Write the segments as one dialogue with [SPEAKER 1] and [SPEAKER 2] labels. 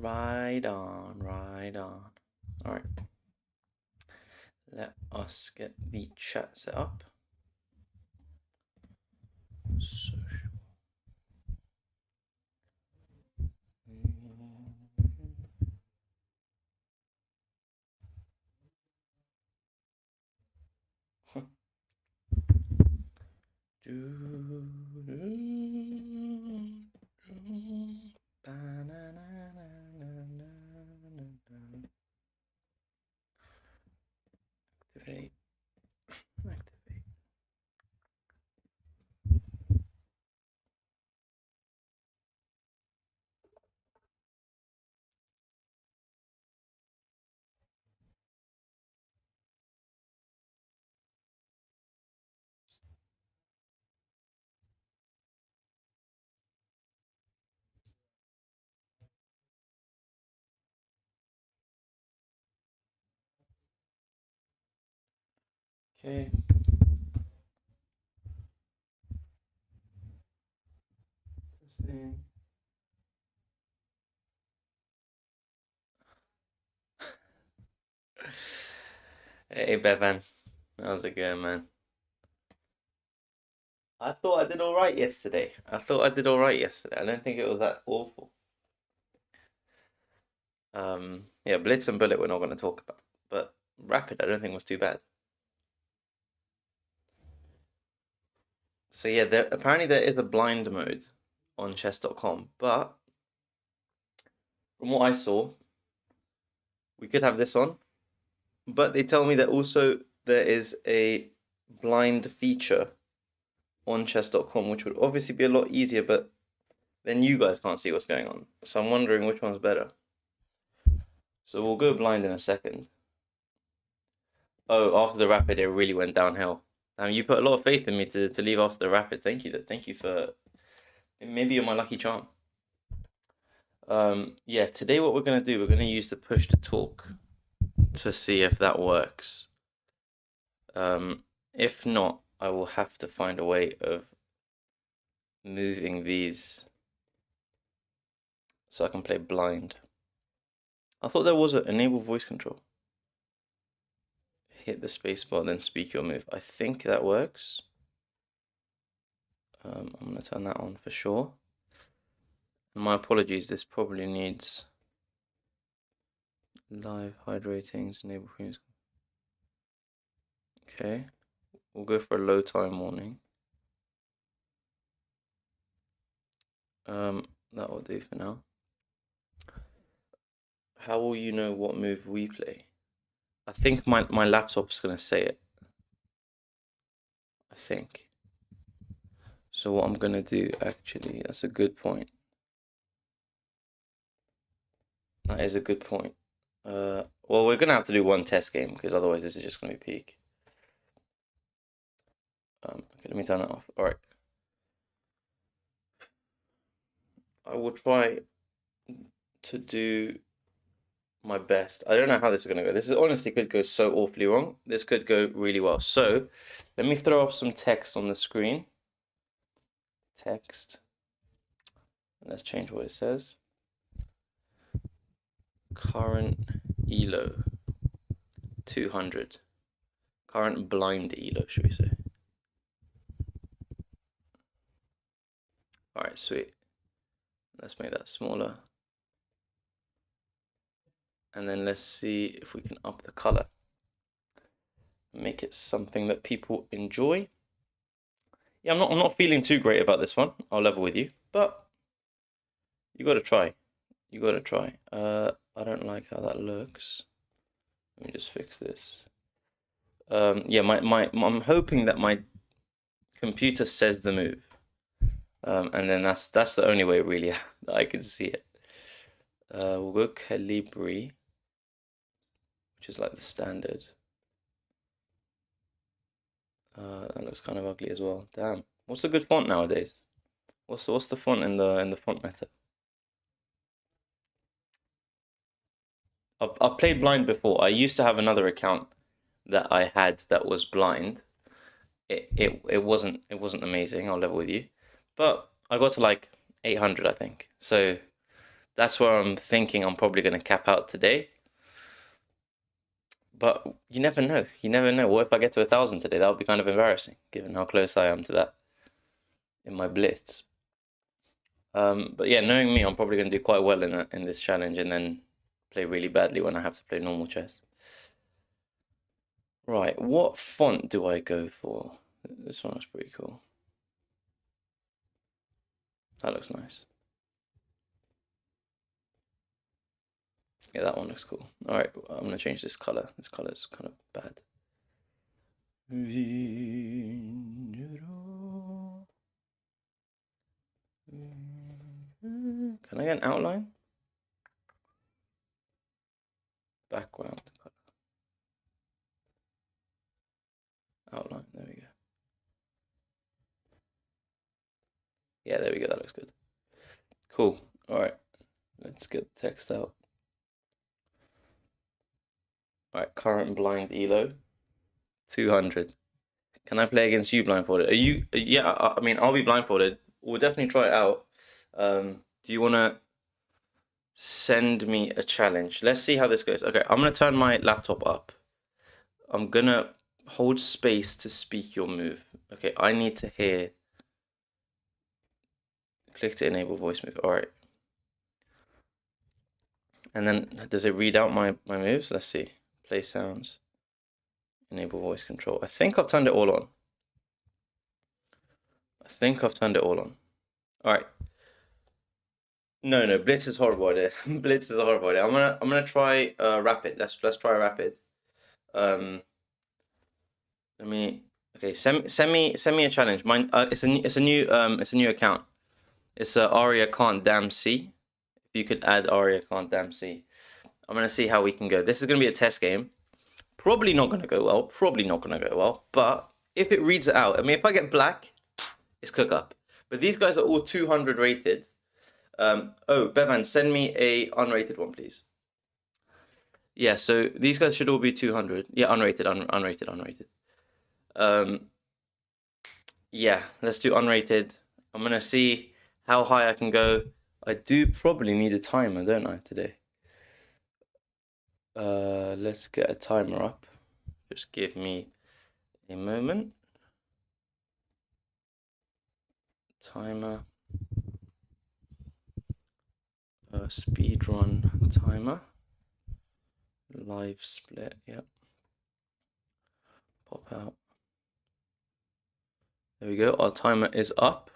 [SPEAKER 1] Right on, right on. All right. Let us get the chat set up. Social. Activate. Activate. Okay. Testing. Hey Bevan, how's it going, man? I thought I did all right yesterday. I don't think it was that awful. Yeah, Blitz and Bullet we're not going to talk about, but Rapid I don't think was too bad. So yeah, apparently there is a blind mode on chess.com, but from what I saw, we could have this on, but they tell me that also there is a blind feature on chess.com, which would obviously be a lot easier, but then you guys can't see what's going on. So I'm wondering which one's better. So we'll go blind in a second. Oh, after the Rapid, it really went downhill. You put a lot of faith in me to leave after the Rapid. Thank you. Thank you for. Maybe you're my lucky charm. Yeah, today what we're gonna do, we're gonna use the push to talk to see if that works. If not, I will have to find a way of moving these so I can play blind. I thought there was an enable voice control. Hit the spacebar, then speak your move. I think that works. I'm gonna turn that on for sure. And my apologies, this probably needs live hide ratings, enable frames. Okay, we'll go for a low time warning. That will do for now. How will you know what move we play? I think my laptop's gonna say it. I think. So what I'm gonna do, actually, that's a good point. That is a good point. Well, we're gonna have to do one test game because otherwise this is just gonna be peak. Okay, let me turn that off. All right. I will try to do my best. I don't know how this is gonna go. This is honestly could go so awfully wrong. This could go really well. So let me throw up some text on the screen. Text. Let's change what it says. Current ELO 200. Current blind ELO, should we say? All right, sweet. Let's make that smaller. And then let's see if we can up the color. Make it something that people enjoy. Yeah, I'm not feeling too great about this one. I'll level with you, but you got to try. You got to try. I don't like how that looks. Let me just fix this. Yeah, I'm hoping that my computer says the move. And then that's the only way really that I can see it. We'll go Calibri, which is like the standard. That looks kind of ugly as well. Damn. What's a good font nowadays? What's the font in the font meta? I've played blind before. I used to have another account that I had that was blind. It wasn't amazing. I'll level with you, but I got to like 800, I think. So That's where I'm thinking I'm probably going to cap out today. But you never know. You never know. What if I get to 1,000 today? That would be kind of embarrassing, given how close I am to that in my blitz. But yeah, knowing me, I'm probably going to do quite well in this challenge, and then play really badly when I have to play normal chess. Right, what font do I go for? This one looks pretty cool. That looks nice. Yeah, that one looks cool. All right, I'm gonna change this color. This color is kind of bad. Can I get an outline? Background color. Outline, there we go. Yeah, there we go, that looks good. Cool, all right, let's get the text out. All right, current blind elo, 200. Can I play against you blindfolded? Are you, yeah, I mean, I'll be blindfolded. We'll definitely try it out. Do you want to send me a challenge? Let's see how this goes. Okay, I'm going to turn my laptop up. I'm going to hold space to speak your move. Okay, I need to hear. Click to enable voice move. All right. And then does it read out my moves? Let's see. Play sounds. Enable voice control. I think I've turned it all on. All right. No, Blitz is horrible idea. Blitz is a horrible idea. I'm gonna try rapid. Let's try rapid. Let me. Okay, send me a challenge. Mine. It's a new account. It's Aria can't damn see. If you could add Aria can't damn see. I'm gonna see how we can go. This is gonna be a test game. Probably not gonna go well. But if it reads it out, I mean, if I get black, it's cook up. But these guys are all 200 rated. Oh, Bevan, send me a unrated one, please. Yeah, so these guys should all be 200. Yeah, unrated. Yeah, let's do unrated. I'm gonna see how high I can go. I do probably need a timer, don't I, today? Let's get a timer up. Just give me a moment. Timer. Speedrun timer. Live split, yep. Pop out. There we go, our timer is up.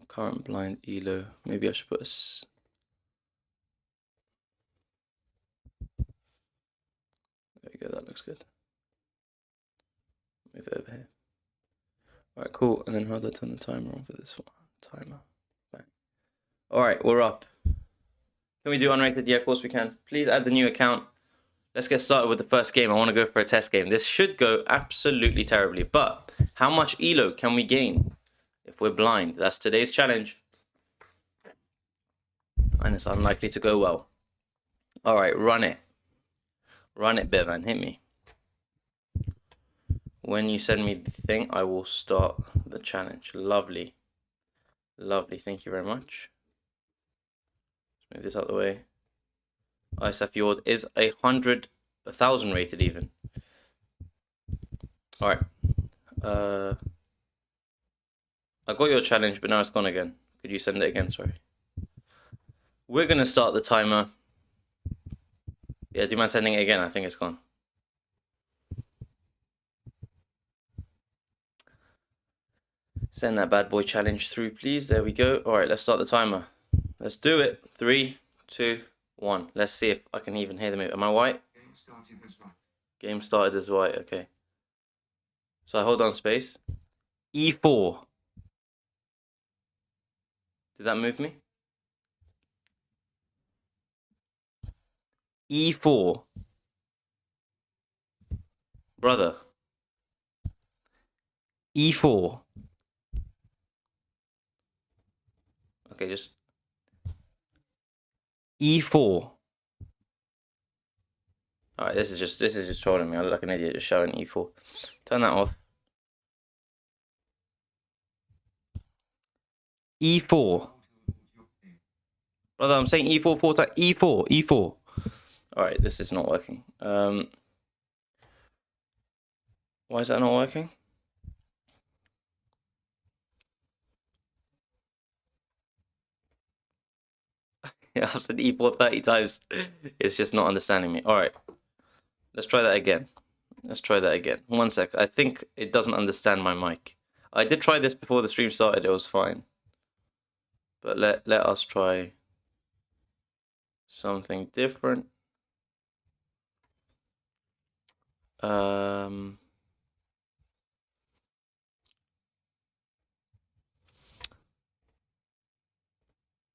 [SPEAKER 1] Current blind elo. Maybe I should put a there we go, that looks good. Move it over here. Alright, cool. And then how do I turn the timer on for this one? Timer. Bang. Alright, we're up. Can we do unrated? Yeah, of course we can. Please add the new account. Let's get started with the first game. I want to go for a test game. This should go absolutely terribly. But how much elo can we gain if we're blind? That's today's challenge. And it's unlikely to go well. Alright, run it. Run it, Bevan. Hit me. When you send me the thing, I will start the challenge. Lovely. Lovely. Thank you very much. Let's move this out of the way. ISF Fjord is 1,000 rated even. Alright. I got your challenge, but now it's gone again. Could you send it again? Sorry. We're going to start the timer. Yeah, do you mind sending it again? I think it's gone. Send that bad boy challenge through, please. There we go. Alright, let's start the timer. Let's do it. 3, 2, 1. Let's see if I can even hear the move. Am I white? Game started as white. Okay. So I hold down space. E4. Did that move me? E4. Brother. E4. Okay, just E4. Alright, this is just trolling me. I look like an idiot just showing E4. Turn that off. E4. Brother, I'm saying E4 4 times. E4, E4. All right, this is not working. Why is that not working? Yeah, I've said E4 30 times. It's just not understanding me. All right, let's try that again. Let's try that again. 1 sec. I think it doesn't understand my mic. I did try this before the stream started. It was fine. But let us try something different. All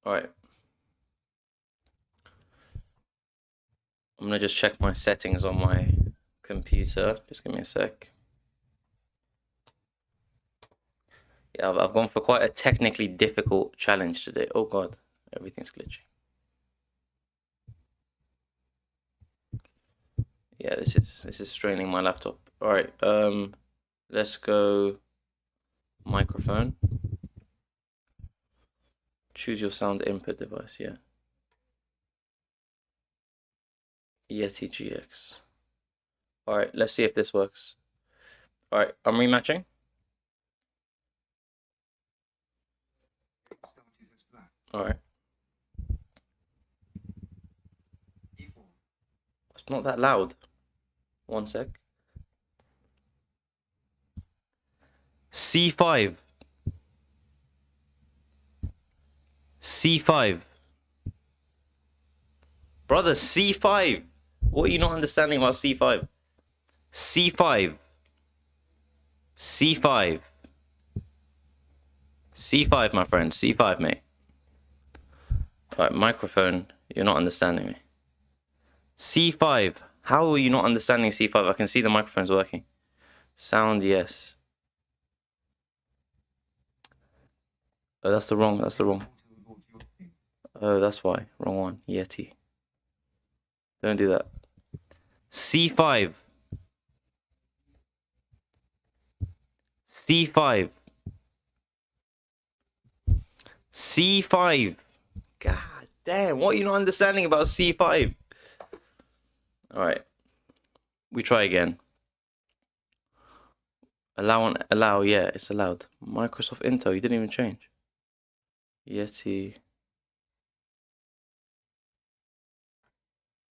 [SPEAKER 1] right. I'm gonna just check my settings on my computer. Just give me a sec. Yeah, I've gone for quite a technically difficult challenge today. Oh god, everything's glitching. Yeah, this is straining my laptop. All right, let's go microphone. Choose your sound input device. Yeah, Yeti GX. All right, let's see if this works. All right, I'm rematching. All right. It's not that loud. 1 sec. C5. C5. Brother, C5. What are you not understanding about C5? C5. C5. C5, my friend. C5, mate. Alright, microphone. You're not understanding me. C5. How are you not understanding C5? I can see the microphone's working. Sound, yes. Oh, that's the wrong. Oh, that's why. Wrong one. Yeti. Don't do that. C5. C5. C5. God damn, what are you not understanding about C5? Alright. We try again. Allow, yeah, it's allowed. Microsoft Intel, you didn't even change. Yeti.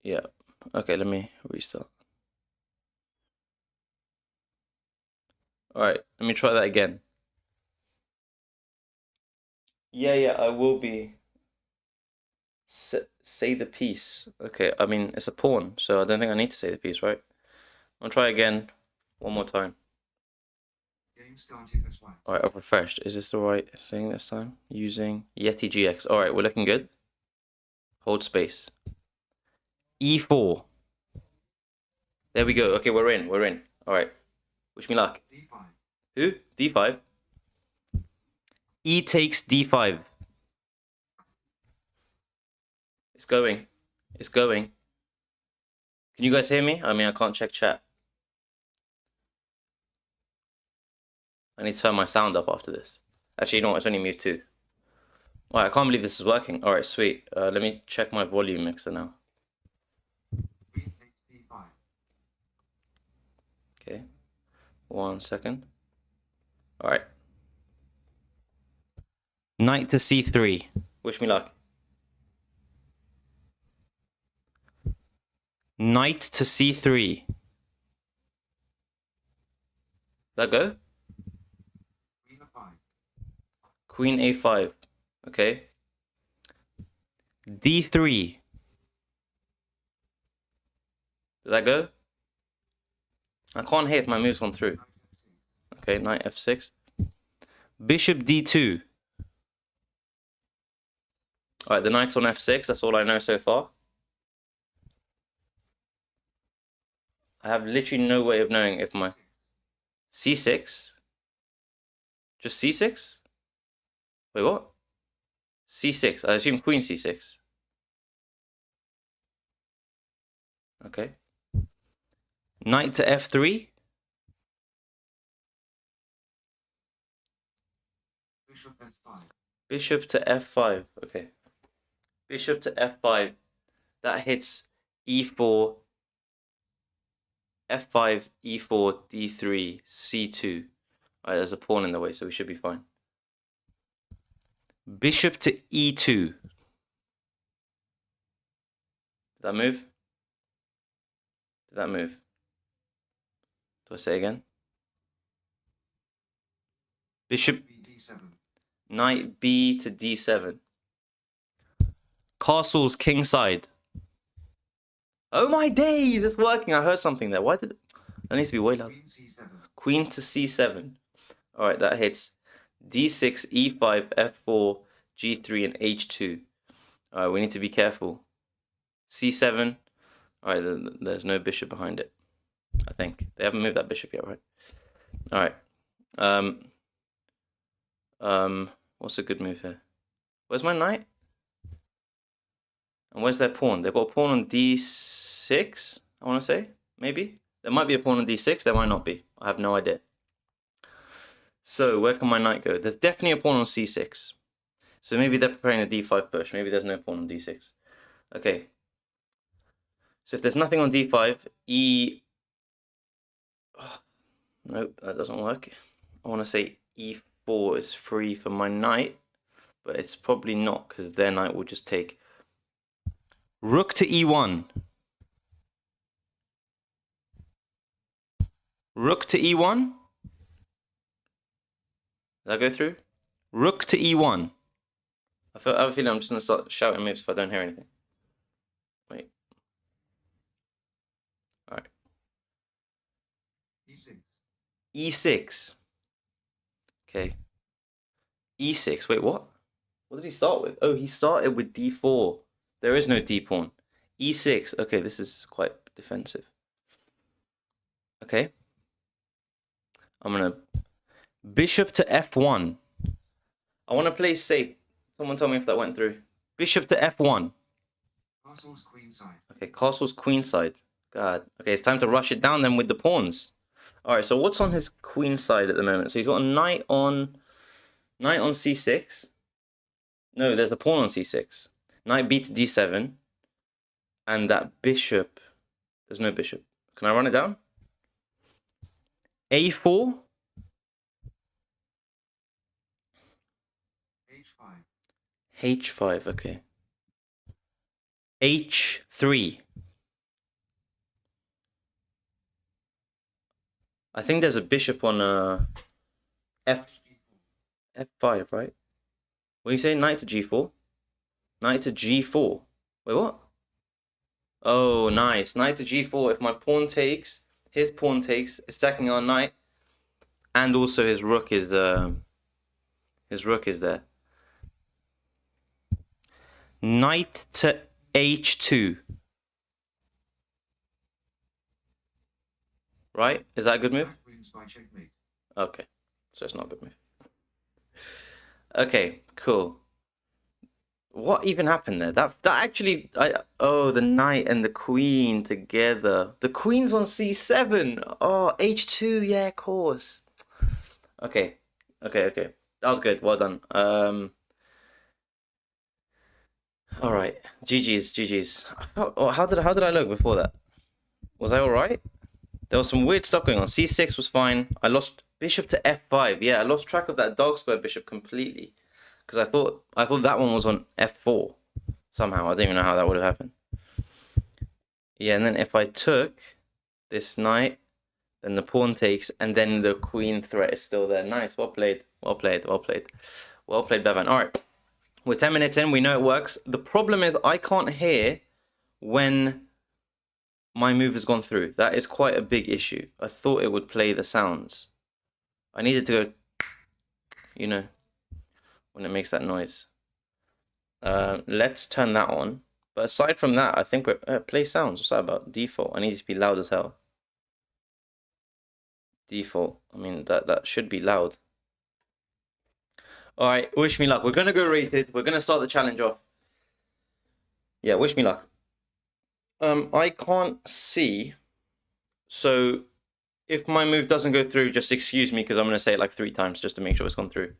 [SPEAKER 1] Yeah. Okay, let me restart. Alright, let me try that again. Yeah, I will be. Say the piece. Okay, I mean, it's a pawn, so I don't think I need to say the piece, right? I'll try again. One more time. Alright, I've refreshed. Is this the right thing this time? Using Yeti GX. Alright, we're looking good. Hold space. E4. There we go. Okay, we're in. Alright. Wish me luck. D5. Who? D5? E takes D5. It's going. Can you guys hear me? I mean, I can't check chat. I need to turn my sound up after this. Actually, you know what? It's only mute 2. Alright, I can't believe this is working. Alright, sweet. Let me check my volume mixer now. Okay. 1 second. Alright. Knight to C3. Wish me luck. Knight to C3. That go? Queen A5. Okay. D3. Did that go? I can't hear if my move's gone through. Okay, knight F6. Bishop D2. Alright, the knight's on F6. That's all I know so far. I have literally no way of knowing if my... C6? Just C6? Wait, what? C6. I assume queen C6. Okay. Knight to F3? Bishop F5. Bishop to f5. Okay. Bishop to f5. That hits e4, f5, e4, d3, c2. Alright, there's a pawn in the way, so we should be fine. Bishop to e2. Did that move? Did that move? Do I say again? Bishop d7. Knight b to d7. Castle's kingside. Oh my days, it's working. I heard something there. Why did it? That needs to be way loud. Queen to c7. Alright, that hits d6, e5, f4, g3, and h2. Alright, we need to be careful. c7. Alright, there's no bishop behind it. I think. They haven't moved that bishop yet, right? Alright. What's a good move here? Where's my knight? And where's their pawn? They've got a pawn on d6, I want to say. Maybe. There might be a pawn on d6. There might not be. I have no idea. So, where can my knight go? There's definitely a pawn on c6. So maybe they're preparing a d5 push. Maybe there's no pawn on d6. Okay. So if there's nothing on d5, oh, nope, that doesn't work. I want to say e4 is free for my knight. But it's probably not, because their knight will just take. Rook to e1. Rook to e1. Did that go through? Rook to e1. I have a feeling I'm just going to start shouting moves if I don't hear anything. Wait. Alright. E6. E6. Okay. E6. Wait, what? What did he start with? Oh, he started with d4. There is no d pawn. e6. Okay, this is quite defensive. Okay. I'm going to... Bishop to f1. I want to play safe. Someone tell me if that went through. Bishop to f1. Castle's queenside. Okay, castle's queenside. God. Okay, it's time to rush it down then with the pawns. Alright, so what's on his queenside at the moment? So he's got a knight on c6. No, there's a pawn on c6. Knight b to d7. And that bishop. There's no bishop. Can I run it down? a4. h5, okay. h3. I think there's a bishop on f5, right? What do you say? Knight to g4? Knight to g4. Wait, what? Oh, nice. Knight to g4. If my pawn takes, his pawn takes, attacking our knight, and also his rook is there. Knight to h2. Right? Is that a good move? Okay. So it's not a good move. Okay, cool. What even happened there? That actually... oh, the knight and the queen together. The queen's on c7. Oh, h2. Yeah, of course. Okay. That was good. Well done. All right, GG's. How did I look before that? Was I all right? There was some weird stuff going on. C6 was fine. I lost bishop to f5. Yeah, I lost track of that dark square bishop completely because I thought that one was on f4 somehow. I don't even know how that would have happened. Yeah, and then if I took this knight, then the pawn takes, and then the queen threat is still there. Nice, well played, Bevan. All right. We're 10 minutes in, we know it works. The problem is I can't hear when my move has gone through. That is quite a big issue. I thought it would play the sounds. I needed to go, you know, when it makes that noise. Let's turn that on. But aside from that, I think we're, play sounds. What's that about? Default, I need it to be loud as hell. Default, I mean, that should be loud. All right, wish me luck. We're going to go rated. We're going to start the challenge off. Yeah, wish me luck. I can't see. So if my move doesn't go through, just excuse me because I'm going to say it like 3 times just to make sure it's gone through.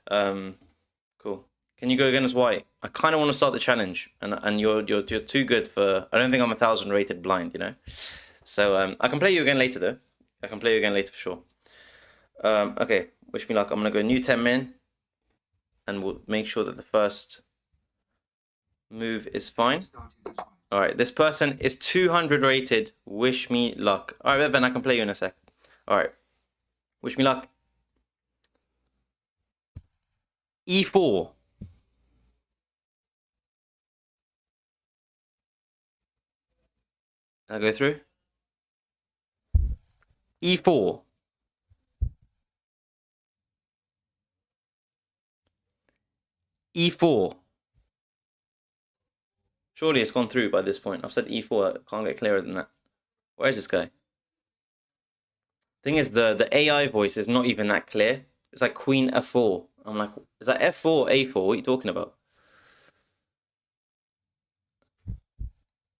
[SPEAKER 1] Cool. Can you go against white? I kind of want to start the challenge, and you're too good for. I don't think I'm 1,000 rated blind, you know. So I can play you again later though. I can play you again later for sure. Okay, wish me luck. I'm gonna go new 10 min, and we'll make sure that the first move is fine. All right, this person is 200 rated. Wish me luck. All right, Evan, I can play you in a sec. All right, wish me luck. E4. I'll go through. E4. E4. Surely it's gone through by this point. I've said E4. I can't get clearer than that. Where is this guy? Thing is, the AI voice is not even that clear. It's like Queen F4. I'm like, is that F4 A4? What are you talking about?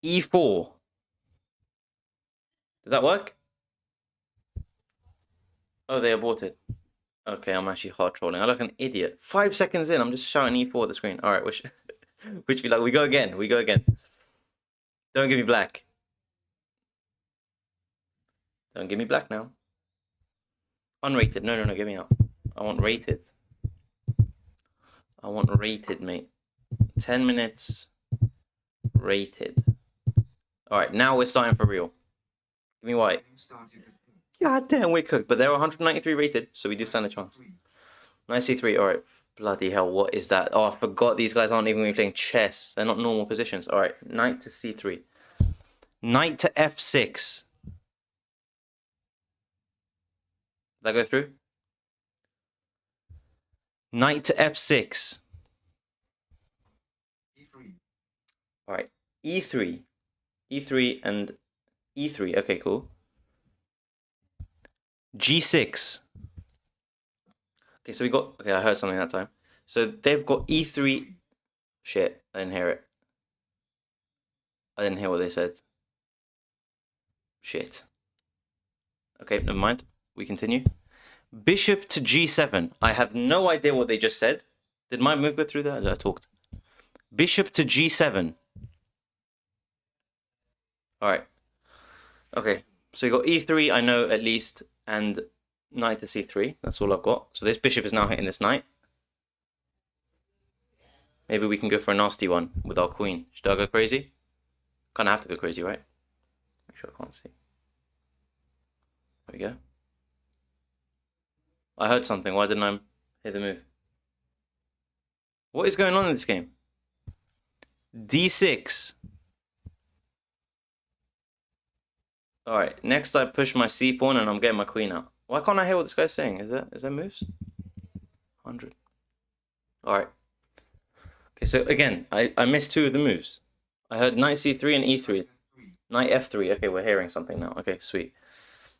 [SPEAKER 1] E4. Did that work? Oh, they aborted. Okay, I'm actually hard trolling. I look an idiot. 5 seconds in, I'm just shouting E4 at the screen. All right, wish me luck. We go again. We go again. Don't give me black. Don't give me black now. Unrated. No, get me out. I want rated. I want rated, mate. 10 minutes. Rated. All right, now we're starting for real. Give me white. God damn, we're cooked. But they're 193 rated, so we do stand a chance. Knight C3. All right. Bloody hell, what is that? Oh, I forgot these guys aren't even playing chess. They're not normal positions. All right, knight to C3. Knight to F6. Did that go through? Knight to F6. E3. All right, E3. E3 and E3. Okay, cool. G6. Okay, so we got... Okay, I heard something that time. So they've got E3... Shit, I didn't hear it. I didn't hear what they said. Shit. Okay, never mind. We continue. Bishop to G7. I have no idea what they just said. Did my move go through there? I talked. Bishop to G7. Alright. Okay, so you got E3, I know at least, and knight to C3. That's all I've got. So this bishop is now hitting this knight. Maybe we can go for a nasty one with our queen. Should I go crazy? Kind of have to go crazy, right? Make sure I can't see. There we go. I heard something. Why didn't I hear the move? What is going on in this game? D6. Alright, next I push my C pawn and I'm getting my queen out. Why can't I hear what this guy's saying? Is that moves? 100. Alright. Okay, so again, I missed two of the moves. I heard knight C3 and E3. Knight F3. Okay, we're hearing something now. Okay, sweet.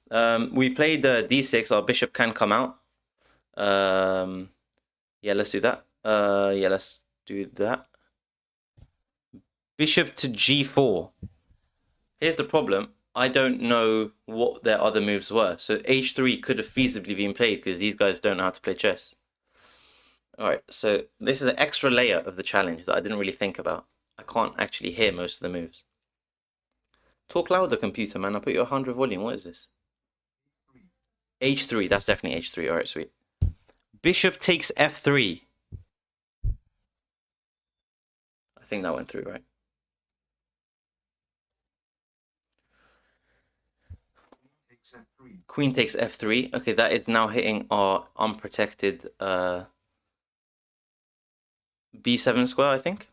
[SPEAKER 1] We played D6. Our bishop can come out. Yeah, let's do that. Yeah, let's do that. Bishop to G4. Here's the problem. I don't know what their other moves were. So H3 could have feasibly been played because these guys don't know how to play chess. Alright, so this is an extra layer of the challenge that I didn't really think about. I can't actually hear most of the moves. Talk louder, computer, man. I put you 100 volume. What is this? H3. That's definitely H3. Alright, sweet. Bishop takes F3. I think that went through, right? Queen takes F3. Okay, that is now hitting our unprotected B7 square, I think.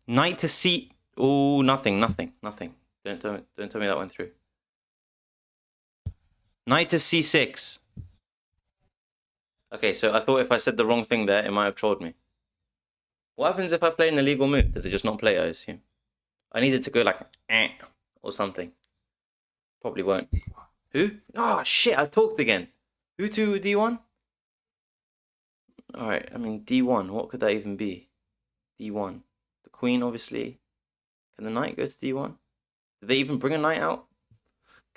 [SPEAKER 1] Knight to C. Oh, nothing. Don't tell me that went through. Knight to C6. Okay, so I thought if I said the wrong thing there, it might have trolled me. What happens if I play an illegal move? Does it just not play, I assume? I needed to go like, or something. Probably won't. Who? Oh, shit, I talked again. Who to D1? Alright, I mean, D1, what could that even be? D1. The queen, obviously. Can the knight go to D1? Did they even bring a knight out?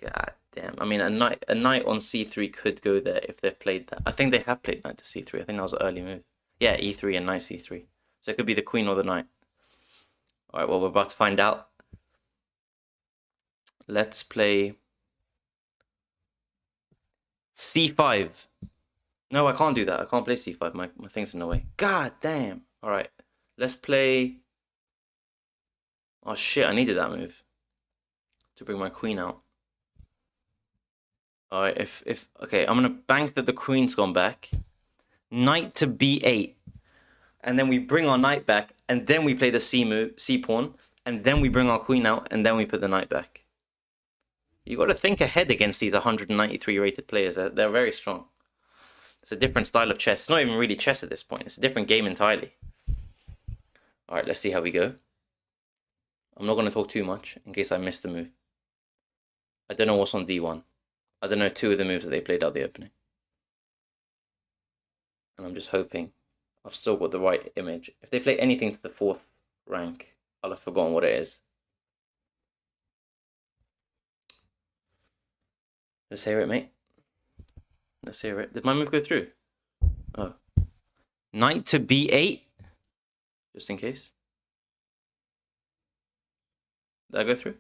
[SPEAKER 1] God damn. I mean, a knight on C3 could go there if they've played that. I think they have played knight to C3. I think that was an early move. Yeah, E3 and knight C3. So it could be the queen or the knight. All right, well, we're about to find out. Let's play c5. No, I can't do that. I can't play c5. My thing's in the way. God damn. All right, let's play... Oh, shit, I needed that move to bring my queen out. All right, okay, I'm going to bank that the queen's gone back. Knight to b8. And then we bring our knight back, and then we play the c pawn, and then we bring our queen out, and then we put the knight back. You got to think ahead against these 193 rated players. They're very strong. It's a different style of chess. It's not even really chess at this point. It's a different game entirely. All right, let's see how we go. I'm not going to talk too much in case I miss the move. I don't know what's on d1. I don't know 2 of the moves that they played out the opening. And I'm just hoping I've still got the right image. If they play anything to the 4th rank, I'll have forgotten what it is. Let's hear it, mate. Let's hear it. Did my move go through? Oh. Knight to b8? Just in case. Did I go through?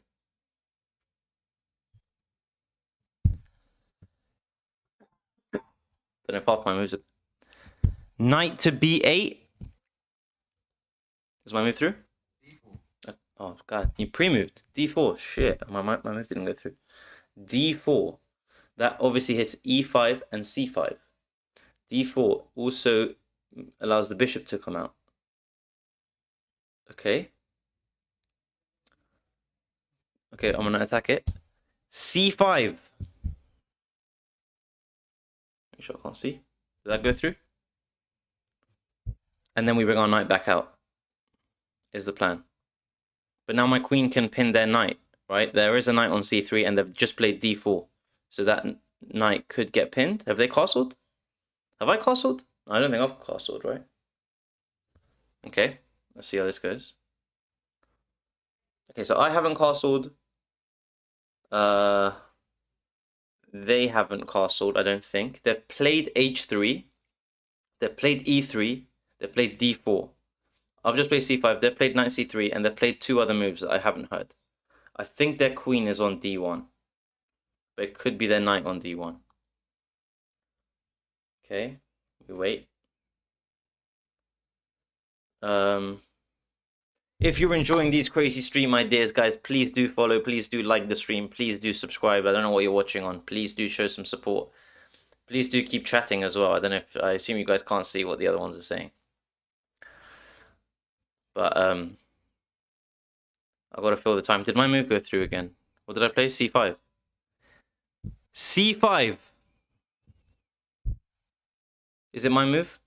[SPEAKER 1] Don't know if half my moves are... Knight to b8? Is my move through? D4. Oh, God. You pre-moved. D4. Shit. My move didn't go through. D4. That obviously hits e5 and c5. d4 also allows the bishop to come out. Okay. Okay, I'm going to attack it. c5. Make sure I can't see. Did that go through? And then we bring our knight back out. Is the plan. But now my queen can pin their knight, right? There is a knight on c3 and they've just played d4. So that knight could get pinned. Have they castled? Have I castled? I don't think I've castled, right? Okay, let's see how this goes. Okay, so I haven't castled. They haven't castled, I don't think. They've played h3. They've played e3. They've played d4. I've just played c5. They've played knight c3. And they've played 2 other moves that I haven't heard. I think their queen is on d1. But it could be their knight on d1. Okay, we wait. If you're enjoying these crazy stream ideas, guys, please do follow. Please do like the stream. Please do subscribe. I don't know what you're watching on. Please do show some support. Please do keep chatting as well. I don't know if... I assume you guys can't see what the other ones are saying. But, I gotta fill the time. Did my move go through again? What did I play? c5. c5. Is it my move?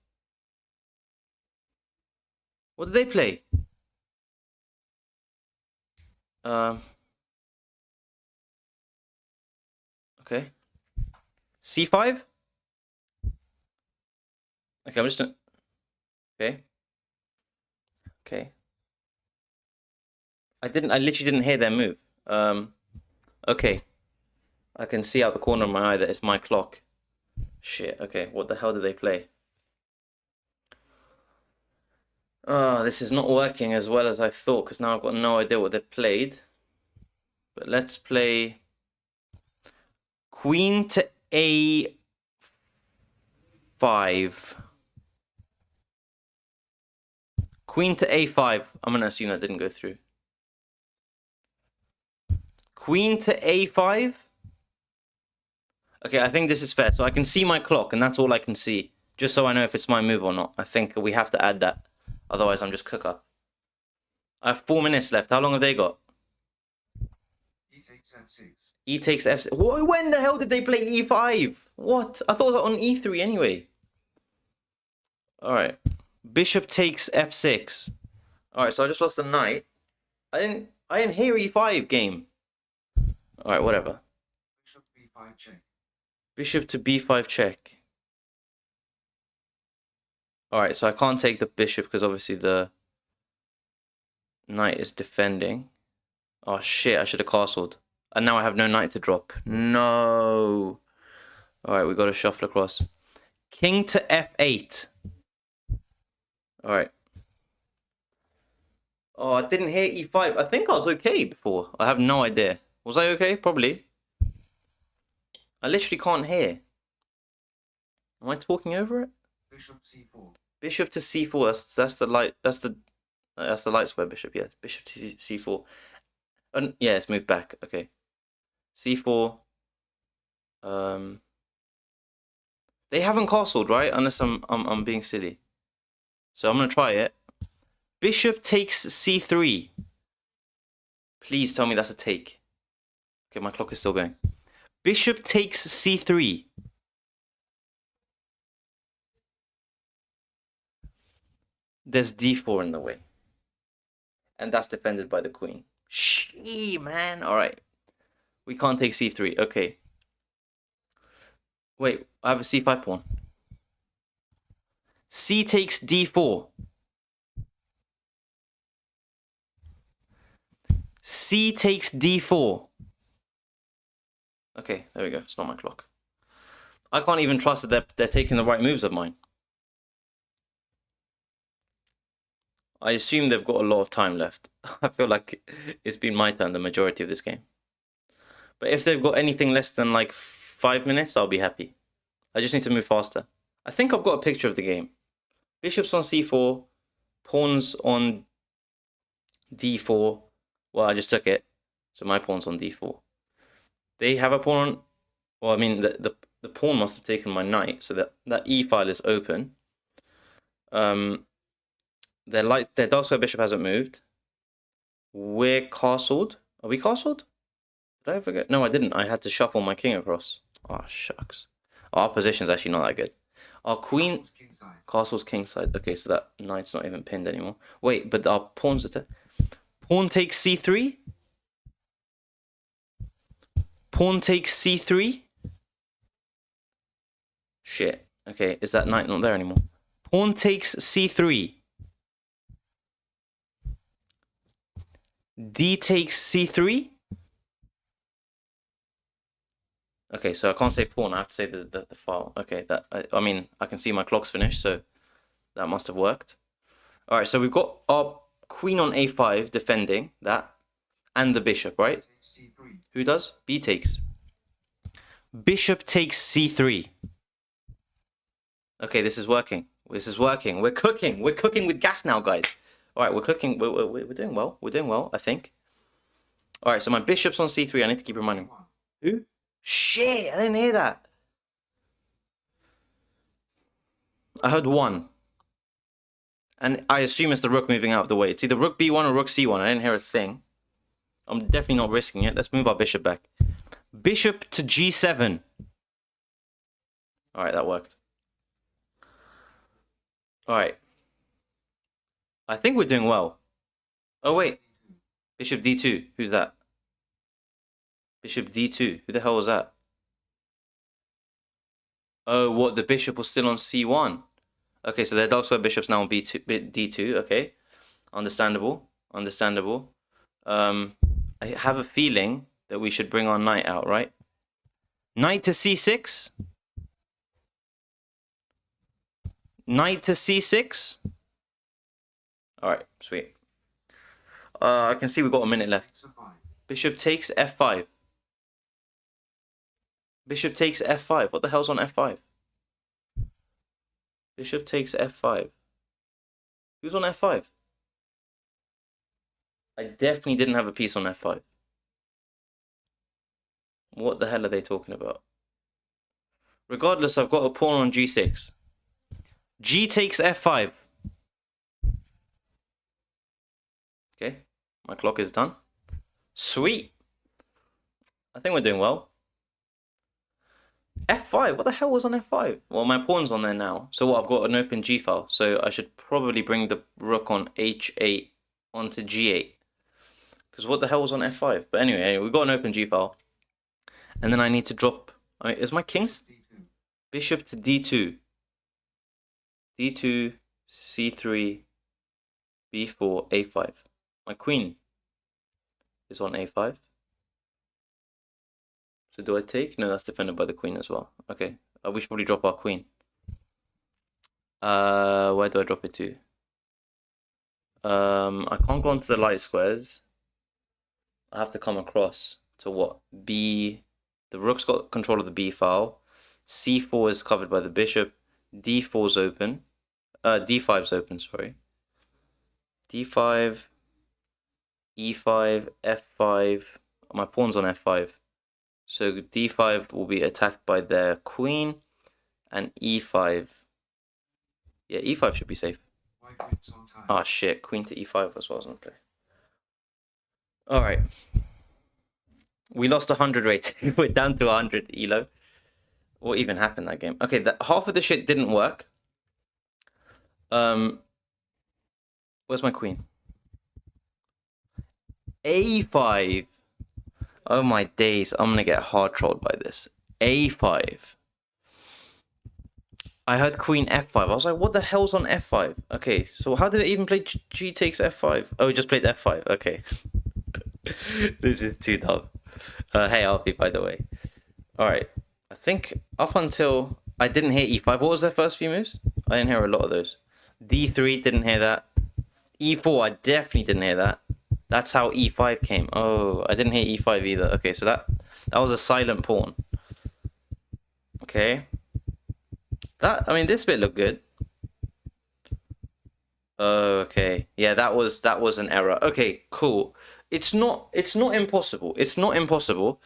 [SPEAKER 1] What did they play? Okay. c5? Okay, I'm just gonna... Okay. Okay. I literally didn't hear their move. Okay. I can see out the corner of my eye that it's my clock. Shit, okay. What the hell did they play? Oh, this is not working as well as I thought, because now I've got no idea what they've played. But let's play queen to a5. Queen to a5. I'm going to assume that didn't go through. Queen to a5. Okay, I think this is fair. So I can see my clock, and that's all I can see. Just so I know if it's my move or not. I think we have to add that. Otherwise, I'm just cook up. I have 4 minutes left. How long have they got?
[SPEAKER 2] E takes f6.
[SPEAKER 1] E takes f6. When the hell did they play e5? What? I thought it was on e3 anyway. Alright. Bishop takes f6. Alright, so I just lost the knight. I didn't hear e5 game. Alright, whatever.
[SPEAKER 2] Bishop b5 check.
[SPEAKER 1] Bishop to b5 check. Alright, so I can't take the bishop because obviously the knight is defending. Oh shit, I should have castled. And now I have no knight to drop. No. Alright, we got to shuffle across. King to f8. Alright. Oh, I didn't hear e5. I think I was okay before. I have no idea. Was I okay? Probably. I literally can't hear. Am I talking over it?
[SPEAKER 2] Bishop c4.
[SPEAKER 1] Bishop to c4. That's the light. That's the light square bishop. Yeah, bishop to c4. Yeah, it's moved back. Okay. c4. They haven't castled, right? Unless I'm being silly. So I'm gonna try it. Bishop takes c3. Please tell me that's a take. Okay, my clock is still going. Bishop takes c3. There's d4 in the way. And that's defended by the queen. Shee, man. Alright. We can't take c3. Okay. Wait, I have a c5 pawn. C takes d4. C takes d4. Okay, there we go. It's not my clock. I can't even trust that they're taking the right moves of mine. I assume they've got a lot of time left. I feel like it's been my turn the majority of this game. But if they've got anything less than like 5 minutes, I'll be happy. I just need to move faster. I think I've got a picture of the game. Bishops on c4, pawns on d4. Well, I just took it, so my pawn's on d4. They have a pawn on... Well, I mean, the pawn must have taken my knight, so that e file is open. Their dark square bishop hasn't moved. We're castled. Are we castled? Did I forget? No, I didn't. I had to shuffle my king across. Oh, shucks. Our position's actually not that good. Our queen... Castle's kingside. Okay, so that knight's not even pinned anymore. Wait, but our pawns are... Pawn takes c3? Pawn takes c3? Shit. Okay, is that knight not there anymore? Pawn takes c3. D takes c3? Okay, so I can't say pawn. I have to say the file. Okay, I mean, I can see my clock's finished, so that must have worked. All right, so we've got our queen on a5 defending that, and the bishop, right? Who does? B takes. Bishop takes c3. Okay, this is working. This is working. We're cooking. We're cooking with gas now, guys. All right, we're cooking. We're doing well. We're doing well, I think. All right, so my bishop's on c3. I need to keep reminding. Who? Shit, I didn't hear that. I heard 1. And I assume it's the rook moving out of the way. It's either rook b1 or rook c1. I didn't hear a thing. I'm definitely not risking it. Let's move our bishop back. Bishop to g7. All right, that worked. All right. I think we're doing well. Oh, wait. Bishop d2. Who's that? Bishop d2. Who the hell was that? Oh, what? The bishop was still on c1. Okay, so their dark square bishop's now on d2. Okay. Understandable. Understandable. I have a feeling that we should bring our knight out, right? Knight to c6. Knight to c6. All right, sweet. I can see we've got a minute left. Bishop takes f5. Bishop takes f5. What the hell's on f5? Bishop takes f5. Who's on f5? I definitely didn't have a piece on f5. What the hell are they talking about? Regardless, I've got a pawn on g6. G takes f5. Okay, my clock is done. Sweet. I think we're doing well. f5, what the hell was on f5? Well, my pawn's on there now. So what, I've got an open g file. So I should probably bring the rook on h8 onto g8. Because what the hell was on f5? But anyway, we've got an open g file. And then I need to drop... is my king's? Bishop to d2. d2, c3, b4, a5. My queen is on a5. So do I take? No, that's defended by the queen as well. Okay, we should probably drop our queen. Where do I drop it to? I can't go onto the light squares. I have to come across to what? B. The rook's got control of the B file. C4 is covered by the bishop. D4's open. D5's open, sorry. D5, E5, F5. My pawn's on F5. So D5 will be attacked by their queen. And E5. Yeah, E5 should be safe.
[SPEAKER 2] White wins on time.
[SPEAKER 1] Oh shit, queen to E5 was what I was gonna play. Alright. We lost 100 rating. We're down to 100 elo. What even happened that game? Okay, half of the shit didn't work. Where's my queen? A5. Oh my days, I'm gonna get hard trolled by this. A5. I heard queen F5. I was like, what the hell's on F5? Okay, so how did it even play G takes F5? Oh, it just played F5. Okay. This is too dumb. Hey, Alfie, by the way. Alright. I think up until... I didn't hear E5. What was their first few moves? I didn't hear a lot of those. D3, didn't hear that. E4, I definitely didn't hear that. That's how E5 came. Oh, I didn't hear E5 either. Okay, so that was a silent pawn. Okay. I mean, this bit looked good. Oh, okay. Yeah, that was an error. Okay, cool. It's not impossible. It's not impossible.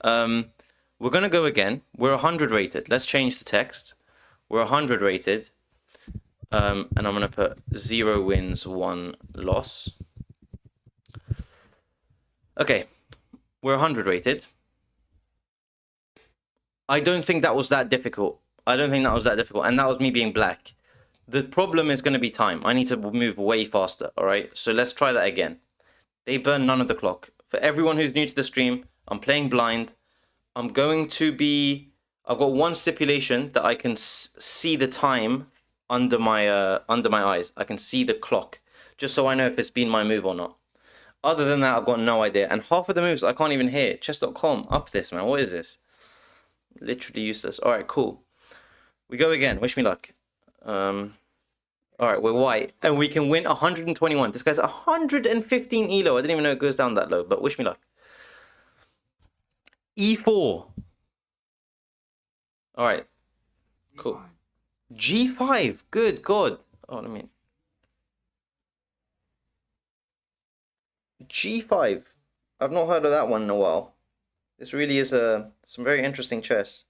[SPEAKER 1] We're gonna go again. We're 100 rated. Let's change the text. We're 100 rated. And I'm gonna put 0 wins, 1 loss. Okay, we're 100 rated. I don't think that was that difficult. And that was me being black. The problem is going to be time. I need to move way faster, alright? So let's try that again. They burn none of the clock. For everyone who's new to the stream, I'm playing blind. I've got one stipulation that I can see the time under my eyes. I can see the clock, just so I know if it's been my move or not. Other than that, I've got no idea. And half of the moves I can't even hear. Chess.com, up this, man. What is this? Literally useless. Alright, cool. We go again. Wish me luck. Alright, we're white. And we can win 121. This guy's 115 elo. I didn't even know it goes down that low, but wish me luck. E4. Alright. Cool. G5. Good God. Oh, let me... G5. I've not heard of that one in a while. This really is some very interesting chess.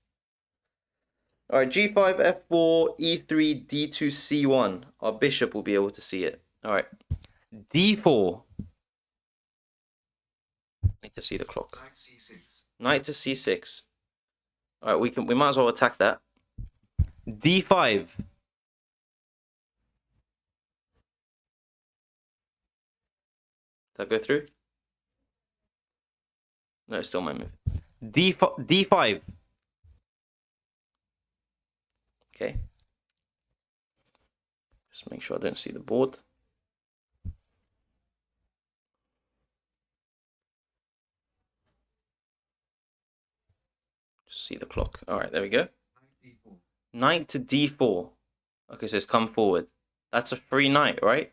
[SPEAKER 1] Alright, G5, F4, E3, D2, C1. Our bishop will be able to see it. Alright. D4. Need to see the clock.
[SPEAKER 2] Knight C6.
[SPEAKER 1] Knight to C6. Alright, we might as well attack that. D5. Did that go through? No, it's still my move. D5. Okay. Just make sure I don't see the board. Just see the clock. Alright, there we go. Knight to D4. Okay, so it's come forward. That's a free knight, right?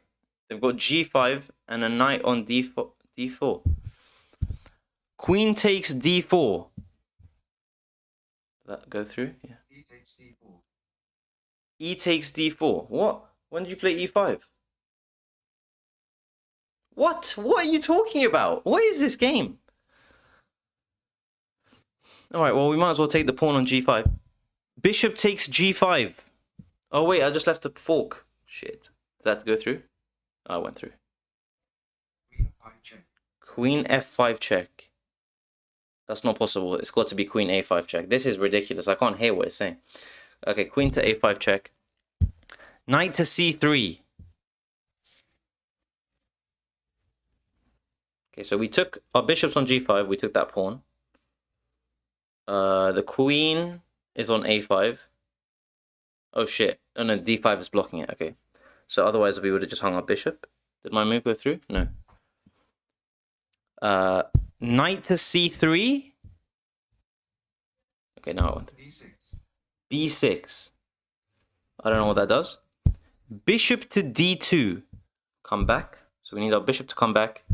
[SPEAKER 1] They've got G5 and a knight on D4. Queen takes D4. Did that go through? Yeah.
[SPEAKER 2] E takes D4.
[SPEAKER 1] E takes D4. What? When did you play E5? What? What are you talking about? What is this game? Alright, well, we might as well take the pawn on G5. Bishop takes G5. Oh, wait, I just left a fork. Shit. Did that go through? Oh, I went through.
[SPEAKER 2] Queen F5 check.
[SPEAKER 1] Queen F5 check. That's not possible. It's got to be Queen A5 check. This is ridiculous. I can't hear what it's saying. Okay, Queen to A5 check. Knight to C3. Okay, so we took our bishops on G5. We took that pawn. The queen is on A5. Oh shit. Oh no, D5 is blocking it. Okay. So otherwise we would have just hung our bishop. Did my move go through? No. Knight to C3. Okay, now I want
[SPEAKER 2] B6.
[SPEAKER 1] B6. I don't know what that does. Bishop to D2. Come back. So we need our bishop to come back.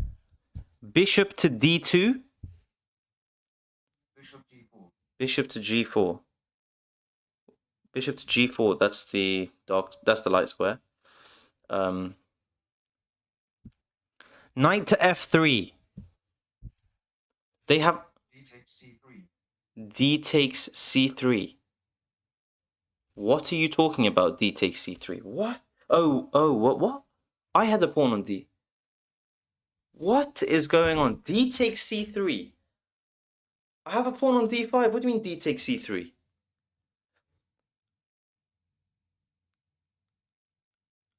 [SPEAKER 1] Bishop to d2.
[SPEAKER 2] Bishop d4.
[SPEAKER 1] Bishop to g4. Bishop to g4. That's the dark. That's the light square. Knight to f3. They have
[SPEAKER 2] D takes c3.
[SPEAKER 1] d takes c3. What are you talking about? D takes c3. What? Oh, what? I had a pawn on d. What is going on? D takes c3. I have a pawn on d5. What do you mean d takes c3?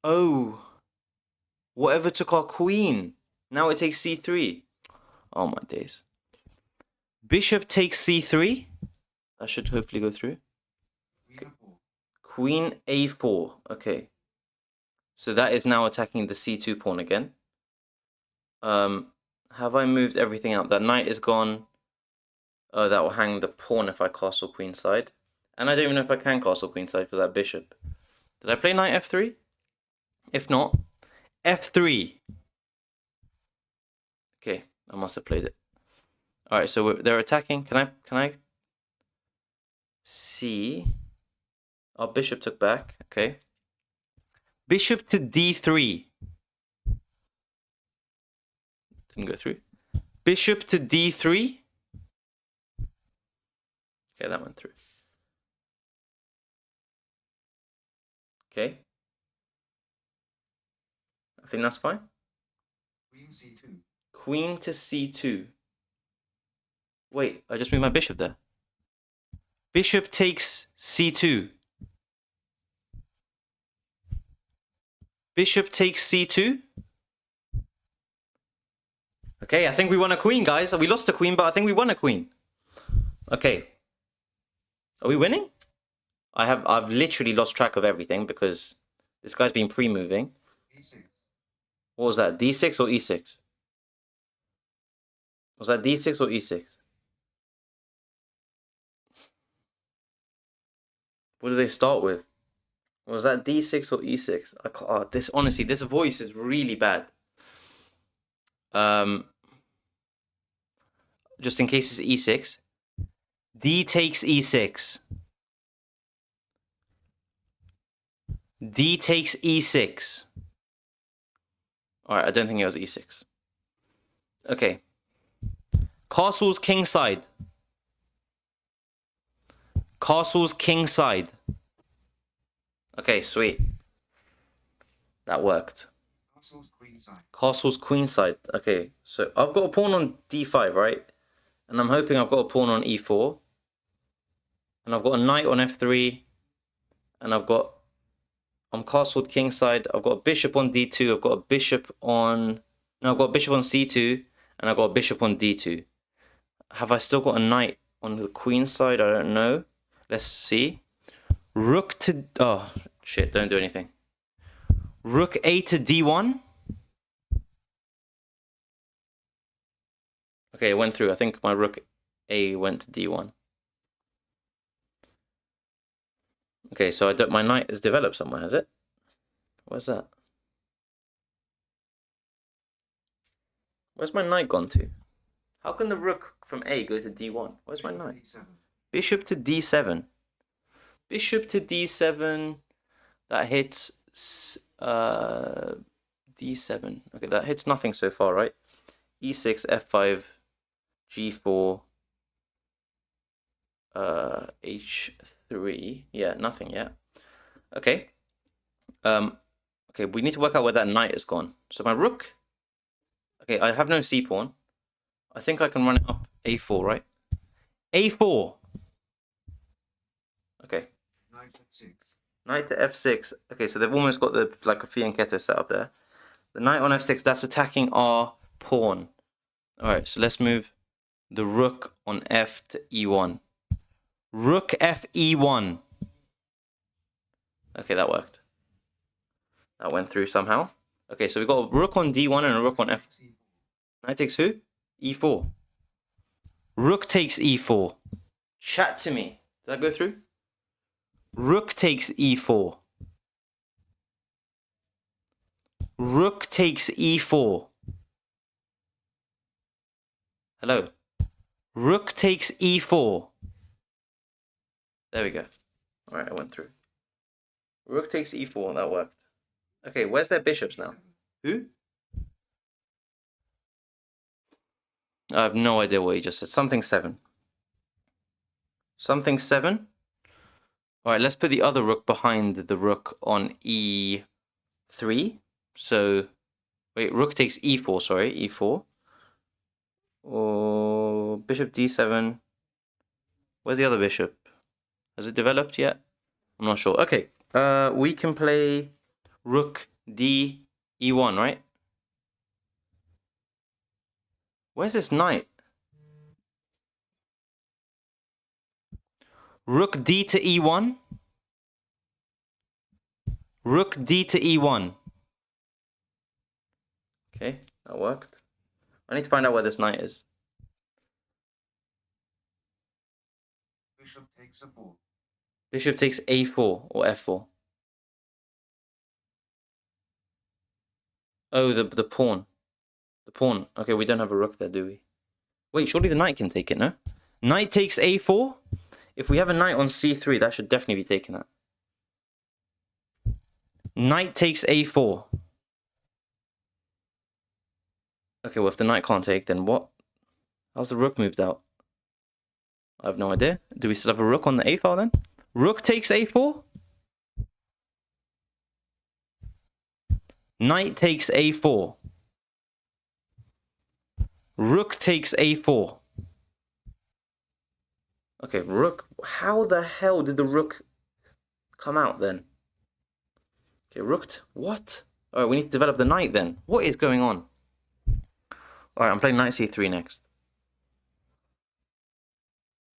[SPEAKER 1] Oh, whatever took our queen. Now it takes c3. Oh my days. Bishop takes c3. That should hopefully go through.
[SPEAKER 2] Queen
[SPEAKER 1] Queen
[SPEAKER 2] a4.
[SPEAKER 1] a4. Okay. So that is now attacking the c2 pawn again. Have I moved everything out? That knight is gone. Oh, that will hang the pawn if I castle queenside. And I don't even know if I can castle queenside for that bishop. Did I play knight f3? If not, f3. Okay, I must have played it. All right, so they're attacking. Can I see? Our bishop took back. Okay. Bishop to d3. Didn't go through. Bishop to d3. Okay, that went through. Okay. I think that's fine.
[SPEAKER 2] Queen c2.
[SPEAKER 1] Queen to c2. Wait, I just moved my bishop there. Bishop takes c2. Bishop takes c2. Okay, I think we won a queen, guys. We lost a queen, but I think we won a queen. Okay. Are we winning? I've literally lost track of everything because this guy's been pre-moving.
[SPEAKER 2] e6.
[SPEAKER 1] What was that? D6 or E6? Was that D6 or E6? What did they start with? Was that D6 or E6? I can't, this honestly, this voice is really bad. Just in case it's E6. D takes E6. D takes E6. Alright, I don't think it was E6. Okay. Castle's kingside. Castle's kingside. Okay, sweet. That worked.
[SPEAKER 2] Castle's queenside.
[SPEAKER 1] Castle's queenside. Okay, so I've got a pawn on d5, right? And I'm hoping I've got a pawn on e4. And I've got a knight on f3. And I'm castled kingside. I've got a bishop on d2. I've got a bishop on... No, I've got a bishop on c2. And I've got a bishop on d2. Have I still got a knight on the queen side? I don't know. Let's see. Rook to... Oh, shit. Don't do anything. Rook a to d1. Okay, it went through. I think my rook a went to d1. Okay, so my knight has developed somewhere, has it? Where's that? Where's my knight gone to? How can the rook from a go to d1? Where's my knight?
[SPEAKER 2] d7.
[SPEAKER 1] Bishop to d7. Bishop to d7. That hits d7. Okay, that hits nothing so far, right? e6, f5, g4, h3. Yeah, nothing yet. Okay. Okay, we need to work out where that knight has gone. So my rook. Okay, I have no c pawn. I think I can run it up a4, right? a4. Okay.
[SPEAKER 2] Knight f6.
[SPEAKER 1] Knight to f6. Okay, so they've almost got the like a fianchetto set up there. The knight on f6, that's attacking our pawn. Alright, so let's move the rook on f to e1. Rook f e1. Okay, that worked. That went through somehow. Okay, so we've got a rook on d1 and a rook on f.
[SPEAKER 2] c4.
[SPEAKER 1] Knight takes who? e4. Rook takes e4. Chat to me. Did that go through? Rook takes e4. Rook takes e4. Hello. Rook takes e4. There we go. All right, I went through. Rook takes e4. That worked. Okay, where's their bishops now? Who? I have no idea what he just said. Something 7. Something 7. All right, let's put the other rook behind the rook on e3. So, wait, rook takes e4, sorry, e4. Or bishop d7. Where's the other bishop? Has it developed yet? I'm not sure. Okay, we can play rook d e1, right? Where's this knight? Rook d to e1. Rook d to e1. Okay, that worked. I need to find out where this knight is.
[SPEAKER 2] Bishop takes a4.
[SPEAKER 1] Bishop takes a4 or f4. Oh, the pawn. The pawn. Okay, we don't have a rook there, do we? Wait, surely the knight can take it, no? Knight takes a4? If we have a knight on c3, that should definitely be taken that. Knight takes a4. Okay, well, if the knight can't take, then what? How's the rook moved out? I have no idea. Do we still have a rook on the a file then? Rook takes a4? Knight takes a4. Rook takes a4. Okay, rook. How the hell did the rook come out then? Okay, rook. What? Alright, we need to develop the knight then. What is going on? Alright, I'm playing knight c3 next.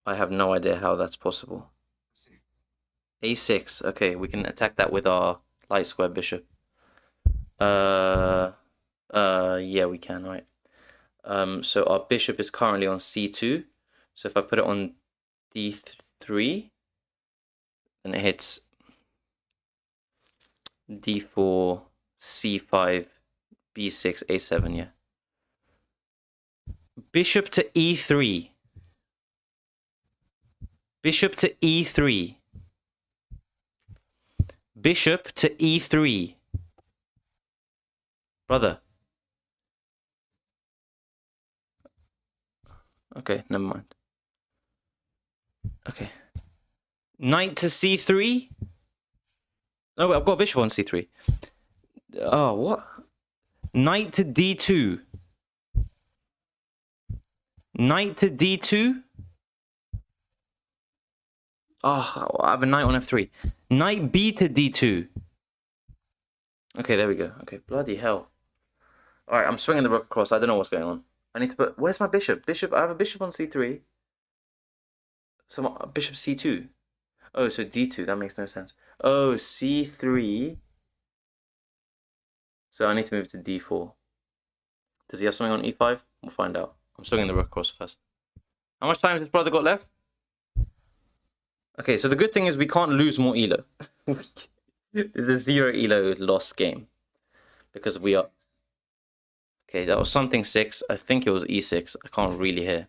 [SPEAKER 1] I have no idea how that's possible. a6. Okay, we can attack that with our light square bishop. Yeah, we can, right? So our bishop is currently on c2. So if I put it on d3, then it hits d4, c5, b6, a7, yeah. Bishop to e3. Bishop to e3. Bishop to e3. Brother. Okay, never mind. Okay. Knight to c3. Oh, I've got a bishop on c3. Oh, what? Knight to d2. Knight to d2. Oh, I have a knight on f3. Knight b to d2. Okay, there we go. Okay, bloody hell. Alright, I'm swinging the rook across. I don't know what's going on. I need to put... Where's my bishop? Bishop. I have a bishop on c3. So my bishop c2. Oh, so d2. That makes no sense. Oh, c3. So I need to move to d4. Does he have something on e5? We'll find out. I'm swinging the rook across first. How much time has this brother got left? Okay, so the good thing is we can't lose more elo. It's a 0 elo loss game. Because we are... Okay, that was something 6. I think it was e6. I can't really hear.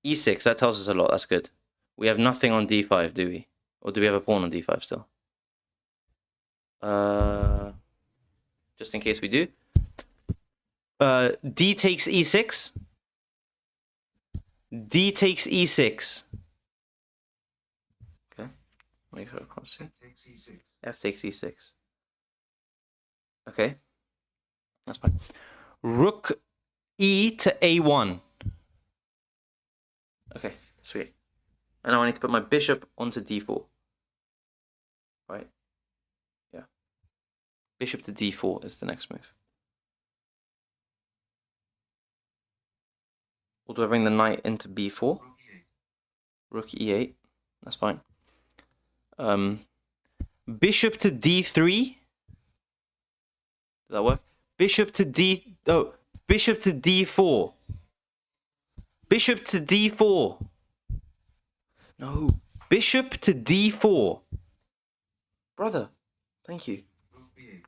[SPEAKER 1] e6, that tells us a lot. That's good. We have nothing on d5, do we? Or do we have a pawn on d5 still? Just in case we do. D takes e6. D takes e6. Okay. Make sure I can't see.
[SPEAKER 2] Takes e6.
[SPEAKER 1] F takes e6. Okay. That's fine. Rook e to a1. Okay, sweet. And now I need to put my bishop onto d4. Right? Yeah. Bishop to d4 is the next move. Or do I bring the knight into b4?
[SPEAKER 2] Rook e8.
[SPEAKER 1] Rook e8. That's fine. Bishop to d3. Did that work? Bishop to d... Oh, bishop to d4. Bishop to d4. No. Bishop to d4. Brother, thank you.
[SPEAKER 2] Rook b8.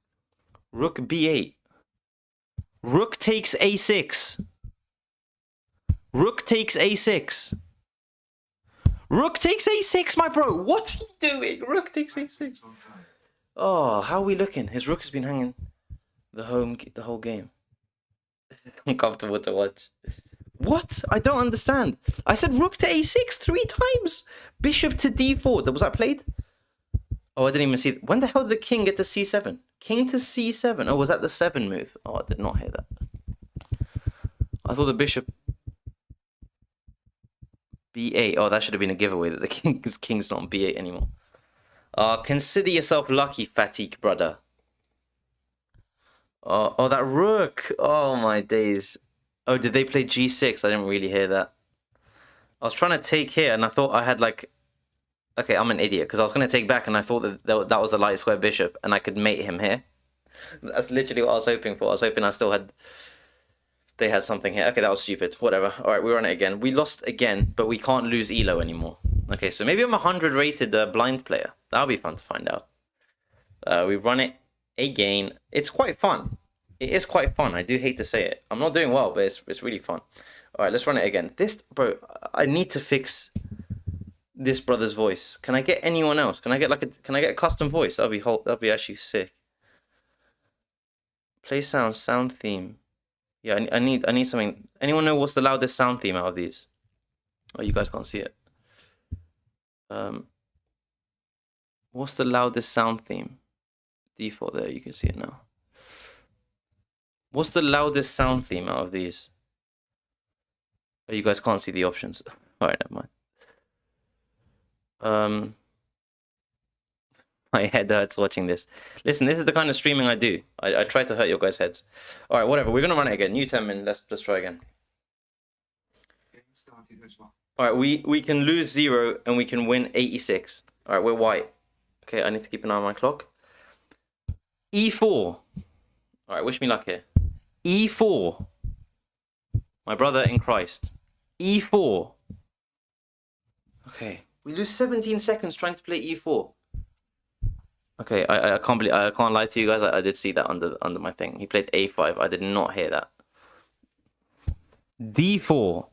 [SPEAKER 1] Rook b8. Rook takes a6. Rook takes a6. Rook takes a6, my bro. What's he doing? Rook takes a6. Oh, how are we looking? His rook has been hanging the whole game. This is uncomfortable to watch. What? I don't understand. I said rook to a6 3 times. Bishop to d4. Was that played? Oh, I didn't even see. When the hell did the king get to c7? King to c7. Oh, was that the 7 move? Oh, I did not hear that. I thought the bishop b8. Oh, that should have been a giveaway that the king's not on b8 anymore. Consider yourself lucky, Fatigue, brother. Oh, that rook. Oh, my days. Oh, did they play g6? I didn't really hear that. I was trying to take here, and I thought I had, like... Okay, I'm an idiot, because I was going to take back, and I thought that was the light square bishop, and I could mate him here. That's literally what I was hoping for. I was hoping I still had... They had something here. Okay, that was stupid. Whatever. All right, we're on it again. We lost again, but we can't lose Elo anymore. Okay, so maybe I'm a 100 rated blind player. That'll be fun to find out. We run it again. It's quite fun. It is quite fun. I do hate to say it. I'm not doing well, but it's really fun. All right, let's run it again. Bro, I need to fix this brother's voice. Can I get anyone else? Can I get a custom voice? That'll be actually sick. Play sound theme. Yeah, I need something. Anyone know what's the loudest sound theme out of these? Oh, you guys can't see it. What's the loudest sound theme? Default there, you can see it now. What's the loudest sound theme out of these? Oh, you guys can't see the options. Alright, never mind. My head hurts watching this. Listen, this is the kind of streaming I do. I try to hurt your guys' heads. Alright, whatever. We're gonna run it again. New 10 min. Let's try again. Alright, we can lose 0 and we can win 86. Alright, we're white. Okay, I need to keep an eye on my clock. E4. Alright, wish me luck here. E4. My brother in Christ. E4. Okay. We lose 17 seconds trying to play E4. Okay, I can't lie to you guys. I did see that under my thing. He played A5. I did not hear that. D4.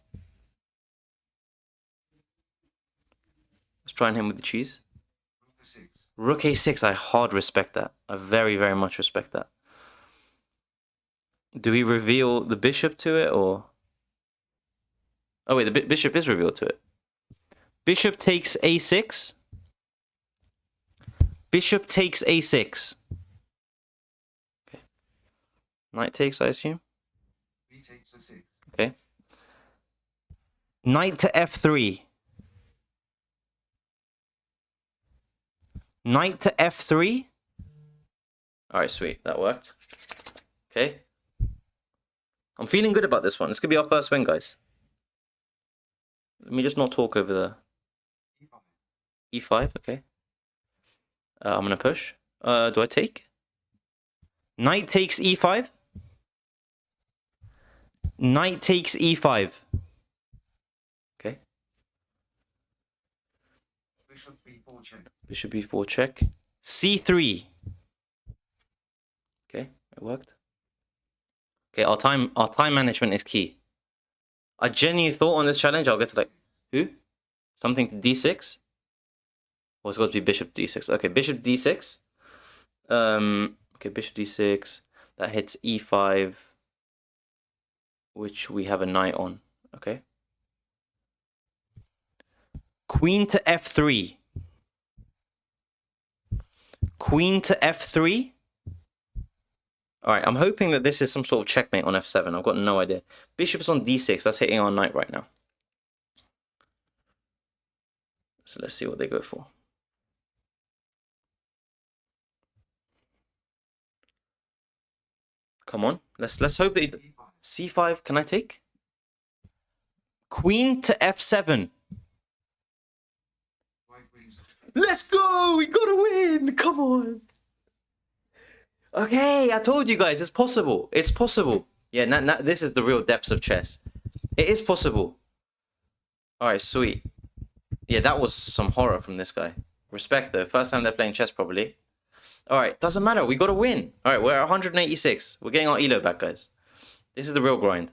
[SPEAKER 1] Let's try and hit him with the cheese. Rook A6. I hard respect that. I very, very much respect that. Do we reveal the bishop to it, or... Oh wait, the bishop is revealed to it. Bishop takes A6. Bishop takes A6. Okay. Knight takes, I assume.
[SPEAKER 2] B takes a6.
[SPEAKER 1] Okay. Knight to F3. Knight to F3. Alright, sweet. That worked. Okay. I'm feeling good about this one. This could be our first win, guys. Let me just not talk over the... E5, okay. I'm gonna push. Do I take? Knight takes E5. Knight takes E5. Okay.
[SPEAKER 2] Bishop B4 check.
[SPEAKER 1] Bishop B4 check. C3. Okay, it worked. Okay, our time management is key. I genuinely thought on this challenge I'll get to like who? Something to D6. Oh, it's got to be bishop D6. Okay, bishop D6. Okay, bishop D6. That hits E5, which we have a knight on. Okay. Queen to F3. Queen to F3. All right, I'm hoping that this is some sort of checkmate on F7. I've got no idea. Bishop's on D6. That's hitting our knight right now. So let's see what they go for. Come on, let's hope that C5. Can I take? Queen to F7. Let's go! We gotta win! Come on! Okay, I told you guys, it's possible. It's possible. Yeah, now this is the real depths of chess. It is possible. Alright, sweet. Yeah, that was some horror from this guy. Respect though. First time they're playing chess properly. Alright, doesn't matter. We got to win. Alright, we're at 186. We're getting our elo back, guys. This is the real grind.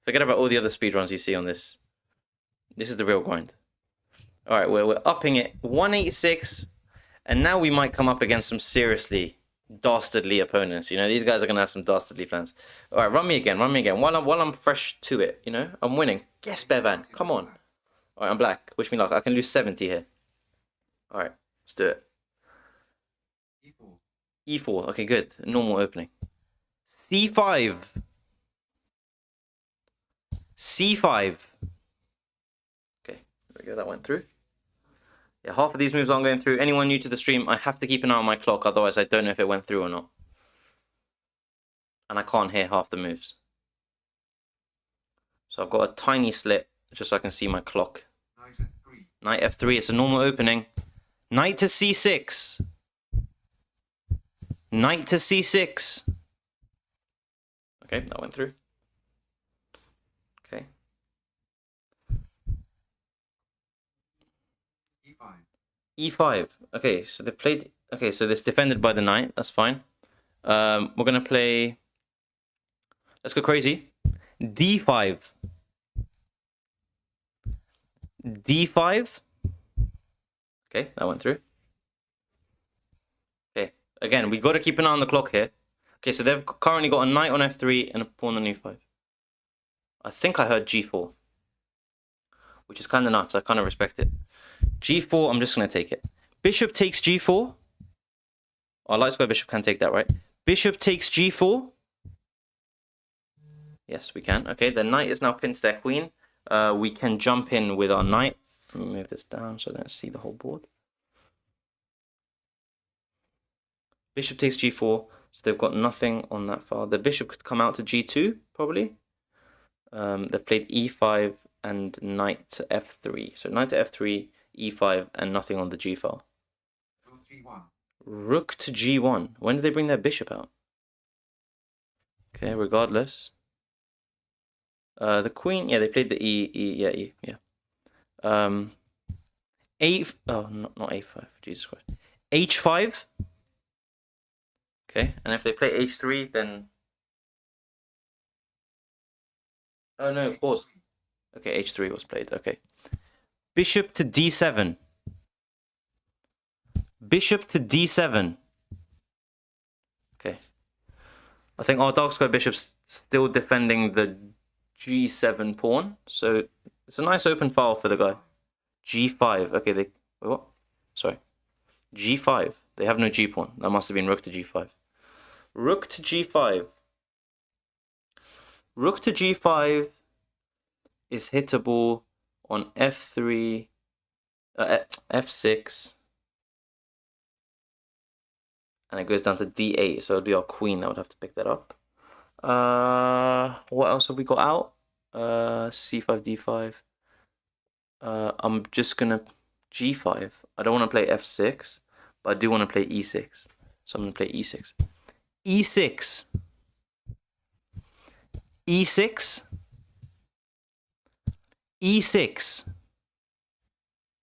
[SPEAKER 1] Forget about all the other speedruns you see on this. This is the real grind. Alright, we're upping it. 186. And now we might come up against some seriously dastardly opponents. You know, these guys are going to have some dastardly plans. Alright, run me again. While I'm fresh to it, you know, I'm winning. Yes, Bevan. Come on. Alright, I'm black. Wish me luck. I can lose 70 here. Alright, let's do it.
[SPEAKER 2] E4.
[SPEAKER 1] E4. Okay, good. Normal opening. C5. C5. Okay, there we go. That went through. Yeah, half of these moves aren't going through. Anyone new to the stream, I have to keep an eye on my clock. Otherwise, I don't know if it went through or not. And I can't hear half the moves. So I've got a tiny slit just so I can see my clock.
[SPEAKER 2] Knight F3.
[SPEAKER 1] Knight F3. It's a normal opening. Knight to C6. Knight to C6. Okay, that went through. Okay.
[SPEAKER 2] E5.
[SPEAKER 1] E5. Okay, so they played. Okay, so this defended by the knight. That's fine. We're gonna play. Let's go crazy. D5. D5. Okay, that went through. Okay, again, we got to keep an eye on the clock here. Okay, so they've currently got a knight on F3 and a pawn on E5. I think I heard G4, which is kind of nuts. I kind of respect it. G4, I'm just going to take it. Bishop takes G4. Oh, light square bishop can take that, right? Bishop takes G4. Yes, we can. Okay, the knight is now pinned to their queen. We can jump in with our knight. Let me move this down so I don't see the whole board. Bishop takes G4. So they've got nothing on that file. The bishop could come out to G2, probably. They've played E5 and knight to F3. So knight to F3, E5, and nothing on the G file.
[SPEAKER 2] Rook G1.
[SPEAKER 1] Rook to G1. When did they bring their bishop out? Okay, regardless. The queen, yeah, they played the E. Not A5, Jesus Christ. H5. Okay, and if they play H3, then... Oh no, pause. Okay, H3 was played, okay. Bishop to D7. Bishop to D7. Okay. I think our dark square bishop's still defending the G7 pawn. So it's a nice open file for the guy. G5. Okay, wait, what? Sorry. G5. They have no G pawn. That must have been rook to G5. Rook to G5. Rook to G5 is hittable on F3, F6, and it goes down to D8. So it'll be our queen that would have to pick that up. What else have we got out? C5, D5. I'm just gonna G5. I don't want to play F6, but I do want to play E6. So I'm gonna play E6. E6. E6. E6.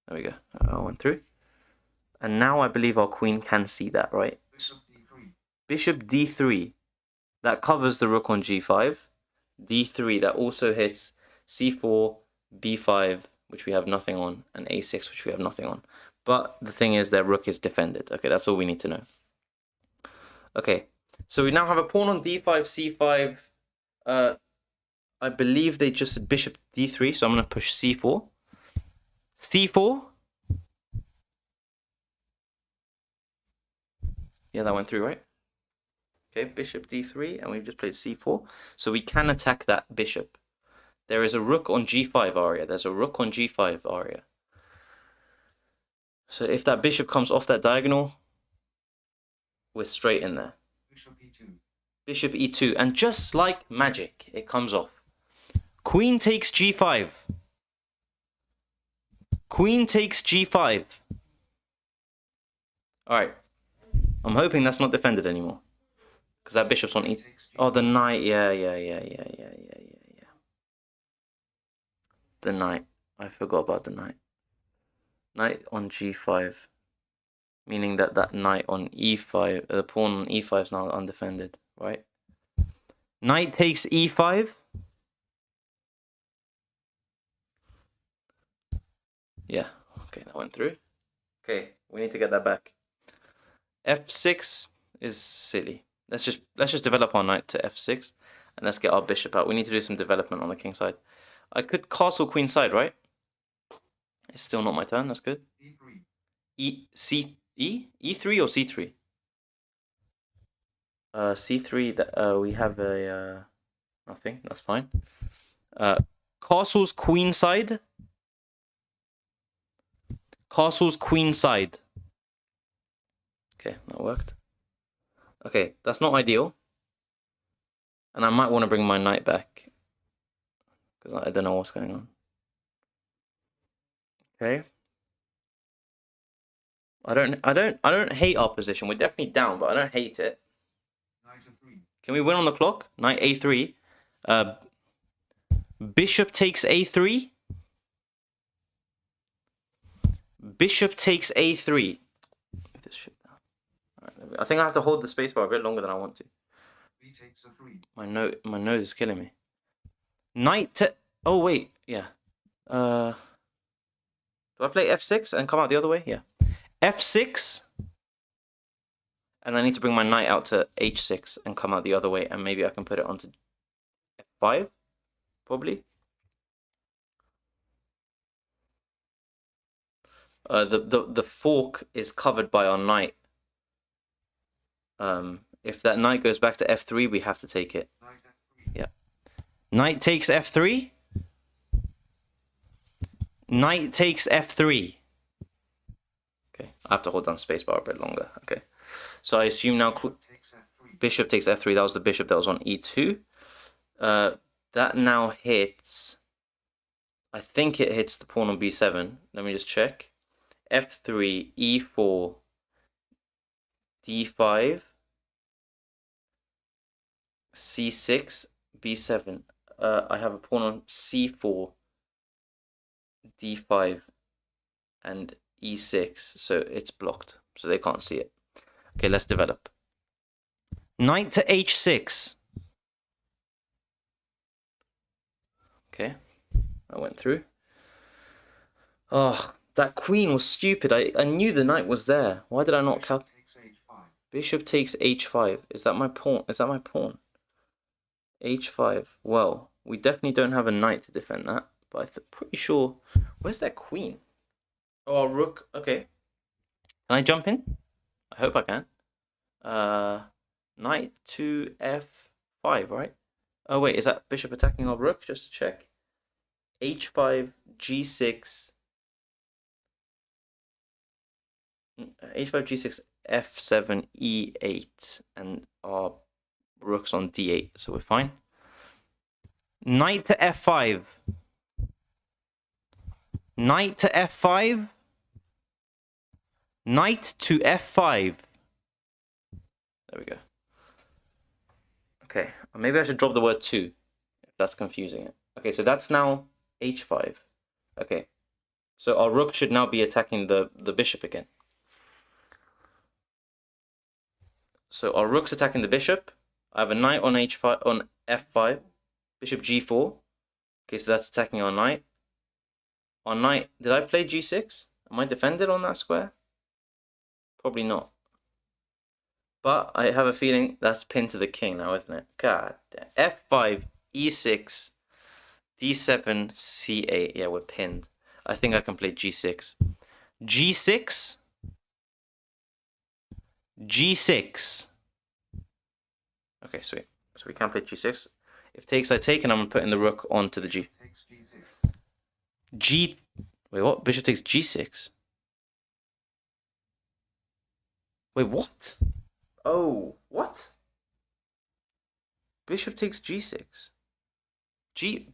[SPEAKER 1] There we go. I went through. And now I believe our queen can see that, right?
[SPEAKER 2] Bishop D3.
[SPEAKER 1] Bishop D3. That covers the rook on G5. D3, that also hits C4, B5, which we have nothing on, and A6, which we have nothing on. But the thing is, their rook is defended. Okay, that's all we need to know. Okay, so we now have a pawn on D5, C5. I believe they just bishop D3, so I'm going to push C4. C4. Yeah, that went through, right? Okay, bishop D3, and we've just played C4. So we can attack that bishop. There is a rook on G5 aria. There's a rook on G5 aria. So if that bishop comes off that diagonal, we're straight in there.
[SPEAKER 2] Bishop E2.
[SPEAKER 1] Bishop E2, and just like magic, it comes off. Queen takes G5. Queen takes G5. Alright. I'm hoping that's not defended anymore. Because that bishop's on E. Oh, the knight. Yeah. The knight. I forgot about the knight. Knight on G5. meaning that that knight on e5, the pawn on e5 is now undefended, right? Knight takes e5. Yeah, okay, that went through. Okay, we need to get that back. f6 is silly. Let's just develop our knight to f6, and let's get our bishop out. We need to do some development on the king side. I could castle queen side, right? It's still not my turn. That's good.
[SPEAKER 2] E3.
[SPEAKER 1] E3 or c3? c3. That we have a nothing. That's fine. Castle's queen side. Castle's queen side. Okay, that worked. Okay, that's not ideal. And I might want to bring my knight back, because I don't know what's going on. Okay. I don't hate our position. We're definitely down, but I don't hate it.
[SPEAKER 2] Knight f3.
[SPEAKER 1] Can we win on the clock? Knight a3. Bishop takes a3. Bishop takes a3. Move this shit down. Alright, I think I have to hold the spacebar a bit longer than I want to.
[SPEAKER 2] B takes a3.
[SPEAKER 1] My nose is killing me. Knight to... Oh, wait. Yeah. Do I play f6 and come out the other way? Yeah. f6. And I need to bring my knight out to h6 and come out the other way. And maybe I can put it onto f5. Probably. The fork is covered by our knight. If that knight goes back to f3, we have to take it.
[SPEAKER 2] Knight f3.
[SPEAKER 1] Yeah. Knight takes f3. Knight takes f3. Okay, I have to hold down spacebar a bit longer. Okay, so I assume now
[SPEAKER 2] Takes f3.
[SPEAKER 1] bishop takes f3. That was the bishop that was on e2. That now hits. I think it hits the pawn on b7. Let me just check. f3, e4, d5, c6, b7. I have a pawn on c4, d5, and e6, so it's blocked, so they can't see it. Okay, let's develop. Knight to h6. Okay, I went through. Oh, that queen was stupid. I knew the knight was there. Why did I not
[SPEAKER 2] Bishop takes h5.
[SPEAKER 1] Bishop takes h5. Is that my pawn? Is that my pawn? h5. Well, we definitely don't have a knight to defend that, but I'm pretty sure. Where's that queen? Oh, rook. Okay. Can I jump in? I hope I can. Knight to f5, right? Oh wait, is that bishop attacking our rook? Just to check. h5, g6. h5, g6, f7, e8, and our rook's on d8, so we're fine. Knight to f5. Knight to f5. Knight to f5. There we go. Okay, maybe I should drop the word to, if that's confusing it. Okay, so that's now h5. Okay, so our rook should now be attacking the bishop again. So our rook's attacking the bishop. I have a knight on h5, on f5, bishop g4. Okay, so that's attacking our knight. Our knight, did I play g6? Am I defended on that square? Probably not. But I have a feeling that's pinned to the king now, isn't it? God damn. f5, e6, d7, c8. Yeah, we're pinned. I think I can play g6. g6. g6. Okay, sweet. So we can play g6. If takes, I take, and I'm putting the rook onto the g.
[SPEAKER 2] Takes g6.
[SPEAKER 1] Wait, what? Bishop takes g6. Wait, what? Oh, what? Bishop takes g6.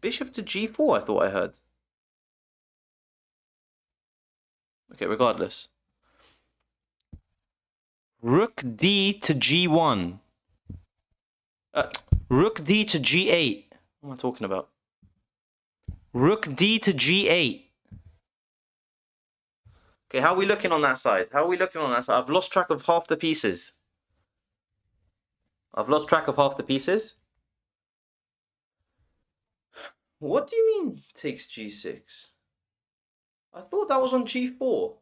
[SPEAKER 1] Bishop to g4, I thought I heard. Okay, regardless. Rook d to g1. Rook d to g8. What am I talking about? Rook d to g8. Okay, how are we looking on that side? How are we looking on that side? I've lost track of half the pieces. I've lost track of half the pieces. What do you mean takes g6? I thought that was on g4.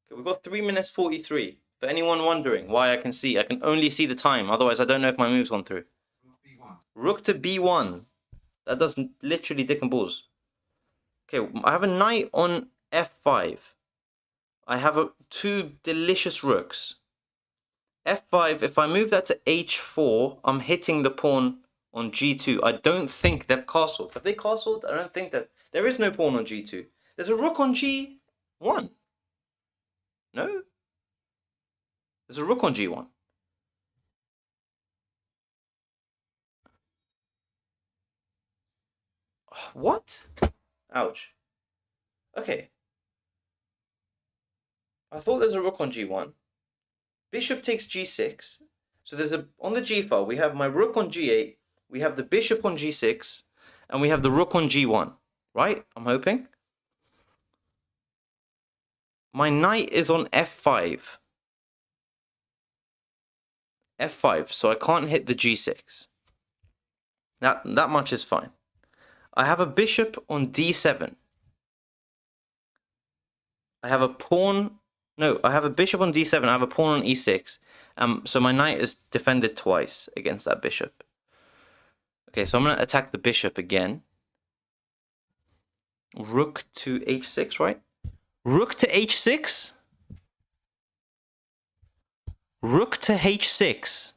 [SPEAKER 1] Okay, we've got 3 minutes 43. For anyone wondering why I can only see the time. Otherwise, I don't know if my move's gone through. Rook to b1. That does literally dick and balls. Okay, I have a knight on f5. I have two delicious rooks. f5, if I move that to h4, I'm hitting the pawn on g2. I don't think they've castled. Have they castled? I don't think that. There is no pawn on g2. There's a rook on g1. No? There's a rook on g1. What? Ouch. Okay. I thought there's a rook on g1. Bishop takes g6. So there's on the g file, we have my rook on g8, we have the bishop on g6, and we have the rook on g1. Right? I'm hoping. My knight is on f5. f5, so I can't hit the g6. That much is fine. I have a bishop on d7. I have a pawn. No, I have a bishop on d7. I have a pawn on e6. So my knight is defended twice against that bishop. Okay, so I'm going to attack the bishop again. Rook to h6, right? Rook to h6. Rook to h6.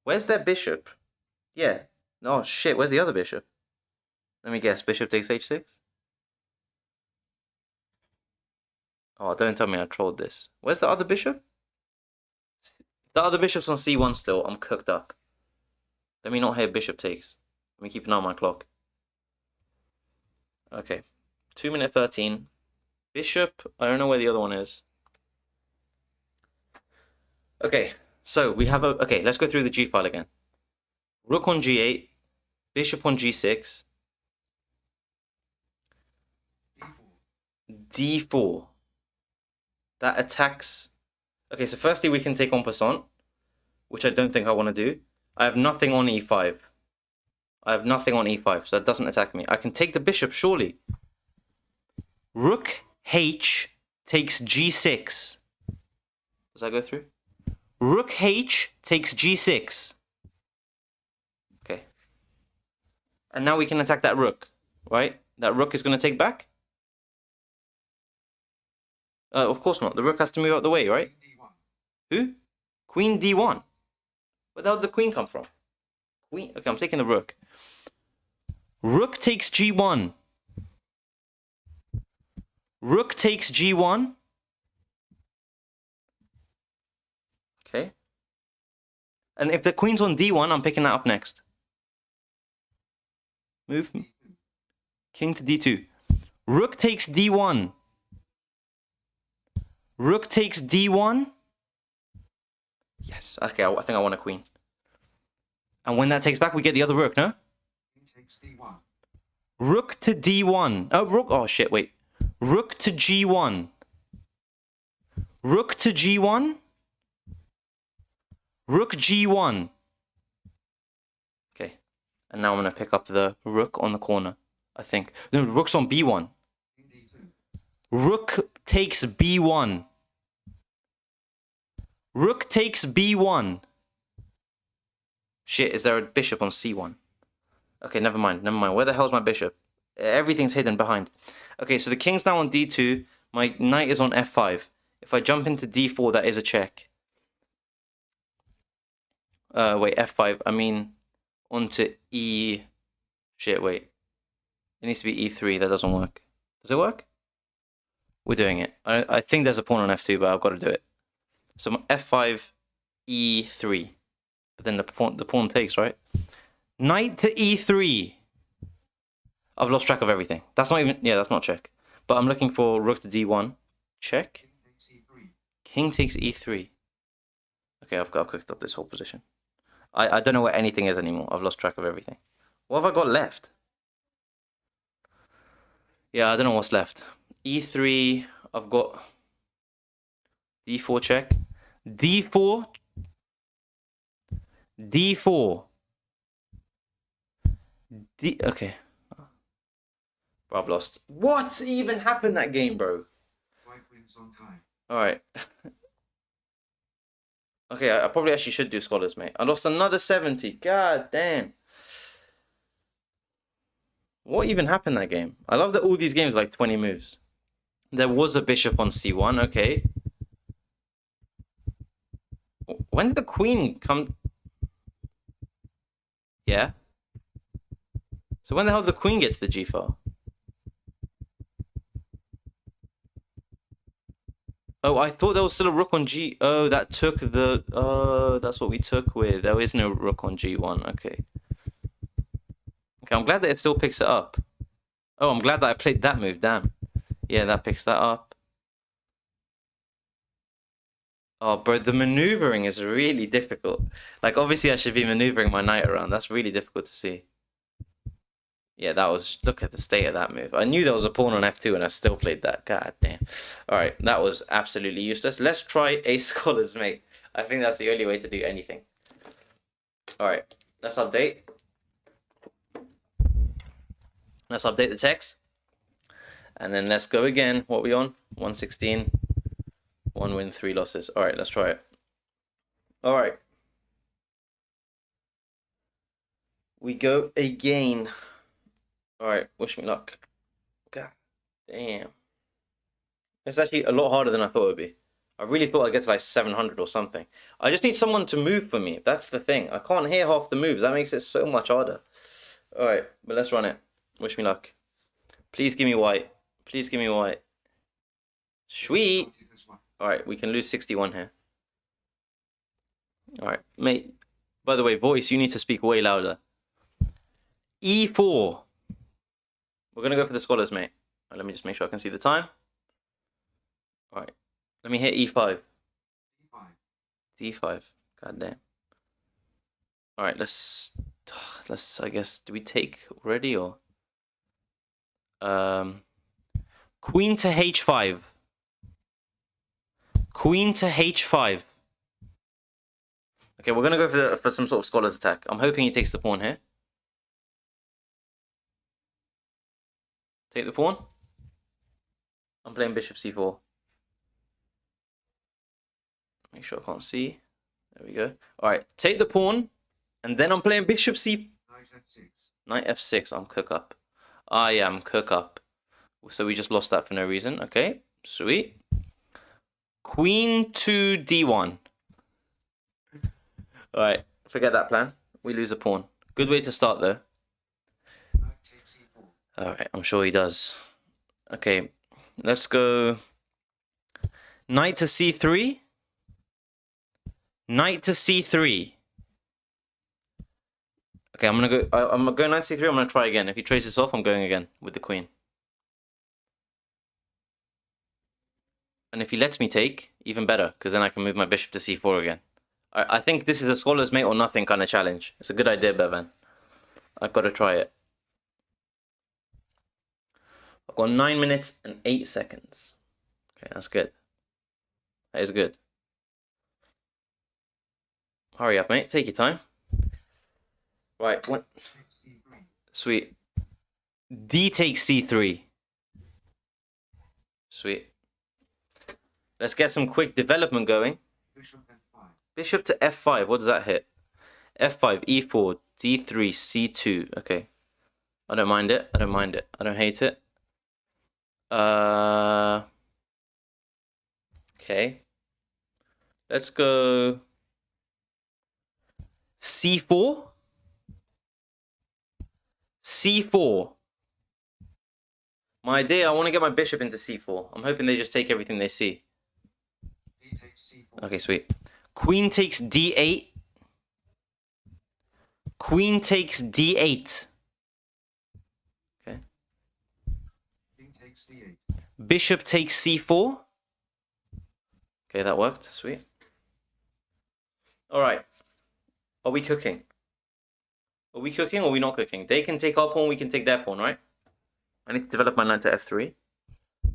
[SPEAKER 1] Where's their bishop? Yeah. Oh, shit. Where's the other bishop? Let me guess. Bishop takes h6? Oh, don't tell me I trolled this. Where's the other bishop? The other bishop's on c1 still. I'm cooked up. Let me not hear bishop takes. Let me keep an eye on my clock. Okay. 2 minute 13. Bishop. I don't know where the other one is. Okay. So we have a... Okay, let's go through the g file again. Rook on g8. Bishop on g6. d4. That attacks... Okay, so firstly we can take en passant, which I don't think I want to do. I have nothing on e5. I have nothing on e5, so that doesn't attack me. I can take the bishop, surely. Rook h takes g6. Does that go through? Rook h takes g6. Okay. And now we can attack that rook, right? That rook is going to take back? Of course not. The rook has to move out the way, right? Who? Queen d1. Where the hell did the queen come from? Queen. Okay, I'm taking the rook. Rook takes g1. Rook takes g1. Okay. And if the queen's on d1, I'm picking that up next. Move. King to d2. Rook takes d1. Rook takes d1. Yes. Okay, I think I want a queen. And when that takes back, we get the other rook, no?
[SPEAKER 2] Takes d1.
[SPEAKER 1] Rook to d1. Oh, rook. Oh, shit, wait. Rook to g1. Rook to g1. Rook g1. Okay. And now I'm going to pick up the rook on the corner, I think. No, rook's on b1. Rook takes b1. Rook takes b1. Shit, is there a bishop on c1? Okay, never mind. Where the hell's my bishop? Everything's hidden behind. Okay, so the king's now on d2. My knight is on f5. If I jump into d4, that is a check. Wait, f5. I mean, onto e... Shit, wait. It needs to be e3. That doesn't work. Does it work? We're doing it. I think there's a pawn on f2, but I've got to do it. So f5, e3. But then the pawn takes, right? Knight to e3. I've lost track of everything. That's not even... Yeah, that's not check. But I'm looking for rook to d1. Check. King takes e3. Okay, I've cooked up this whole position. I don't know where anything is anymore. I've lost track of everything. What have I got left? Yeah, I don't know what's left. E3, I've got D4 check. D4. D4. Okay. Bro, I've lost. What even happened that game, bro?
[SPEAKER 2] White wins on time.
[SPEAKER 1] Alright. Okay, I probably actually should do scholars, mate. I lost another 70. God damn. What even happened that game? I love that all these games are like 20 moves. There was a bishop on c1, okay. When did the queen come? Yeah. So when the hell did the queen get to the g file? Oh, I thought there was still a rook on g. Oh, that took the. Oh, that's what we took with. There is no rook on g1. Okay. Okay, I'm glad that it still picks it up. Oh, I'm glad that I played that move. Damn. Yeah, that picks that up. Oh, bro, the maneuvering is really difficult. Like, obviously, I should be maneuvering my knight around. That's really difficult to see. Yeah, that was... Look at the state of that move. I knew there was a pawn on f2 and I still played that. God damn. Alright, that was absolutely useless. Let's try a scholar's mate. I think that's the only way to do anything. Alright, let's update. Let's update the text. And then let's go again. What are we on? 116. 1 win, 3 losses. Alright, let's try it. Alright. We go again. Alright, wish me luck. God damn. It's actually a lot harder than I thought it would be. I really thought I'd get to like 700 or something. I just need someone to move for me. That's the thing. I can't hear half the moves. That makes it so much harder. Alright, but let's run it. Wish me luck. Please give me white. Please give me white. Sweet. Alright, we can lose 61 here. Alright, mate. By the way, voice, you need to speak way louder. E4. We're going to go for the scholars, mate. Right, let me just make sure I can see the time. Alright. Let me hit E5. D5. God damn. Alright, let's, I guess, do we take already or? Queen to H5. Queen to H5. Okay, we're going to go for some sort of scholar's attack. I'm hoping he takes the pawn here. Take the pawn. I'm playing bishop c4. Make sure I can't see. There we go. Alright, take the pawn. And then I'm playing bishop c...
[SPEAKER 2] Knight f6.
[SPEAKER 1] Knight f6. I'm cook up. I am cook up. So we just lost that for no reason. Okay, sweet. Queen to d1. Alright, forget that plan. We lose a pawn. Good way to start though.
[SPEAKER 2] Knight takes e4.
[SPEAKER 1] Alright, I'm sure he does. Okay, let's go. Knight to c3. Knight to c3. Okay, I'm gonna go knight to c3. I'm gonna try again. If he trades this off, I'm going again with the queen. And if he lets me take, even better, because then I can move my bishop to c4 again. I think this is a scholar's mate or nothing kind of challenge. It's a good idea, Bevan. I've got to try it. I've got 9 minutes and 8 seconds. Okay, that's good. That is good. Hurry up, mate. Take your time. Right. What? Sweet. D takes c3. Sweet. Let's get some quick development going.
[SPEAKER 2] Bishop f5.
[SPEAKER 1] Bishop to f5. What does that hit? f5, e4, d3, c2. Okay. I don't mind it. I don't mind it. I don't hate it. Okay. Let's go c4. c4. My idea, I want to get my bishop into c4. I'm hoping they just take everything they see.
[SPEAKER 2] D takes c4.
[SPEAKER 1] Okay, sweet. Queen takes d8. Queen takes d8. Okay.
[SPEAKER 2] King takes d8.
[SPEAKER 1] Bishop takes c4. Okay, that worked. Sweet. All right. Are we cooking? Are we cooking or are we not cooking? They can take our pawn, we can take their pawn, right? I need to develop my knight to f3.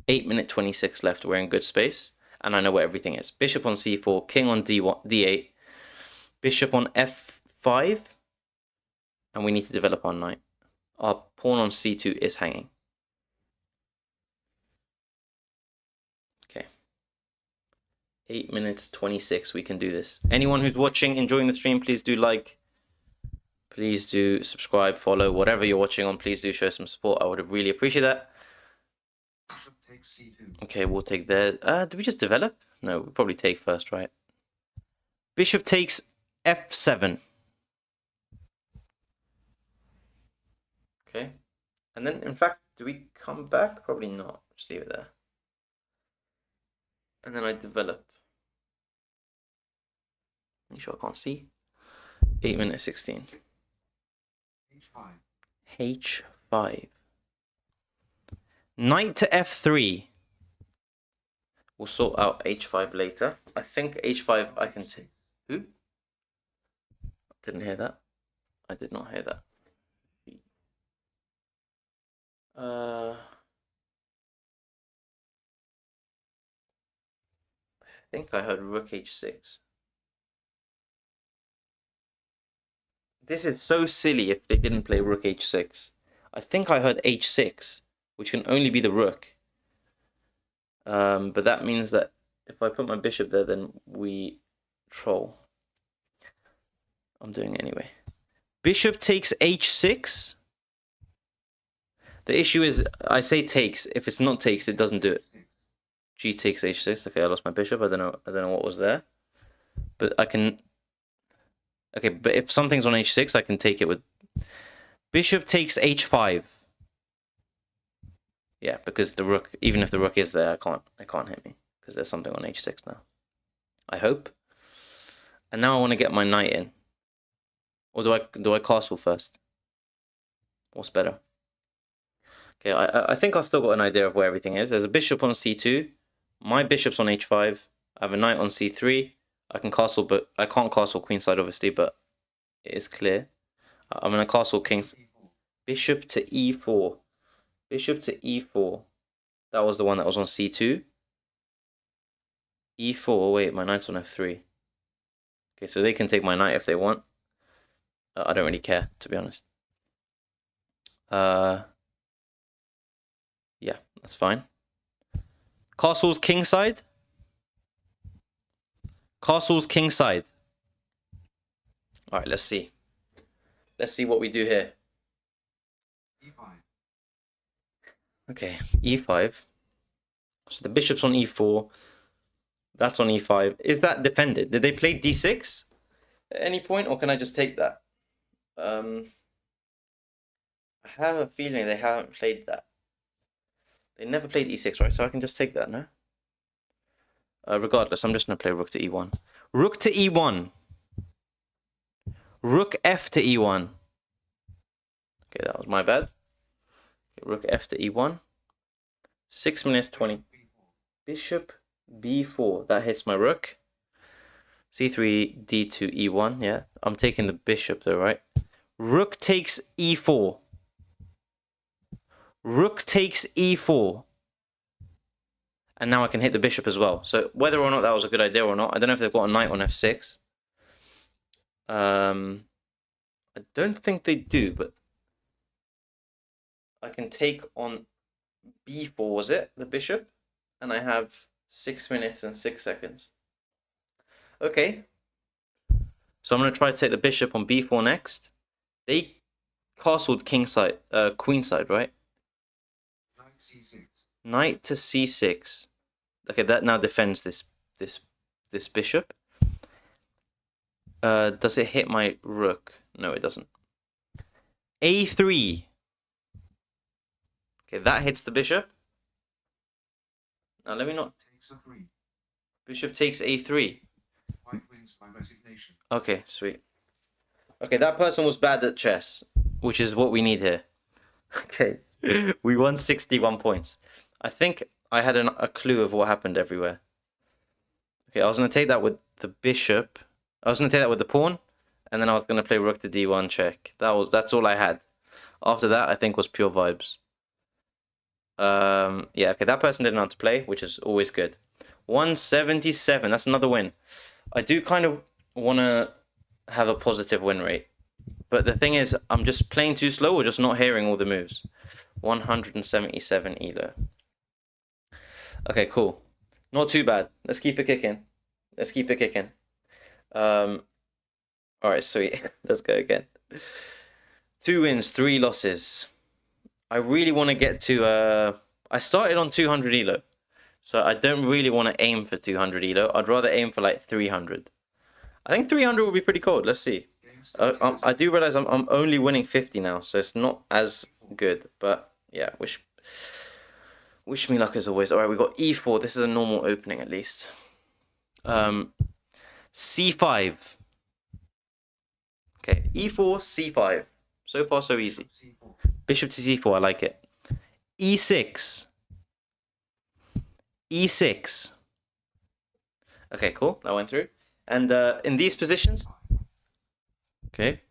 [SPEAKER 1] 8 minute 26 left. We're in good space. And I know where everything is. Bishop on c4, king on d8, bishop on f5. And we need to develop our knight. Our pawn on c2 is hanging. Okay. 8 minutes 26. We can do this. Anyone who's watching, enjoying the stream, please do like. Please do subscribe, follow, whatever you're watching on. Please do show some support. I would really appreciate that.
[SPEAKER 2] Bishop takes c2.
[SPEAKER 1] Okay, we'll take there. Do we just develop? No, we'll probably take first, right? Bishop takes f7. Okay. And then, in fact, do we come back? Probably not. Just leave it there. And then I develop. Make sure I can't see. 8 minutes 16.
[SPEAKER 2] h5.
[SPEAKER 1] h5. Knight to f3. We'll sort out h5 later. I think h5 I can take. Who? Didn't hear that. I did not hear that. I think I heard rook h6. This is so silly if they didn't play rook h6. I think I heard h6, which can only be the rook. But that means that if I put my bishop there, then we troll. I'm doing it anyway. Bishop takes h6. The issue is, I say takes. If it's not takes, it doesn't do it. G takes h6. Okay, I lost my bishop. I don't know what was there. But I can... Okay, but if something's on h6, I can take it with... Bishop takes h5. Yeah, because the rook, even if the rook is there, it can't hit me. Because there's something on h6 now. I hope. And now I want to get my knight in. Or do I castle first? What's better? Okay, I think I've still got an idea of where everything is. There's a bishop on c2. My bishop's on h5. I have a knight on c3. I can castle, but I can't castle queenside, obviously, but it is clear. I'm going to castle kings. Bishop to e4. Bishop to e4. That was the one that was on c2. e4. Wait, my knight's on f3. Okay, so they can take my knight if they want. I don't really care, to be honest. Yeah, that's fine. Castle's kingside. Castle's kingside. All right, let's see. Let's see what we do here.
[SPEAKER 2] e5.
[SPEAKER 1] Okay, e5. So the bishop's on e4. That's on e5. Is that defended? Did they play d6 at any point, or can I just take that? I have a feeling they haven't played that. They never played e6, right? So I can just take that, no? Regardless, I'm just going to play rook to e1. Rook to e1. Rook f to e1. Okay, that was my bad. Okay, rook f to e1. 6 minutes 20. Bishop b4. That hits my rook. c3, d2, e1. Yeah, I'm taking the bishop though, right? Rook takes e4. Rook takes e4. And now I can hit the bishop as well. So whether or not that was a good idea or not, I don't know if they've got a knight on f6. I don't think they do, but I can take on b4, was it? The bishop. And I have 6 minutes and 6 seconds. Okay. So I'm going to try to take the bishop on b4 next. They castled kingside, queenside, right?
[SPEAKER 2] Knight c6.
[SPEAKER 1] Knight to c6. Okay, that now defends this bishop. Does it hit my rook? No, it doesn't. a3. Okay, that hits the bishop. Now let me not.
[SPEAKER 2] Takes a3.
[SPEAKER 1] Bishop takes a3.
[SPEAKER 2] White wins by resignation.
[SPEAKER 1] Okay, sweet. Okay, that person was bad at chess, which is what we need here. Okay, we won 61 points. I think I had a clue of what happened everywhere. Okay, I was going to take that with the bishop. I was going to take that with the pawn, and then I was going to play rook to d1 check. That's all I had. After that, I think was pure vibes. Yeah, okay, that person didn't know how to play, which is always good. 177, that's another win. I do kind of want to have a positive win rate. But the thing is, I'm just playing too slow or just not hearing all the moves. 177 elo. Okay, cool. Not too bad. Let's keep it kicking. Let's keep it kicking. Alright, sweet. Let's go again. 2 wins, 3 losses. I really want to get to... I started on 200 elo. So I don't really want to aim for 200 elo. I'd rather aim for like 300. I think 300 would be pretty cool. Let's see. I do realize I'm only winning 50 now, so it's not as good. But yeah, wish me luck as always. All right, we got e4. This is a normal opening at least. c5. Okay, e4, c5. So far, so easy. Bishop to c4. I like it. e6. e6. Okay, cool. That went through. And in these positions, okay,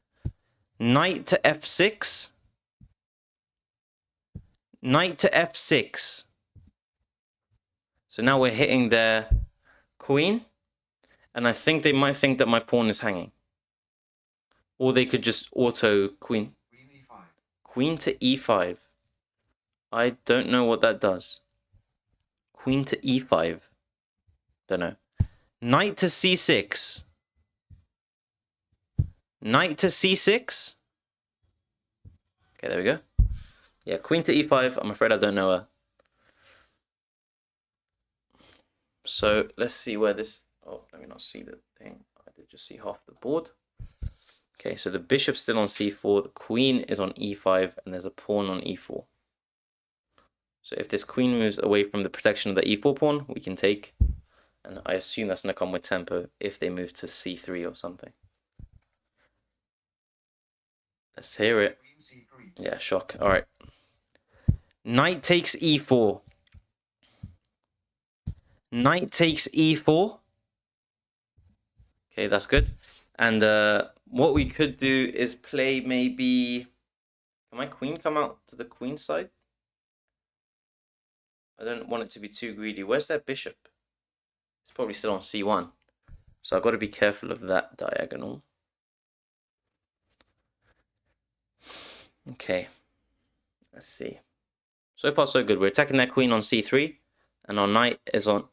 [SPEAKER 1] knight to f6, knight to f6. So now we're hitting their queen, and I think they might think that my pawn is hanging. Or they could just auto queen. Queen to e5. I don't know what that does. Queen to e5. Don't know. Knight to c6. Knight to c6. Okay, there we go. Yeah, queen to e5. I'm afraid I don't know her. So let's see where this... Oh, let me not see the thing. I did just see half the board. Okay, so the bishop's still on c4. The queen is on e5. And there's a pawn on e4. So if this queen moves away from the protection of the e4 pawn, we can take... And I assume that's going to come with tempo if they move to c3 or something. Let's hear it. Yeah, shock. All right. Knight takes e4. Knight takes e4. Okay, that's good. And what we could do is play maybe... Can my queen come out to the queen side? I don't want it to be too greedy. Where's their bishop? It's probably still on c1. So I've got to be careful of that diagonal. Okay. Let's see. So far, so good. We're attacking their queen on c3. And our knight is on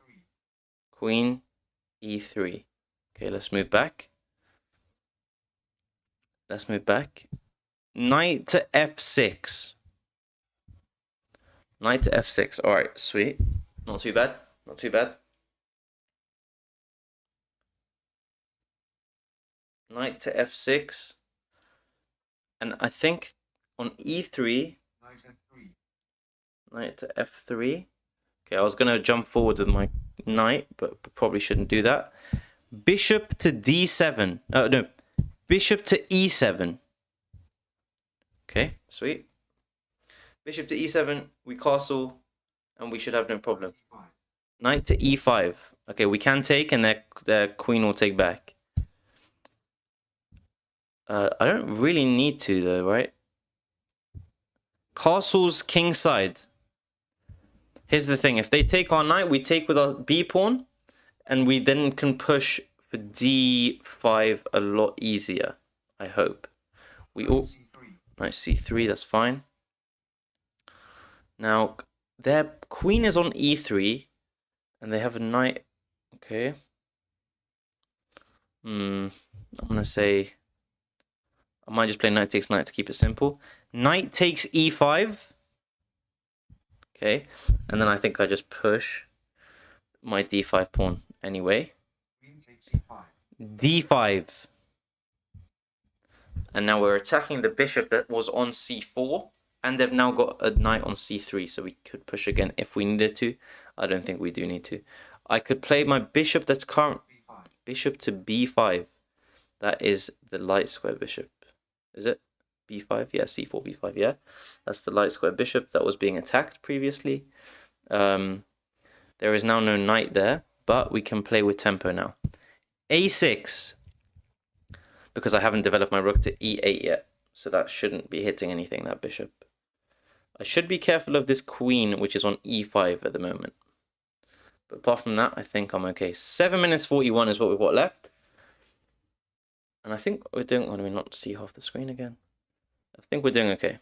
[SPEAKER 1] queen e3. Okay, let's move back. Let's move back. Knight to f6. Knight to f6. All right, sweet. Not too bad. Not too bad. Knight to f6. And I think on e3... Knight to f3. Okay, I was going to jump forward with my knight, but probably shouldn't do that. Bishop to d7. No. Bishop to e7. Okay, sweet. Bishop to e7. We castle, and we should have no problem. Knight to e5. Okay, we can take, and their queen will take back. I don't really need to, though, right? Castle's king side. Here's the thing. If they take our knight, we take with our b pawn. And we then can push for d5 a lot easier, I hope. We all... Knight c3, that's fine. Now, their queen is on e3. And they have a knight... Okay. I'm going to say... I might just play knight takes knight to keep it simple. Knight takes e5. Okay. And then I think I just push my d5 pawn anyway. d5. And now we're attacking the bishop that was on c4. And they've now got a knight on c3. So we could push again if we needed to. I don't think we do need to. I could play my bishop that's current. Bishop to b5. That is the light square bishop. Is it? b5? Yeah, c4, b5, yeah. That's the light square bishop that was being attacked previously. There is now no knight there, but we can play with tempo now. a6. Because I haven't developed my rook to e8 yet. So that shouldn't be hitting anything, that bishop. I should be careful of this queen, which is on e5 at the moment. But apart from that, I think I'm okay. 7 minutes 41 is what we've got left. And I think we're doing... Let me not see half the screen again. I think we're doing okay.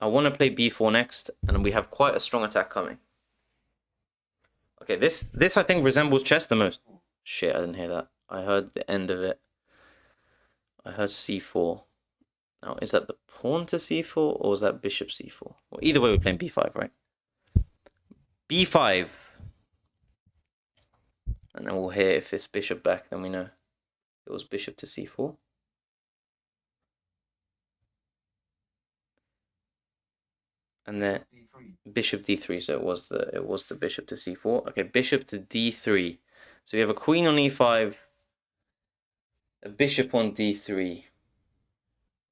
[SPEAKER 1] I want to play b4 next, and we have quite a strong attack coming. Okay, this I think resembles chess the most. Shit, I didn't hear that. I heard the end of it. I heard c4. Now, is that the pawn to c4, or is that bishop c4? Well, either way, we're playing b5, right? b5. And then we'll hear if it's bishop back, then we know it was bishop to c4. And then bishop d3, so it was the bishop to c4. Okay, bishop to d3. So we have a queen on e5, a bishop on d3.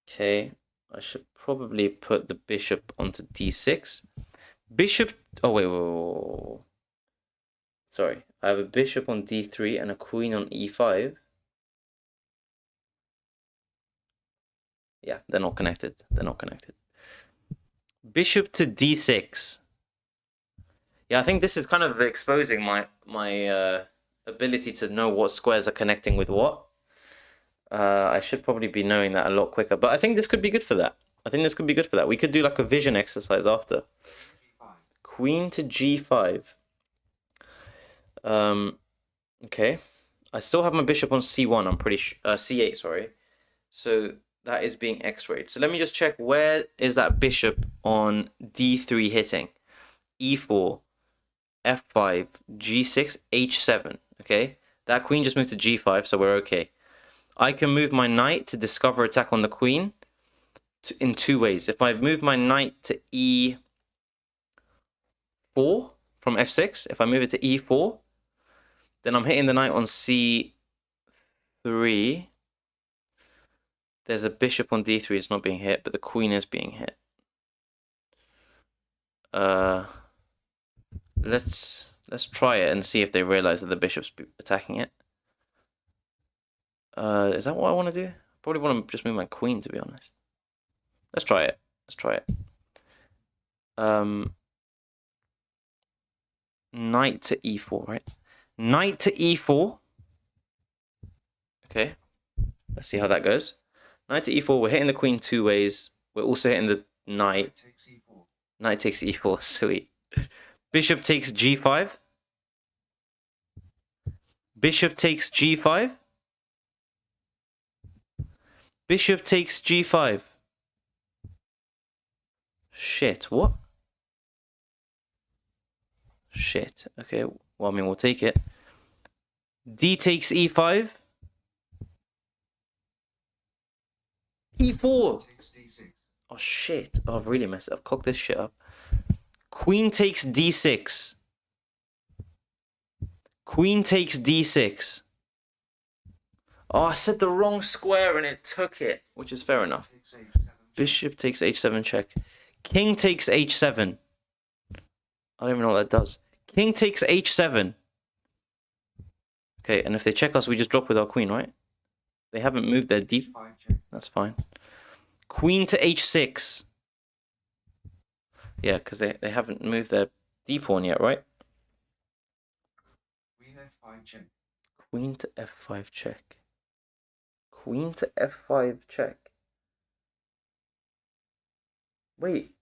[SPEAKER 1] Okay, I should probably put the bishop onto d6. Bishop. Oh wait. Sorry, I have a bishop on d3 and a queen on e5. Yeah, they're not connected. They're not connected. Bishop to d6. Yeah, I think this is kind of exposing my ability to know what squares are connecting with what. I should probably be knowing that a lot quicker, but I think this could be good for that. We could do like a vision exercise after. Queen to g5. Okay. I still have my bishop on c1. I'm pretty sure. C8, sorry. So that is being x-rayed. So let me just check, where is that bishop on d3 hitting? e4, f5, g6, h7. Okay. That queen just moved to g5, so we're okay. I can move my knight to discover attack on the queen in two ways. If I move my knight to e4 from f6, if I move it to e4, then I'm hitting the knight on c3. There's a bishop on d3, it's not being hit, but the queen is being hit. Let's try it and see if they realize that the bishop's attacking it. Is that what I want to do? Probably want to just move my queen, to be honest. Let's try it. Knight to e4, right? Knight to e4. Okay. Let's see how that goes. Knight to e4. We're hitting the queen two ways. We're also hitting the knight. Knight takes e4. Sweet. Bishop takes g5. Bishop takes g5. Bishop takes g5. Shit, what? Shit, okay, well, I mean, we'll take it. D takes e5. e4. Oh, shit. Oh, I've really messed up. Cock this shit up. Queen takes d6. Queen takes d6. Oh, I said the wrong square and it took it, which is fair enough. Bishop takes h7 check. King takes h7. I don't even know what that does. King takes h7. Okay, and if they check us, we just drop with our queen, right? They haven't moved their deep. That's fine. Queen to h6. Yeah, because they haven't moved their d pawn yet, right?
[SPEAKER 2] Queen f5 check.
[SPEAKER 1] Queen to f5 check. Queen to f5 check. Wait,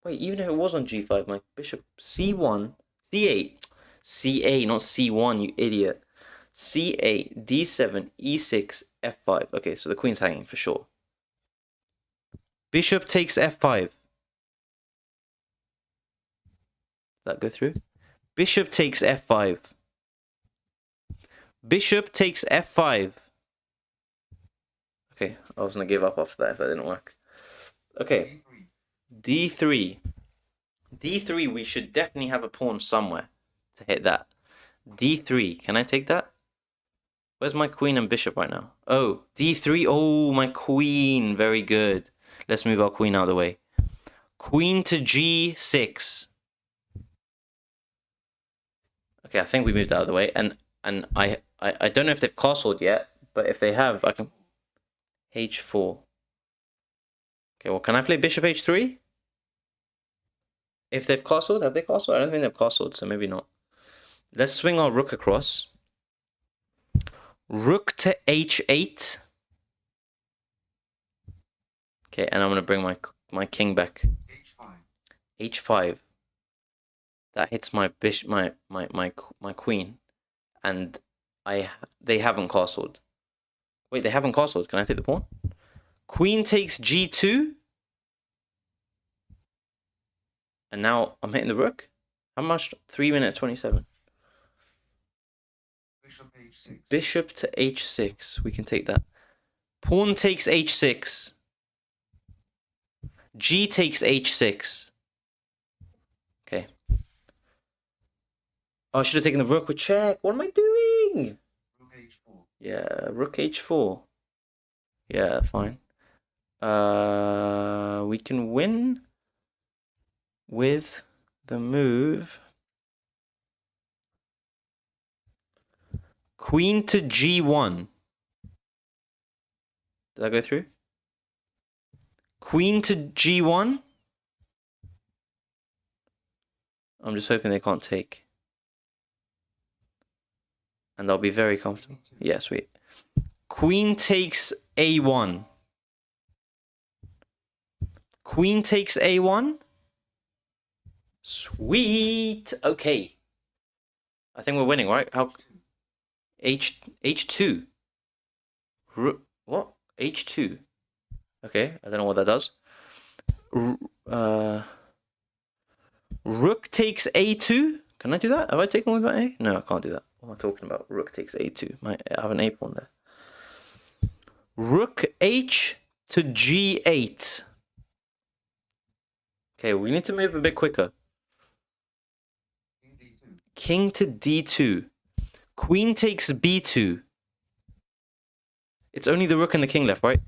[SPEAKER 1] even if it was on g5, my bishop c1, c8, c8, not c1, you idiot. c8, d7, e6, f5. Okay, so the queen's hanging for sure. Bishop takes f5. That go through? Bishop takes f5. Bishop takes f5. Okay, I was going to give up after that if that didn't work. Okay, d3. d3, we should definitely have a pawn somewhere to hit that. d3, can I take that? Where's my queen and bishop right now? Oh, d3, oh, my queen, very good. Let's move our queen out of the way. Queen to g6. Okay, I think we moved out of the way, and I don't know if they've castled yet, but if they have, I can... h4. Okay, well, can I play bishop h3? If they've castled, have they castled? I don't think they've castled, so maybe not. Let's swing our rook across. Rook to h8. Okay, and I'm gonna bring my king back.
[SPEAKER 2] H5.
[SPEAKER 1] h5. That hits my bishop, my queen, and they haven't castled. Wait, they haven't castled. Can I take the pawn? Queen takes g2. And now I'm hitting the rook. How much? 3 minutes 27.
[SPEAKER 2] Bishop H6.
[SPEAKER 1] Bishop to h6. We can take that. Pawn takes h6. G takes h6. Okay. Oh, I should have taken the rook with check. What am I doing?
[SPEAKER 2] Rook H4.
[SPEAKER 1] Yeah, rook h4. Yeah, fine. We can win with the move Queen to g1. Did that go through? Queen to g1. I'm just hoping they can't take. And they'll be very comfortable. Yeah, sweet. Queen takes a1. Queen takes a1. Sweet. Okay. I think we're winning, right? How? H2. What? H2. Okay, I don't know what that does. Rook takes a2. Can I do that? Have I taken with my a? No, I can't do that. What am I talking about? Rook takes a2. I have an a pawn there. Rook h to g8. Okay, we need to move a bit quicker. King to d2. Queen takes b2. It's only the rook and the king left, right?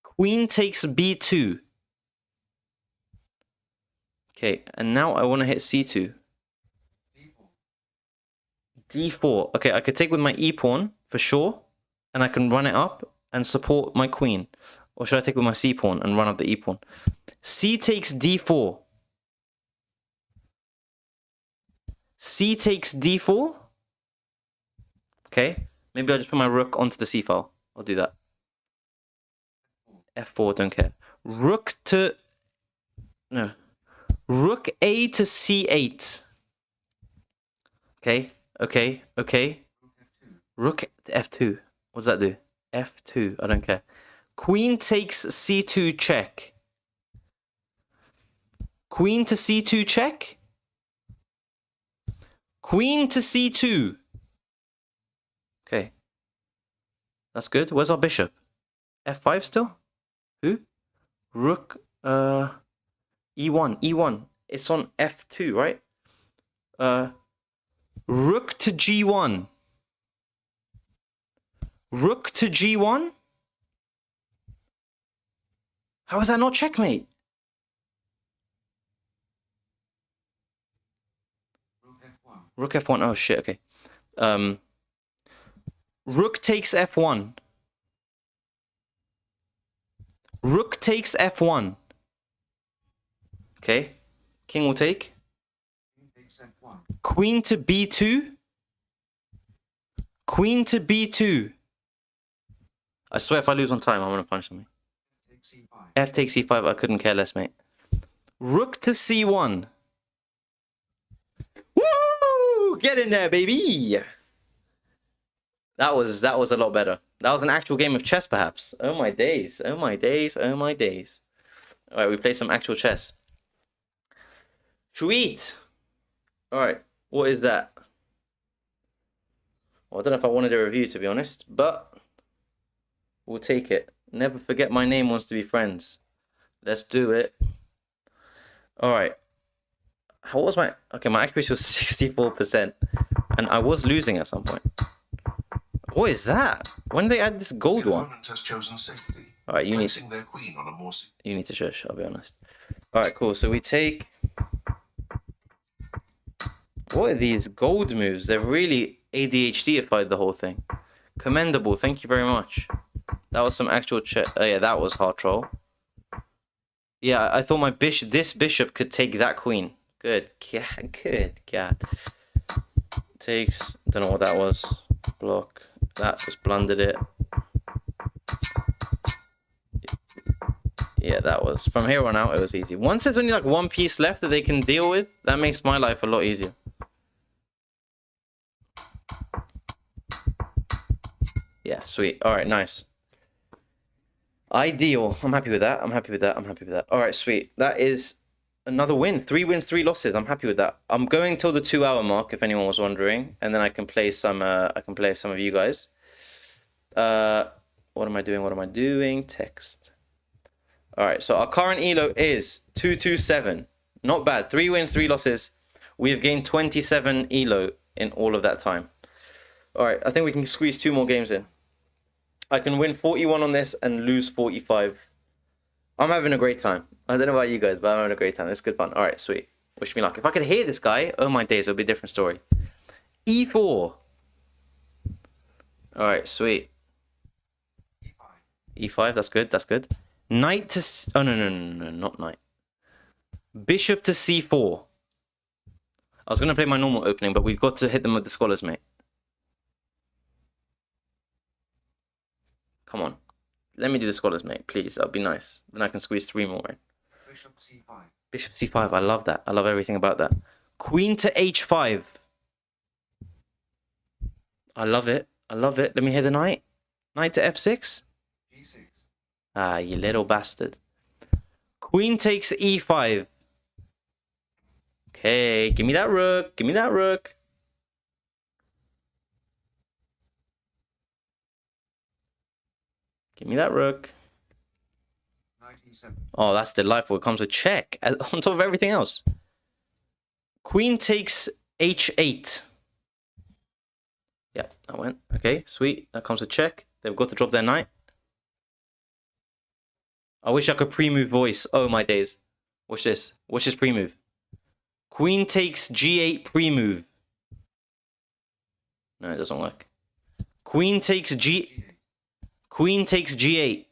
[SPEAKER 1] Queen takes b2. Okay, and now I want to hit c2. d4. Okay, I could take with my e-pawn for sure, and I can run it up and support my queen. Or should I take with my c-pawn and run up the e-pawn? C takes d4. C takes d4. Okay, maybe I'll just put my rook onto the c file. I'll do that. F4, don't care. Rook to... No. Rook a to c8. Okay, okay, okay. Rook to f2. What does that do? f2, I don't care. Queen takes c2 check. Queen to c2 check. Queen to c2. Okay. That's good. Where's our bishop? f5 still? Who? Rook, e1, e1. It's on f2, right? Rook to g1. Rook to g1? How is that not checkmate? Rook f1. Oh shit, okay. Rook takes f1. Rook takes f1. Okay. King will take. Queen to b2. Queen to b2. I swear if I lose on time, I'm gonna punch something. F takes c5. I couldn't care less, mate. Rook to c1. Woo! Get in there, baby. That was a lot better. That was an actual game of chess, perhaps. Oh my days. Oh my days. Oh my days. All right, we played some actual chess. Sweet. All right, what is that? Well, I don't know if I wanted a review, to be honest, but we'll take it. Never forget my name wants to be friends. Let's do it. All right. How was my... Okay, my accuracy was 64%, and I was losing at some point. What is that? When did they add this gold one?
[SPEAKER 3] Has chosen safety.
[SPEAKER 1] All right, you need to shush, I'll be honest. All right, cool. So we take... What are these gold moves? They've really ADHD-ified the whole thing. Commendable. Thank you very much. That was some actual yeah, that was hard troll. Yeah, I thought my bishop, this bishop could take that queen. Good. God. Good. God. Takes. Don't know what that was. Block. That just blundered it. Yeah, that was. From here on out, it was easy. Once there's only like one piece left that they can deal with, that makes my life a lot easier. Yeah, sweet. All right, nice. Ideal. I'm happy with that. I'm happy with that. I'm happy with that. All right, sweet. That is another win. 3 wins, 3 losses. I'm happy with that. I'm going till the 2-hour mark, if anyone was wondering, and then I can play some. I can play some of you guys. What am I doing? What am I doing? Text. All right. So our current elo is 227. Not bad. 3 wins, 3 losses. We have gained 27 elo in all of that time. All right. I think we can squeeze 2 more games in. I can win 41 on this and lose 45. I'm having a great time. I don't know about you guys, but I'm having a great time. It's good fun. All right, sweet. Wish me luck. If I could hear this guy, oh my days, it'll be a different story. E4. All right, sweet. E5, that's good. That's good. Knight to... Oh, no, not knight. Bishop to C4. I was going to play my normal opening, but we've got to hit them with the scholars, mate. Come on. Let me do the scholars, mate, please. That would be nice. Then I can squeeze 3 more in.
[SPEAKER 2] Bishop C5.
[SPEAKER 1] Bishop C5. I love that. I love everything about that. Queen to H5. I love it. I love it. Let me hear the knight. Knight to F6.
[SPEAKER 2] G6.
[SPEAKER 1] Ah, you little bastard. Queen takes E5. Okay, give me that rook. Give me that rook. Give me that rook.
[SPEAKER 2] 97.
[SPEAKER 1] Oh, that's delightful. It comes with check on top of everything else. Queen takes H8. Yeah, that went. Okay, sweet. That comes with check. They've got to drop their knight. I wish I could pre-move voice. Oh, my days. Watch this. Watch this pre-move. Queen takes G8 pre-move. No, it doesn't work. Queen takes
[SPEAKER 2] G8.
[SPEAKER 1] Queen takes G8.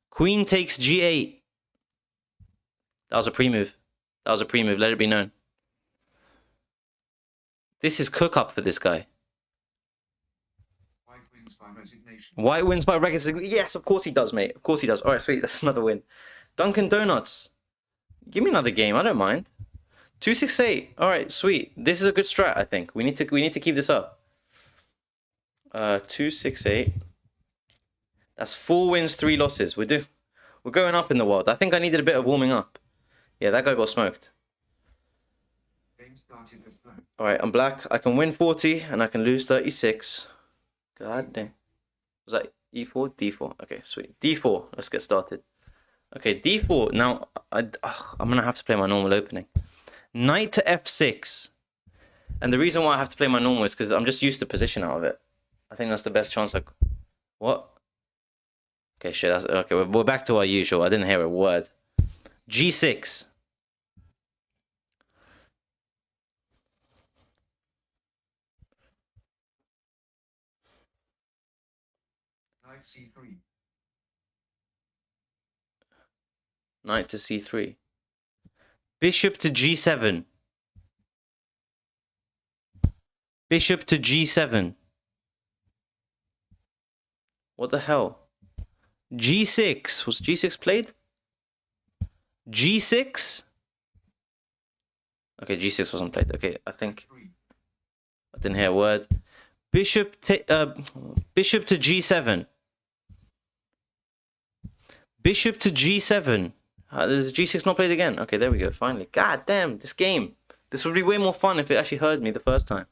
[SPEAKER 1] Queen takes G8. That was a pre-move. That was a pre-move. Let it be known. This is cook-up for this guy.
[SPEAKER 2] White wins by resignation.
[SPEAKER 1] White wins by resignation. Yes, of course he does, mate. Of course he does. All right, sweet. That's another win. Dunkin' Donuts. Give me another game. I don't mind. 268. All right, sweet. This is a good strat, I think. We need to keep this up. 268. That's 4 wins, 3 losses. We're going up in the world. I think I needed a bit of warming up. Yeah, that guy got smoked.
[SPEAKER 2] Game started as black.
[SPEAKER 1] All right, I'm black. I can win 40 and I can lose 36. God damn. Was that E4? D4. Okay, sweet. D4. Let's get started. Okay, D4. Now, I'm going to have to play my normal opening. Knight to F6. And the reason why I have to play my normal is because I'm just used to position out of it. I think that's the best chance I... What? Okay, shit. That's... Okay, we're back to our usual. I didn't hear a word. G6.
[SPEAKER 2] Knight C3.
[SPEAKER 1] Knight to C3. Bishop to G7. Bishop to G7. What the hell? G6. Was G6 played? G6? Okay, G6 wasn't played. Okay, I think...
[SPEAKER 2] 3.
[SPEAKER 1] I didn't hear a word. Bishop to G7. Bishop to G7. Is G6 not played again? Okay, there we go. Finally. God damn, this game. This would be way more fun if it actually heard me the first time.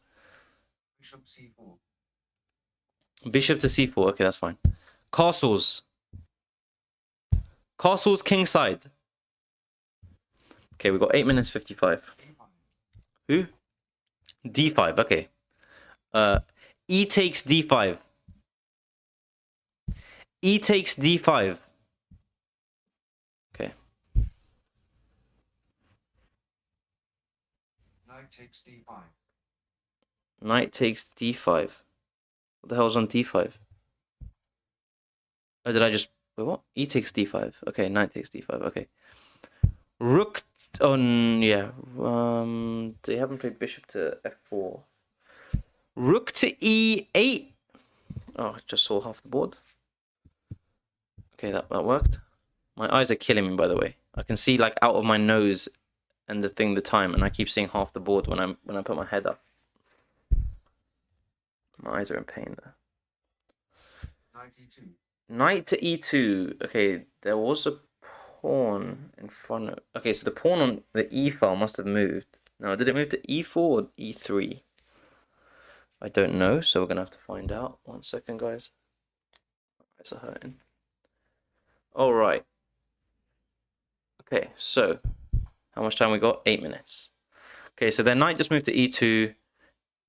[SPEAKER 2] Bishop C4.
[SPEAKER 1] Bishop to C4. Okay, that's fine. Castles. Castles kingside. Okay, we got 8 minutes 55.
[SPEAKER 2] A5.
[SPEAKER 1] Who? D5. Okay. E takes D5. E takes D5. Okay.
[SPEAKER 2] Knight takes D5.
[SPEAKER 1] Knight takes D5. What the hell's on D5? Oh, did I just... Wait, what? E takes D5. Okay, knight takes D5. Okay. Rook on, yeah. They haven't played bishop to f4. Rook to e8. Oh, I just saw half the board. Okay, that worked. My eyes are killing me, by the way. I can see like out of my nose and the time, and I keep seeing half the board when I put my head up. My eyes are in pain there.
[SPEAKER 2] Knight e2.
[SPEAKER 1] Knight to e2. Okay, there was a pawn in front of... Okay, so the pawn on the e file must have moved. Now, did it move to e4 or e3? I don't know, so we're going to have to find out. 1 second, guys. My eyes are hurting. All right. Okay, so how much time we got? 8 minutes. Okay, so their knight just moved to e2.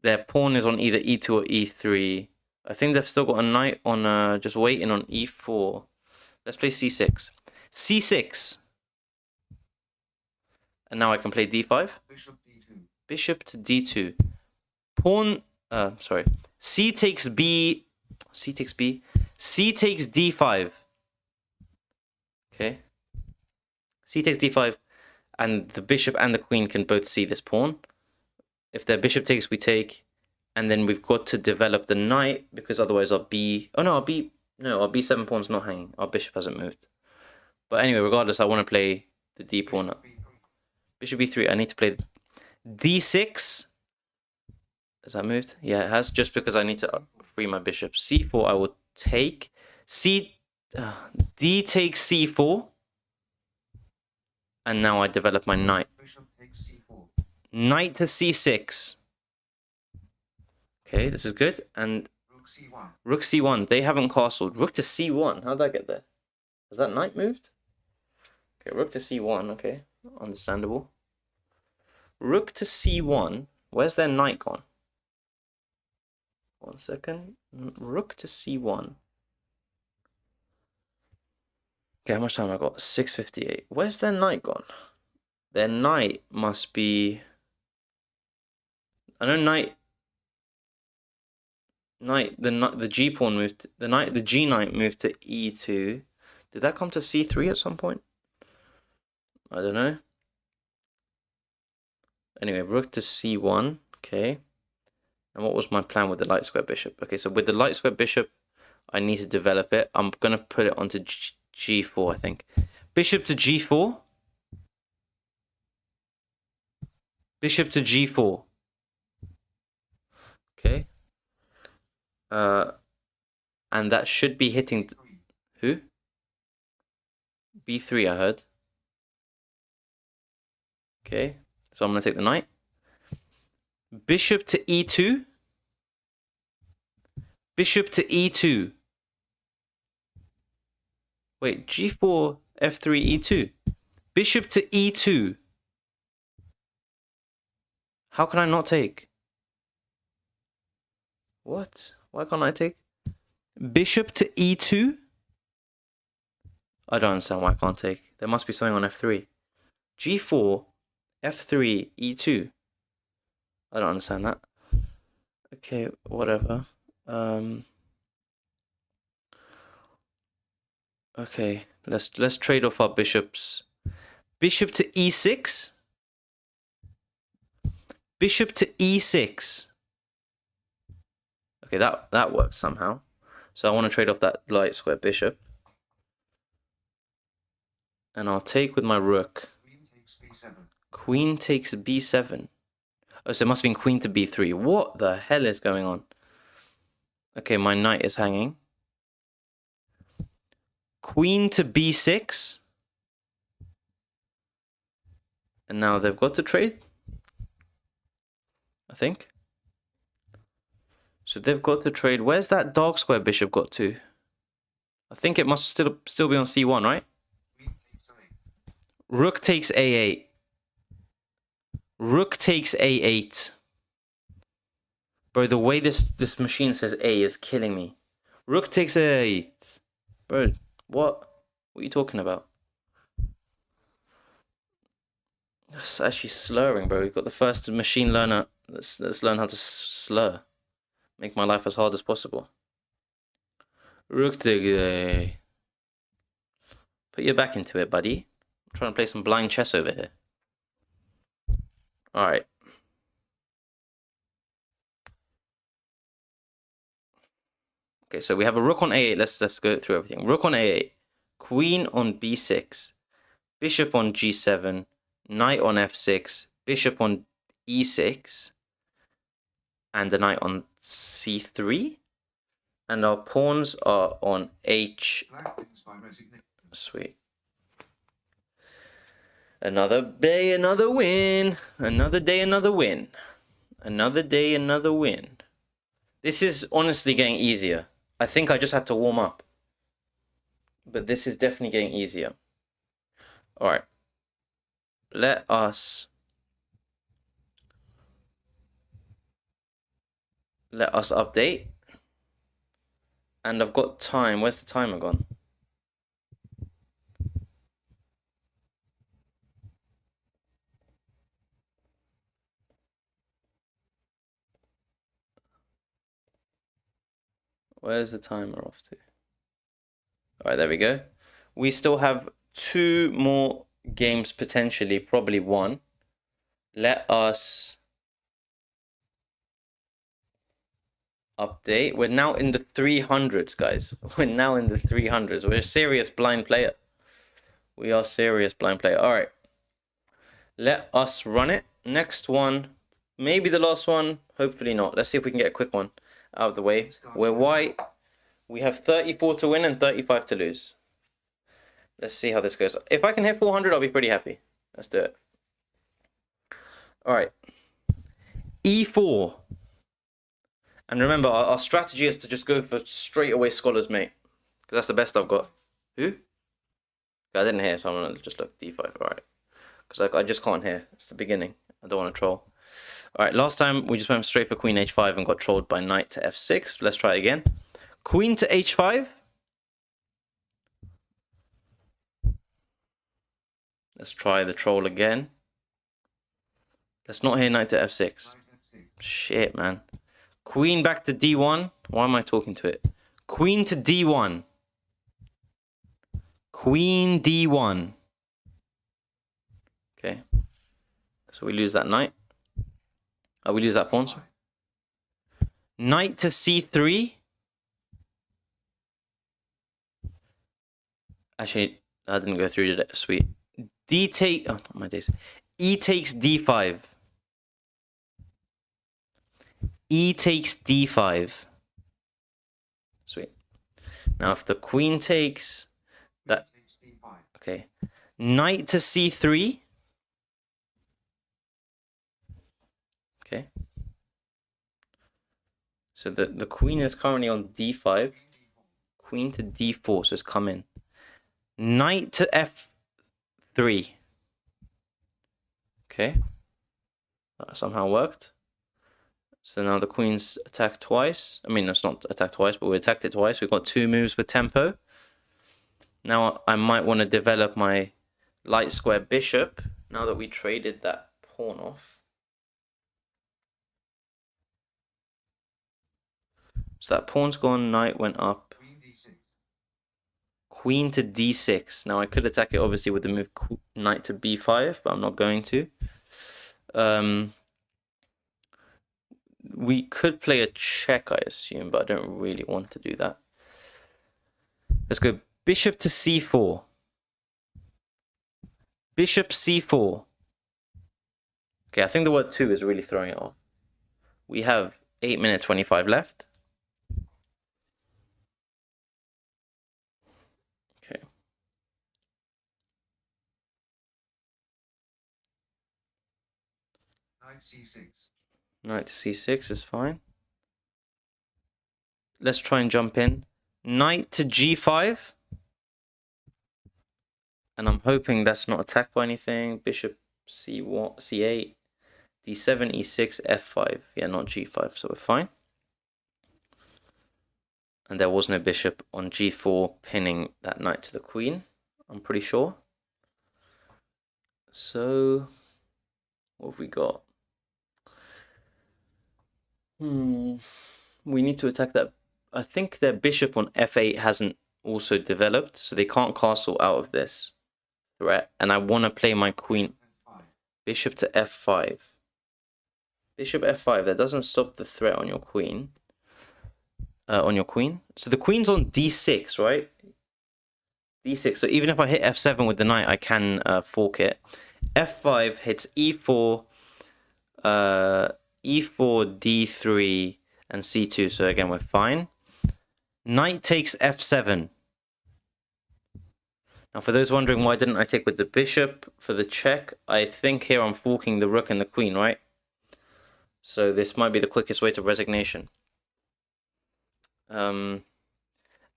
[SPEAKER 1] Their pawn is on either e2 or e3. I think they've still got a knight on just waiting on e4. Let's play c6. c6. And now I can play d5.
[SPEAKER 2] Bishop d2.
[SPEAKER 1] Bishop to d2. Pawn, sorry. C takes b. C takes b. C takes d5. Okay. C takes d5. And the bishop and the queen can both see this pawn. If their bishop takes, we take. And then we've got to develop the knight, because otherwise our b... Oh, no, our b7 pawn's not hanging. Our bishop hasn't moved. But anyway, regardless, I want to play the d pawn. Bishop b3. I need to play d6. Has that moved? Yeah, it has. Just because I need to free my bishop. c4, I will take. D takes c4. And now I develop my knight.
[SPEAKER 2] Bishop takes c4.
[SPEAKER 1] Knight to c6. Okay, this is good. And
[SPEAKER 2] Rook c1.
[SPEAKER 1] rook c1. They haven't castled. Rook to c1. How'd that get there? Has that knight moved? Okay, rook to c1. Okay, understandable. Rook to c1. Where's their knight gone? 1 second. Rook to c1. Okay, how much time I got? 6:58. Where's their knight gone? Their knight must be... I know the G pawn moved. The G knight moved to E2. Did that come to C3 at some point? I don't know. Anyway, rook to C1. Okay. And what was my plan with the light square bishop? Okay, so with the light square bishop, I need to develop it. I'm gonna put it onto G4, I think. Bishop to G4. Bishop to G4. Okay. And that should be hitting... Who? B3, I heard. Okay. So I'm going to take the knight. Bishop to E2. Bishop to E2. Wait, G4, F3, E2. Bishop to E2. How can I not take? What? Why can't I take? Bishop to E2? I don't understand why I can't take. There must be something on F3. G4, F3, E2. I don't understand that. Okay, whatever. Okay, let's trade off our bishops. Bishop to E6. Bishop to E6. Okay, that worked somehow. So I want to trade off that light square bishop. And I'll take with my rook.
[SPEAKER 2] Queen takes b7.
[SPEAKER 1] Queen takes b7. Oh, so it must have been queen to b3. What the hell is going on? Okay, my knight is hanging. Queen to b6. And now they've got to trade, I think. So they've got to trade. Where's that dark square bishop got to? I think it must still be on c1, right?
[SPEAKER 2] Queen takes a8.
[SPEAKER 1] Rook takes a8. Rook takes a8. Bro, the way this machine says a is killing me. Rook takes a8. Bro, what? What are you talking about? It's actually slurring, bro. We've got the first machine learner. Let's learn how to slur. Make my life as hard as possible. Rook takes a... Put your back into it, buddy. I'm trying to play some blind chess over here. All right. Okay, so we have a rook on a8. Let's go through everything. Rook on a8, queen on b6, bishop on g7, knight on f6, bishop on e6, and the knight on c3. And our pawns are on h.
[SPEAKER 2] Black wins by resignation.
[SPEAKER 1] Sweet. Another day, another win. Another day, another win. Another day, another win. This is honestly getting easier. I think I just had to warm up. But this is definitely getting easier. Alright. Let us update. And I've got time. Where's the timer gone? Where's the timer off to? All right, there we go. We still have 2 more games potentially, probably 1. Let us update. We're now in the 300s, guys. We're now in the 300s. We're a serious blind player. We are serious blind player. All right. Let us run it. Next one, maybe the last one. Hopefully not. Let's see if we can get a quick one out of the way. We're white. We have 34 to win and 35 to lose. Let's see how this goes. If I can hit 400, I'll be pretty happy. Let's do it. All right. E4. And remember, our strategy is to just go for straight away scholars, mate. Because that's the best I've got. Who? I didn't hear, so I'm going to just look D5. All right. Because I just can't hear. It's the beginning. I don't want to troll. All right, last time we just went straight for queen h5 and got trolled by knight to f6. Let's try it again. Queen to h5. Let's try the troll again. Let's not hear knight to f6.
[SPEAKER 2] Knight F6.
[SPEAKER 1] Shit, man. Queen back to d1. Why am I talking to it? Queen to d1. Queen d1. Okay. So we lose that knight. Oh, we lose that pawn. Sorry. Knight to c3. Actually, that didn't go through, did it? Sweet. D take. Oh, not my days. E takes d5. E takes d5. Sweet. Now, if the queen takes that.
[SPEAKER 2] Takes D5.
[SPEAKER 1] Okay. Knight to c3. Okay. So the queen is currently on d5. Queen to d4, so it's come in. Knight to f3. Okay. That somehow worked. So now the queen's attacked twice. I mean, it's not attacked twice, but we attacked it twice. We've got 2 moves with tempo. Now I might want to develop my light square bishop now that we traded that pawn off. So that pawn's gone, knight went up.
[SPEAKER 2] Queen D6.
[SPEAKER 1] Queen to d6. Now I could attack it obviously with the move knight to b5, but I'm not going to. We could play a check, I assume, but I don't really want to do that. Let's go bishop to c4. Bishop c4. Okay, I think the word 2 is really throwing it off. We have 8 minutes 25 left. Okay.
[SPEAKER 2] Knight C6.
[SPEAKER 1] Knight to c6 is fine. Let's try and jump in. Knight to g5. And I'm hoping that's not attacked by anything. Bishop c1, c8, d7, e6, f5. Yeah, not g5, so we're fine. And there was no bishop on g4 pinning that knight to the queen, I'm pretty sure. So, what have we got? We need to attack that. I think their bishop on f8 hasn't also developed, so they can't castle out of this. threat, and I want to play my queen.
[SPEAKER 2] F5.
[SPEAKER 1] Bishop to f5. Bishop f5. That doesn't stop the threat on your queen. On your queen. So the queen's on d6, right? d6. So even if I hit f7 with the knight, I can fork it. f5 hits e4, e4, d3, and c2. So again, we're fine. Knight takes f7. Now, for those wondering why didn't I take with the bishop for the check, I think here I'm forking the rook and the queen, right? So this might be the quickest way to resignation. And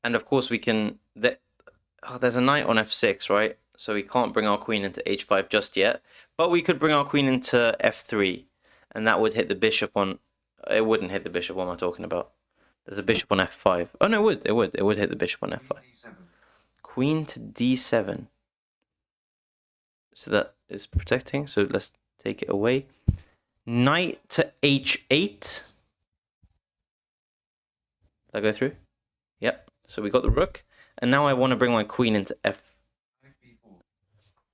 [SPEAKER 1] of course we can... there's a knight on f6, right? So we can't bring our queen into h5 just yet. But we could bring our queen into f3. And that would hit the bishop on... It wouldn't hit the bishop. What am I talking about? There's a bishop on f5. Oh, no, it would. It would hit the bishop on f5. Queen to d7. So that is protecting. So let's take it away. Knight to h8. Did that go through? Yep. So we got the rook. And now I want to bring my queen into f.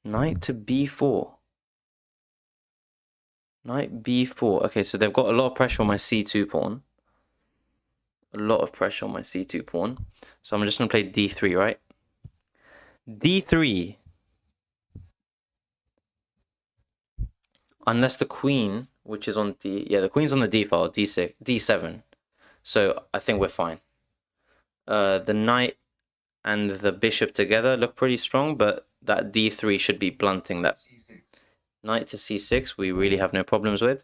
[SPEAKER 1] Knight to b4. Knight b4. Okay, so they've got a lot of pressure on my c2 pawn. A lot of pressure on my c2 pawn. So I'm just going to play d3, right? d3. Unless the queen, which is on d... Yeah, the queen's on the d file, d6, d7. So I think we're fine. The knight and the bishop together look pretty strong, but that d3 should be blunting that. Knight to c6, we really have no problems with.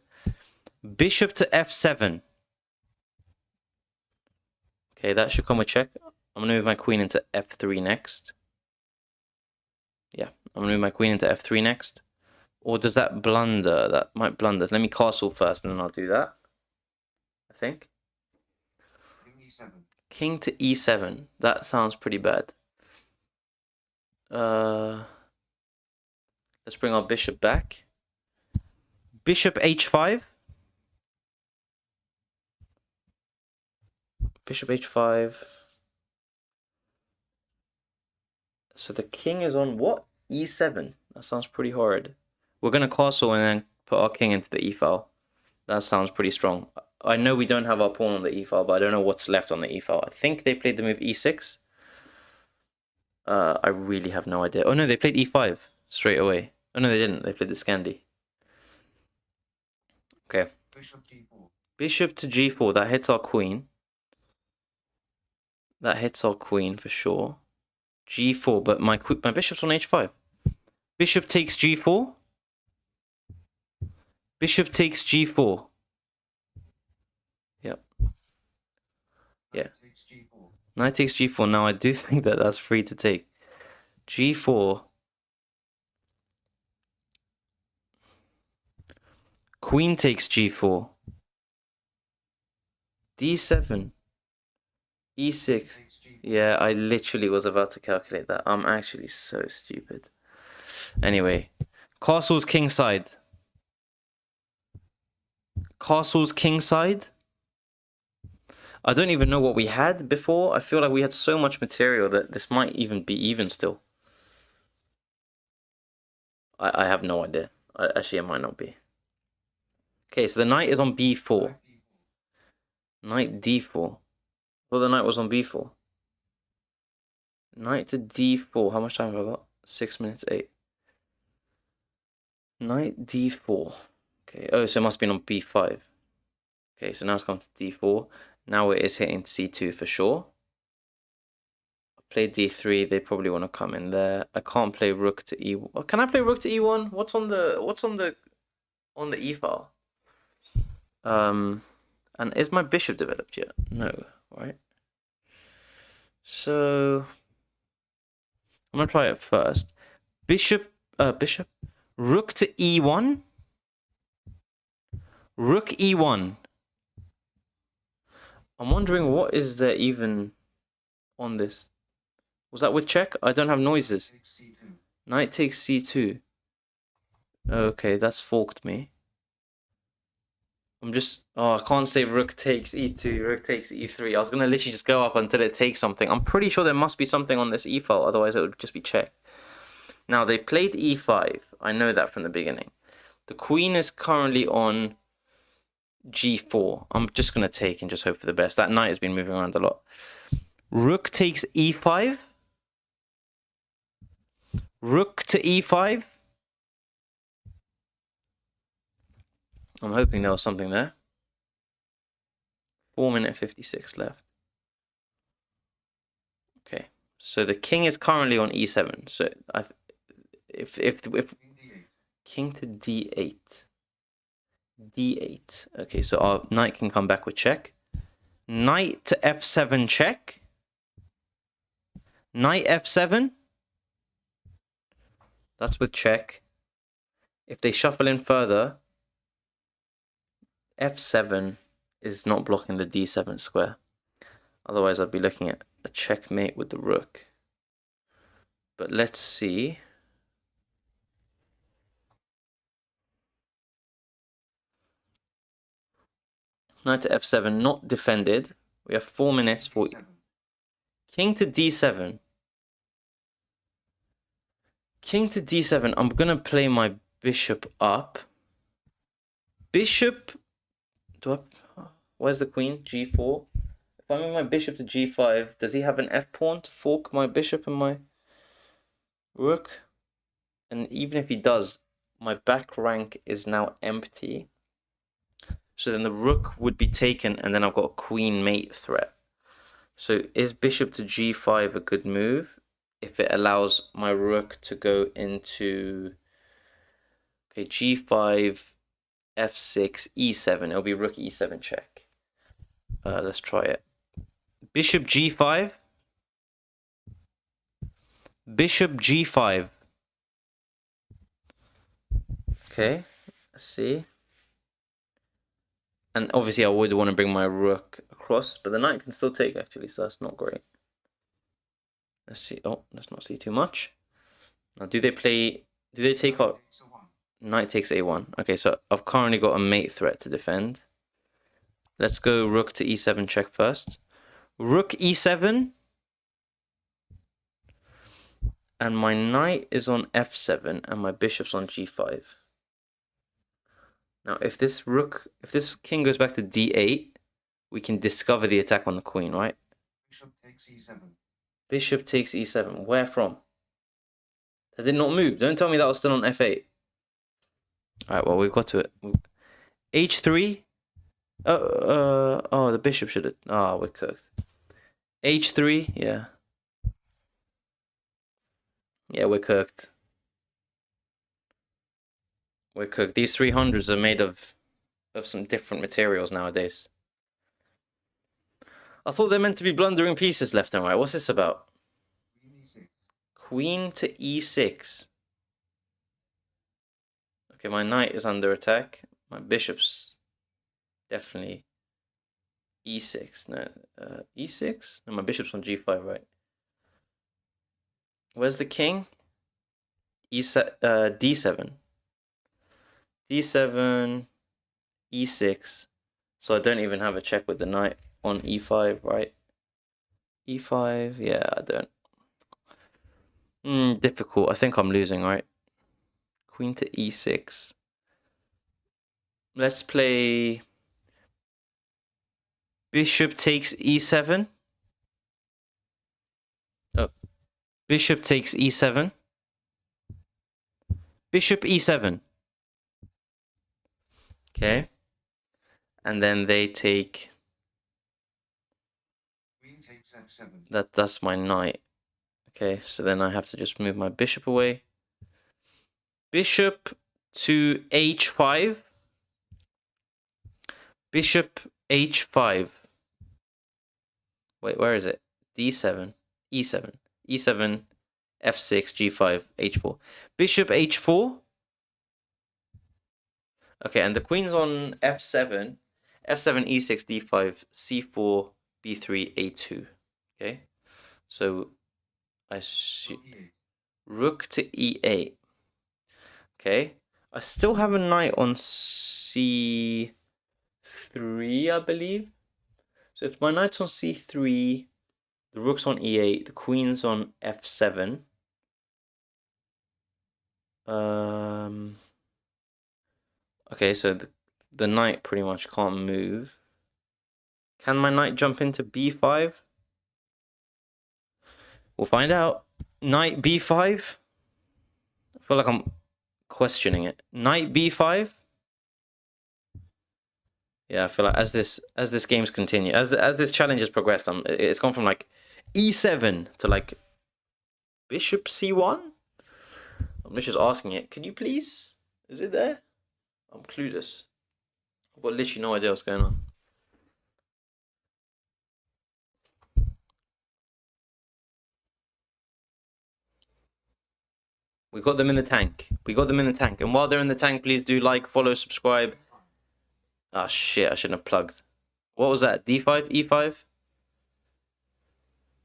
[SPEAKER 1] Bishop to f7. Okay, that should come with check. I'm going to move my queen into f3 next. Yeah, I'm going to move my queen into f3 next. Or does that blunder? That might blunder. Let me castle first and then I'll do that. I think.
[SPEAKER 2] King E7.
[SPEAKER 1] King to e7. That sounds pretty bad. Let's bring our bishop back. Bishop h5. Bishop h5. So the king is on what? e7. That sounds pretty horrid. We're going to castle and then put our king into the e file. That sounds pretty strong. I know we don't have our pawn on the e file, but I don't know what's left on the e file. I think they played the move e6. I really have no idea. Oh no, they played e5 straight away. Oh no, they didn't. They played the Scandi. Okay.
[SPEAKER 2] Bishop G4.
[SPEAKER 1] Bishop to g4. That hits our queen. That hits our queen for sure. g4, but my bishop's on h5. Bishop takes g4. Bishop takes g4. Yep. Yeah.
[SPEAKER 2] Takes G4.
[SPEAKER 1] Knight takes g4. Now I do think that that's free to take. g4. Queen takes g4. d7. e6.
[SPEAKER 2] Takes G4.
[SPEAKER 1] Yeah, I literally was about to calculate that. I'm actually so stupid. Anyway, castle's kingside. Castle's kingside. I don't even know what we had before. I feel like we had so much material that this might even be even still. I have no idea. Actually, it might not be. Okay, so the knight is on b4. Knight d4. Well, the knight was on b4. Knight to d4. How much time have I got? 6 minutes, 8. Knight d4. Okay, oh, so it must have been on b5. Okay, so now it's gone to d4. Now it is hitting c2 for sure. I played d3. They probably want to come in there. I can't play rook to e1. Can I play rook to e1? What's on the e file? And is my bishop developed yet? No, right? So I'm gonna try it first. Bishop. Rook to e1. Rook e1. I'm wondering what is there even on this. Was that with check? I don't have noises.
[SPEAKER 2] Takes C2.
[SPEAKER 1] Knight takes c2. Okay, that's forked me. I'm just... Oh, I can't say rook takes e2, rook takes e3. I was going to literally just go up until it takes something. I'm pretty sure there must be something on this e file, otherwise it would just be check. Now, they played e5. I know that from the beginning. The queen is currently on g4. I'm just going to take and just hope for the best. That knight has been moving around a lot. Rook takes e5. Rook to e5. I'm hoping there was something there. 4 minutes 56 left. Okay, so the king is currently on e7. So if king to d8, d8. Okay, so our knight can come back with check. Knight to f7 check. Knight f7. That's with check. If they shuffle in further, f7 is not blocking the d7 square. Otherwise, I'd be looking at a checkmate with the rook. But let's see. Knight to f7, not defended. We have 4 minutes for king to d7. King to d7. I'm going to play my bishop up. Bishop. Where's the queen? g4. If I move my bishop to g5, does he have an f pawn to fork my bishop and my rook? And even if he does, my back rank is now empty. So then the rook would be taken, and then I've got a queen mate threat. So is bishop to g5 a good move if it allows my rook to go into, okay, g5, f6, e7. It'll be rook e7 check. Let's try it. Bishop g5. Bishop g5. Okay, let's see. And obviously I would want to bring my rook across, but the knight can still take actually, so that's not great. Let's see. Oh, let's not see too much. Now, do they take out? Knight takes a1. Okay, so I've currently got a mate threat to defend. Let's go rook to e7 check first. Rook e7. And my knight is on f7 and my bishop's on g5. Now, if this king goes back to d8, we can discover the attack on the queen, right?
[SPEAKER 2] Bishop takes e7.
[SPEAKER 1] Bishop takes e7. Where from? That did not move. Don't tell me that was still on f8. Alright, well, we've got to it. h3. Oh, the bishop should have... Oh, we're cooked. h3, yeah. Yeah, we're cooked. We're cooked. These 300s are made of some different materials nowadays. I thought they're meant to be blundering pieces left and right. What's this about? Queen to e6. Okay, my knight is under attack. My bishop's definitely e6. No, e6? No, my bishop's on g5, right? Where's the king? d7. d7, e6. So I don't even have a check with the knight on e5, right? e5, yeah, I don't. Difficult. I think I'm losing, right? Queen to e6. Let's play bishop takes e7. Oh, bishop takes e7. Bishop e7. Okay. And then they take...
[SPEAKER 2] Queen takes f7.
[SPEAKER 1] That's my knight. Okay, so then I have to just move my bishop away. Bishop to h5. Bishop h5. Wait, where is it? d7. e7. e7, f6, g5, h4. Bishop h4. Okay, and the queen's on f7. f7, e6, d5, c4, b3, a2. Okay, so I see rook to e8. Okay, I still have a knight on c3, I believe. So if my knight's on c3, the rook's on e8, the queen's on f7. Okay, so the knight pretty much can't move. Can my knight jump into b5? We'll find out. Knight b5. I feel like I'm questioning it. Knight b5. Yeah, I feel like as this game's continue, as this challenge has progressed, it's gone from like e7 to like bishop c1. I'm just asking it. Can you please? Is it there? I'm clueless. I've got literally no idea what's going on. We got them in the tank. We got them in the tank. And while they're in the tank, please do like, follow, subscribe. Ah, shit. I shouldn't have plugged. What was that? D5? E5?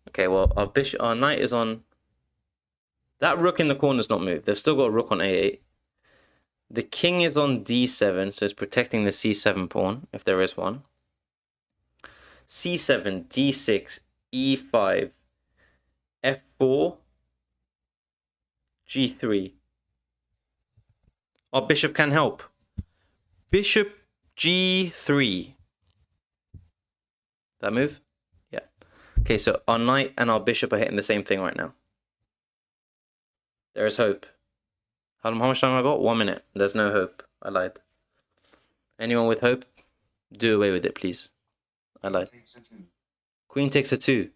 [SPEAKER 1] Okay, well, our knight is on... That rook in the corner's not moved. They've still got a rook on A8. The king is on D7, so it's protecting the C7 pawn, if there is one. C7, D6, E5, F4, G3. Our bishop can help. Bishop G3. That move? Yeah. Okay, so our knight and our bishop are hitting the same thing right now. There is hope. How much time have I got? 1 minute. There's no hope. I lied. Anyone with hope? Do away with it, please. I lied. Queen takes a 2.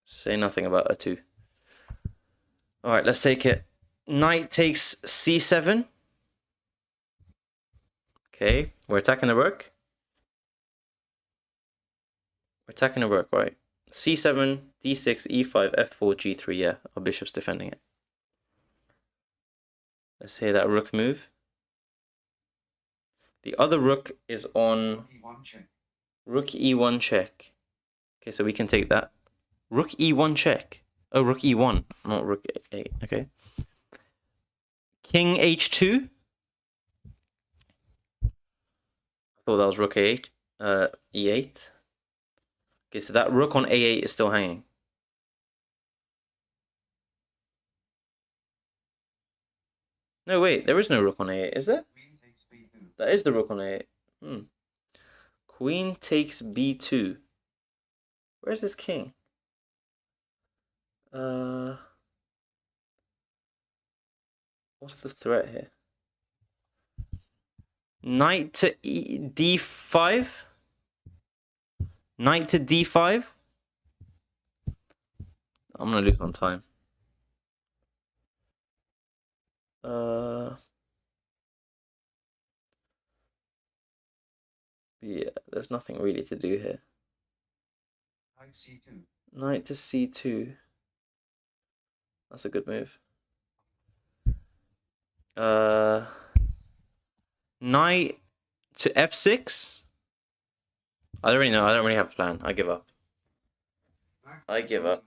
[SPEAKER 1] Say nothing about a 2. Alright, let's take it. Knight takes c7. Okay, we're attacking the rook. We're attacking the rook, right? c7, d6, e5, f4, g3. Yeah, our bishop's defending it. Let's say that rook move. The other rook is on rook e1 check. Okay, so we can take that. Rook e1 check. Oh, rook e1, not rook a8. Okay. King h2. I thought that was rook a8. E8. Okay, so that rook on a8 is still hanging. No, wait, there is no rook on a8, is there? That is the rook on a8. Queen takes b2. Where's his king? What's the threat here? Knight to d5? Knight to d5? I'm gonna lose on time. Yeah, there's nothing really to do here.
[SPEAKER 2] Knight c2.
[SPEAKER 1] Knight to c2. That's a good move. Knight to f6. I don't really know. I don't really have a plan. I give up. I give up.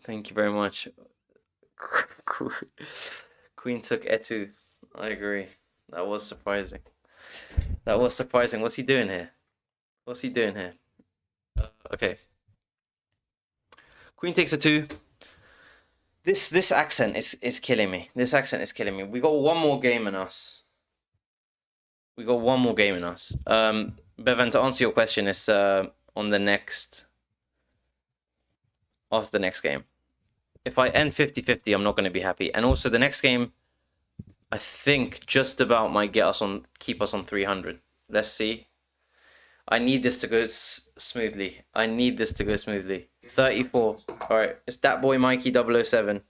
[SPEAKER 1] Thank you very much. Queen took e2. I agree. That was surprising. That was surprising. What's he doing here? What's he doing here? Okay. Queen takes a 2. This accent is killing me. This accent is killing me. We got one more game in us. We got one more game in us. Bevan, to answer your question, it's on the next... After the next game. If I end 50-50, I'm not going to be happy. And also the next game, I think just about might keep us on 300. Let's see. I need this to go smoothly. I need this to go smoothly. 34. All right, it's that boy Mikey 007.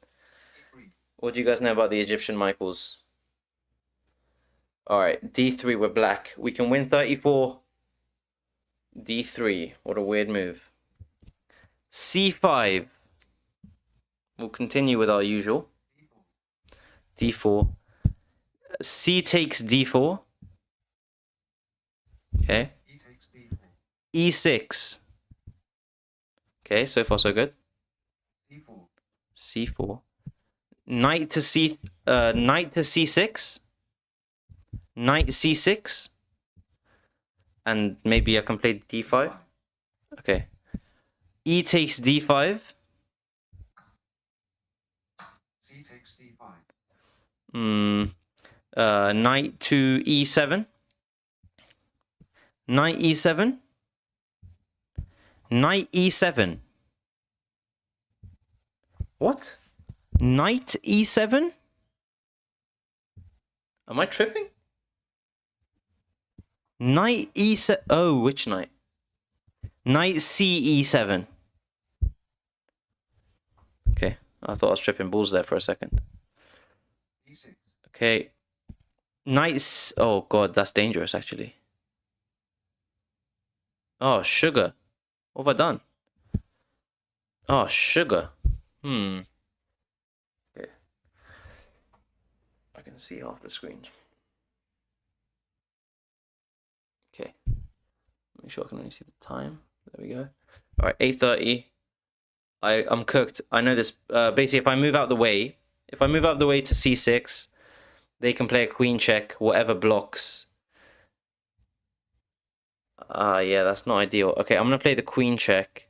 [SPEAKER 1] What do you guys know about the Egyptian Michaels? All right, D3, we're black. We can win 34. D3, what a weird move. C5. We'll continue with our usual. D4. C takes D4. Okay. E6. Okay, so far so good. C4. Knight to C6. Knight C6. And maybe I can play D5. Okay. E takes d5.
[SPEAKER 2] C takes D5.
[SPEAKER 1] Knight to e7. Knight e7. Knight e7. What? Knight e7? Am I tripping? Knight e7. Oh, which knight? Knight c e7. Okay, I thought I was tripping balls there for a second.
[SPEAKER 2] D6.
[SPEAKER 1] Okay. Knight. Oh, God, that's dangerous, actually. Oh, sugar. What have I done? Oh, sugar. Okay. I can see half the screen. Okay. Make sure I can only see the time. There we go. All right, 8:30. I'm cooked. I know this. Basically, if I move out the way to c6, they can play a queen check, whatever blocks. Yeah, that's not ideal. Okay, I'm gonna play the queen check.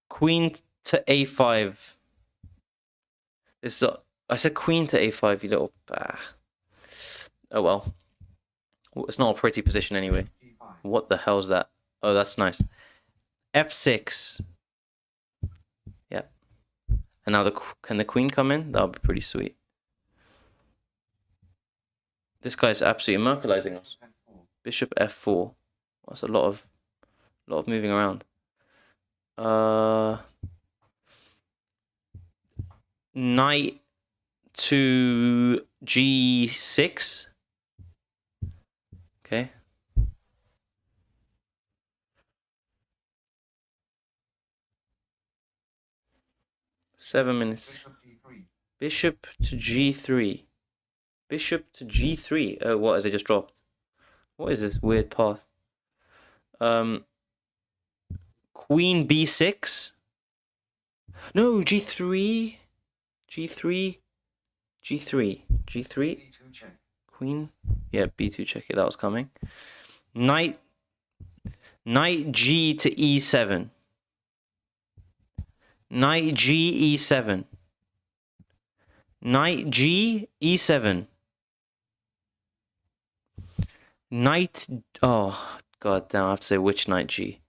[SPEAKER 1] Queen to a5. This is. I said queen to a5. You little. Oh well. It's not a pretty position anyway.
[SPEAKER 2] D5.
[SPEAKER 1] What the hell's that? Oh, that's nice. f6. Yep. And now can the queen come in? That would be pretty sweet. This guy's absolutely mercalizing us.
[SPEAKER 2] F4.
[SPEAKER 1] Bishop f4. That's a lot of moving around. Knight to g6. Okay. Seven minutes.
[SPEAKER 2] Bishop D3.
[SPEAKER 1] Bishop to g3. Bishop to g3. Oh, what? Has it just dropped? What is this weird path? Queen b6. No, g3. G3. G3. G3.
[SPEAKER 2] B2 check.
[SPEAKER 1] Queen. Yeah, b2 check it. That was coming. Knight g to e7. Knight g e7. Knight g e7. Knight. Oh, god damn, I have to say which knight g.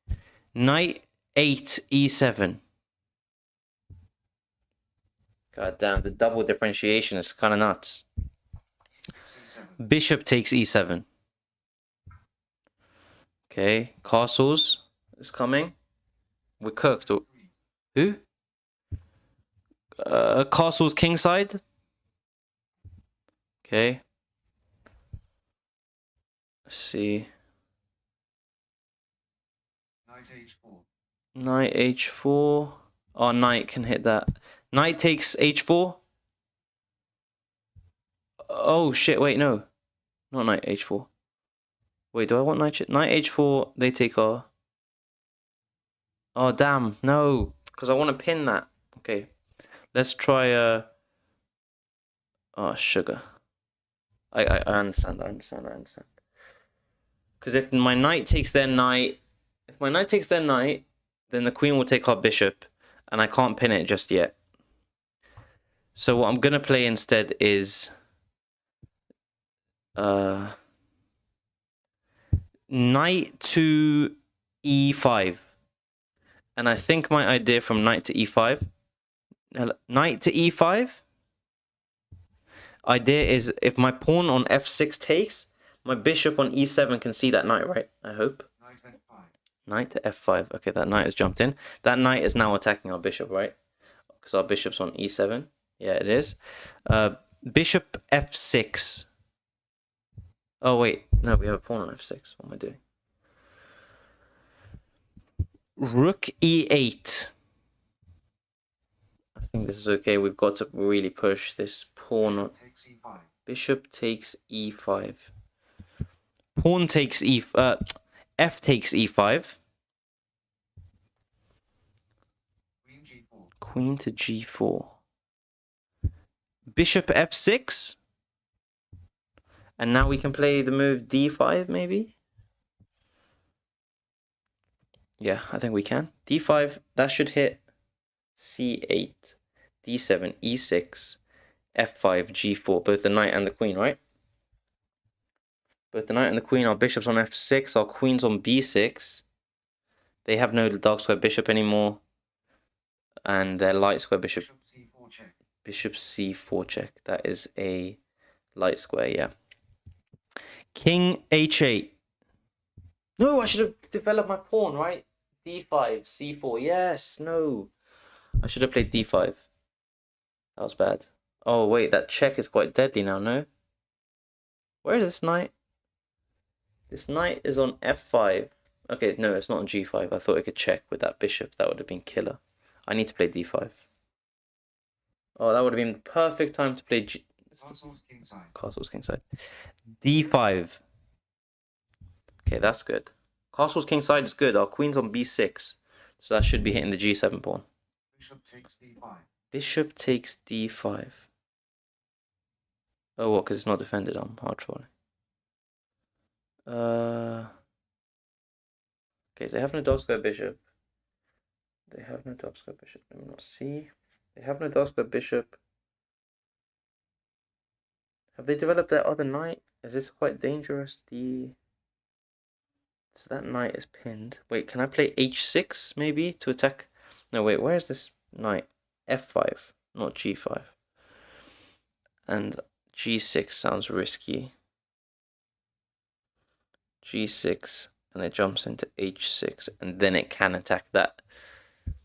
[SPEAKER 1] Knight 8 e7. God damn, the double differentiation is kind of nuts.
[SPEAKER 2] C7.
[SPEAKER 1] Bishop takes e7. Okay, castles is coming. We're cooked. Who? Castles kingside. Okay. Let's see.
[SPEAKER 2] Knight H4.
[SPEAKER 1] Knight h4. Oh, knight can hit that. Knight takes h4. Oh shit! Wait, no, not knight h4. Wait, do I want knight h4? They take our. Oh damn! No, because I want to pin that. Okay, let's try. Oh sugar. I understand. Because if my knight takes their knight, then the queen will take our bishop, and I can't pin it just yet. So what I'm gonna play instead is knight to e5. And I think my idea from knight to e5, knight to e5, idea is if my pawn on f6 takes, my bishop on e7 can see that knight, right? I hope.
[SPEAKER 2] Knight F5.
[SPEAKER 1] Knight to f5. Okay, that knight has jumped in. That knight is now attacking our bishop, right? Because our bishop's on e7. Yeah, it is. Bishop f6. Oh, wait. No, we have a pawn on f6. What am I doing? Rook e8. I think this is okay. We've got to really push this pawn on.
[SPEAKER 2] Takes E5.
[SPEAKER 1] Bishop takes e5. Pawn takes f takes e5.
[SPEAKER 2] Queen G4.
[SPEAKER 1] Queen to g4. Bishop f6. And now we can play the move d5, maybe? Yeah, I think we can. D5, that should hit C8, D7, E6, F5, G4, both the knight and the queen, right? Both the knight and the queen, our bishop's on F6, our queen's on B6. They have no dark square bishop anymore. And their light square bishop.
[SPEAKER 2] Bishop C4 check.
[SPEAKER 1] Bishop C4 check. That is a light square, yeah. King H8. No, I should have developed my pawn, right? D5, C4. Yes, no. I should have played D5. That was bad. Oh, wait, that check is quite deadly now, no? Where is this knight? This knight is on F5. Okay, no, it's not on G5. I thought I could check with that bishop. That would have been killer. I need to play D5. Oh, that would have been the perfect time to play
[SPEAKER 2] Castle's kingside.
[SPEAKER 1] Castle's kingside. D5. Okay, that's good. Castle's kingside is good. Our queen's on B6. So that should be hitting the G7 pawn.
[SPEAKER 2] Bishop takes D5.
[SPEAKER 1] Bishop takes D5. Oh, what? Because it's not defended. I'm hard trolling. Okay, they have no dark square bishop. They have no dark square bishop. Let me not see. They have no dark square bishop. Have they developed their other knight? Is this quite dangerous? So that knight is pinned. Wait, can I play H6 maybe to attack? No, wait, where is this knight? F5, not G5. And G6 sounds risky. G6, and it jumps into H6, and then it can attack that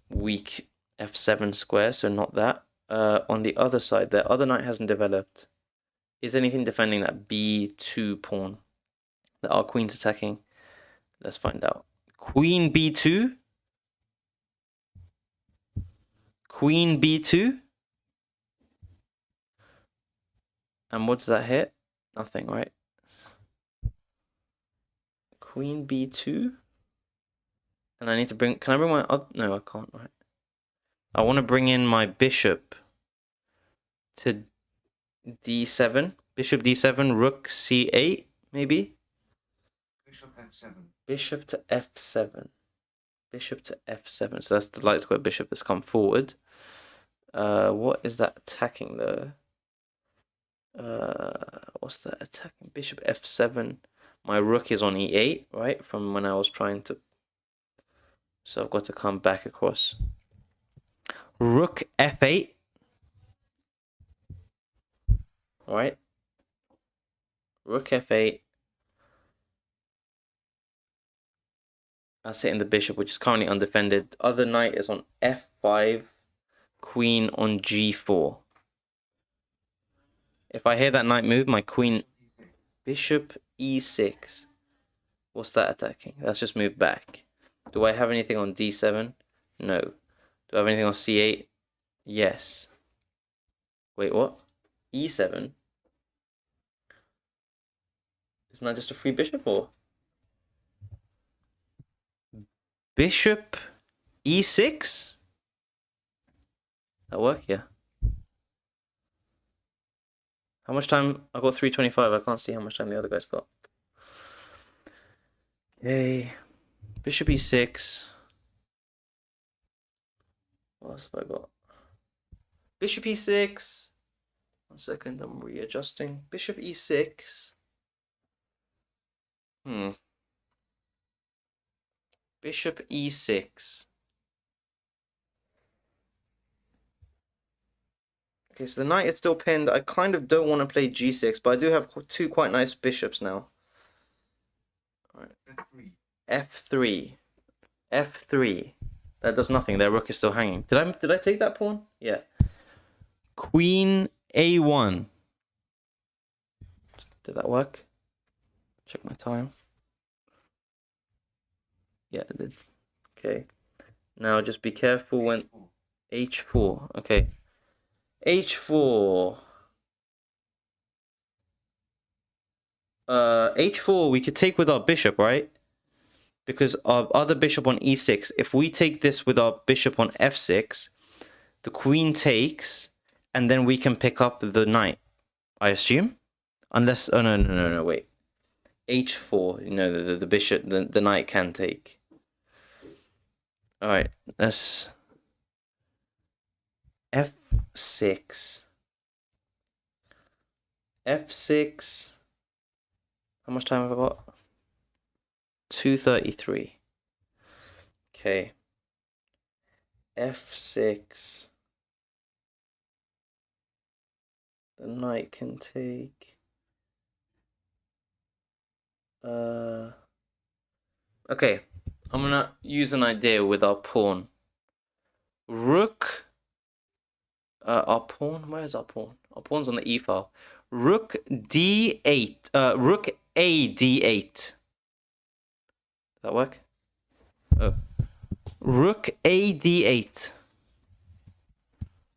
[SPEAKER 1] weak F7 square, so not that. On the other side, the other knight hasn't developed. Is anything defending that B2 pawn that our queen's attacking? Let's find out. Queen B2? Queen B2? And what does that hit? Nothing, right? Queen B2? And I need to bring... Can I bring my... No, I can't, right? I want to bring in my bishop to D7. Bishop D7, rook C8, maybe?
[SPEAKER 2] Bishop F7.
[SPEAKER 1] Bishop to F7. Bishop to F7. So that's the light square bishop that's come forward. What is that attacking though? What's that attacking? Bishop F7. My rook is on E8, right? From when I was trying to... So I've got to come back across. Rook F8. Right? Rook F8. That's hitting the bishop, which is currently undefended. Other knight is on F5. Queen on G4. If I hear that knight move, my queen... Bishop E6. What's that attacking? That's just moved back. Do I have anything on D7? No. Do I have anything on C8? Yes. Wait, what? E7? Isn't that just a free bishop, or? Bishop E6? That work? Yeah. How much time? I got 3:25. I can't see how much time the other guy's got. Okay. Bishop E6. What else have I got? Bishop E6. 1 second, I'm readjusting. Bishop E6. Bishop E6. Okay, so the knight is still pinned. I kind of don't want to play G6, but I do have two quite nice bishops now. All right. F3. F3. That does nothing. Their rook is still hanging. Did I take that pawn? Yeah. Queen A1. Did that work? Check my time. Yeah, it did. Okay. Now just be careful when... H4. Okay. H4. H4 we could take with our bishop, right? Because our other bishop on E6. If we take this with our bishop on F6, the queen takes, and then we can pick up the knight, I assume? Unless... Oh, no, wait. H4. You know, the bishop, the knight can take. All right, let's f6. f6. How much time have I got? 2:33. Okay. f6. The knight can take. Okay, I'm gonna use an idea with our pawn. Rook. Our pawn. Where is our pawn? Our pawn's on the e file. Rook d8. Rook a d8. Does that work? Oh. Rook a d8.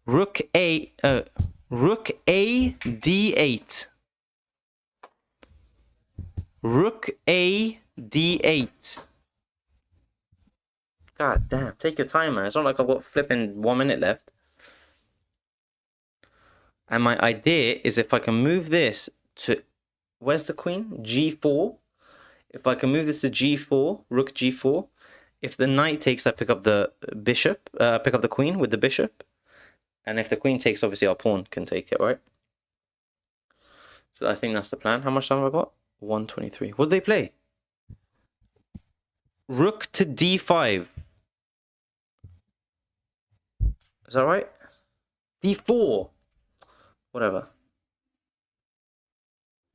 [SPEAKER 1] Rook a. Rook a d8. Rook a d8. God damn, take your time, man. It's not like I've got flipping 1 minute left. And my idea is if I can move this to... Where's the queen? g4. If I can move this to g4, rook g4. If the knight takes, I pick up the bishop. Pick up the queen with the bishop. And if the queen takes, obviously our pawn can take it, right? So I think that's the plan. How much time have I got? 1:23. What do they play? Rook to d5. Is that right? d4. Whatever.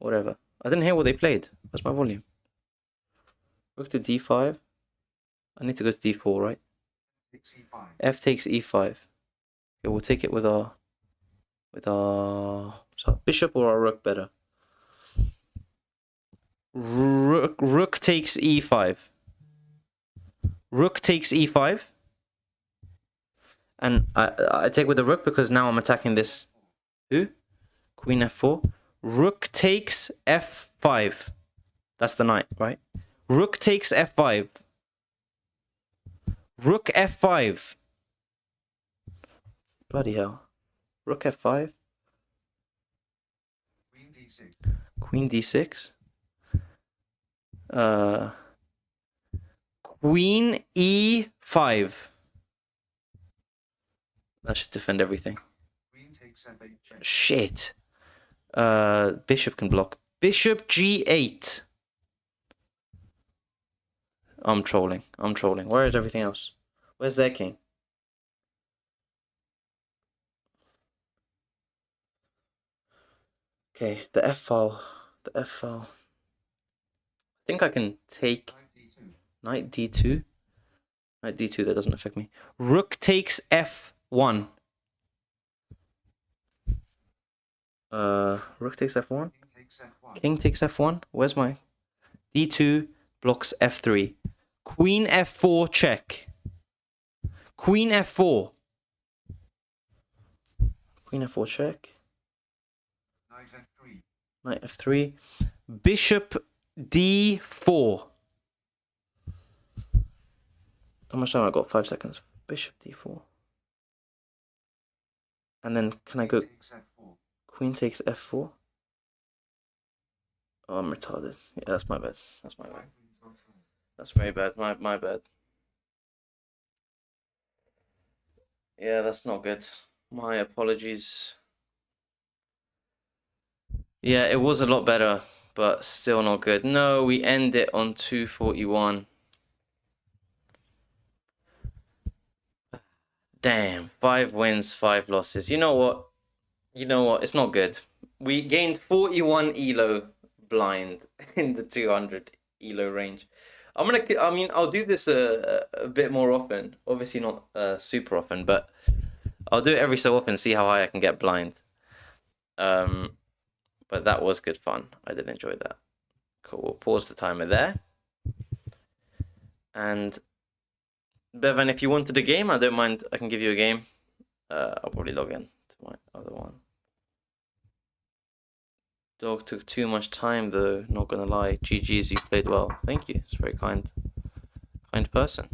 [SPEAKER 1] I didn't hear what they played. Where's my volume? Rook to d5. I need to go to d4, right? F takes e5. Okay, we'll take it with our bishop or our rook better. Rook takes e5. Rook takes e5. And I take with the rook because now I'm attacking this. Who? Queen f4. Rook takes f5. That's the knight, right? Rook takes f5. Rook f5. Bloody hell. Rook f5.
[SPEAKER 2] Queen d6.
[SPEAKER 1] Queen d6. Queen e5. That should defend everything.
[SPEAKER 2] Queen takes f8 check.
[SPEAKER 1] Shit. Bishop can block. Bishop g8. I'm trolling. Where is everything else? Where's their king? Okay, the f file. I think I can take
[SPEAKER 2] Knight d2.
[SPEAKER 1] knight d2, that doesn't affect me. Rook takes f1. Rook takes f1.
[SPEAKER 2] King takes f1.
[SPEAKER 1] King takes f1. Where's my d2 blocks f3. Queen f4 check. Queen f4. Queen f4 check.
[SPEAKER 2] Knight f3.
[SPEAKER 1] Knight f3. Bishop d4. How much time I got? 5 seconds. Bishop d4. And then can I go?
[SPEAKER 2] Takes f4.
[SPEAKER 1] Queen takes f4. Oh, I'm retarded. Yeah, that's my bad. That's very bad. My bad. Yeah, that's not good. My apologies. Yeah, it was a lot better, but still not good. No, we end it on 241. Damn, 5 wins, 5 losses. You know what? It's not good. We gained 41 elo blind in the 200 elo range. I'll do this a bit more often. Obviously not super often, but I'll do it every so often, see how high I can get blind. But that was good fun. I did enjoy that. Cool. We'll pause the timer there. And Bevan, if you wanted a game, I don't mind. I can give you a game. I'll probably log in to my other one. Dog took too much time though, not gonna lie. GG's, you played well. Thank you. It's very kind person.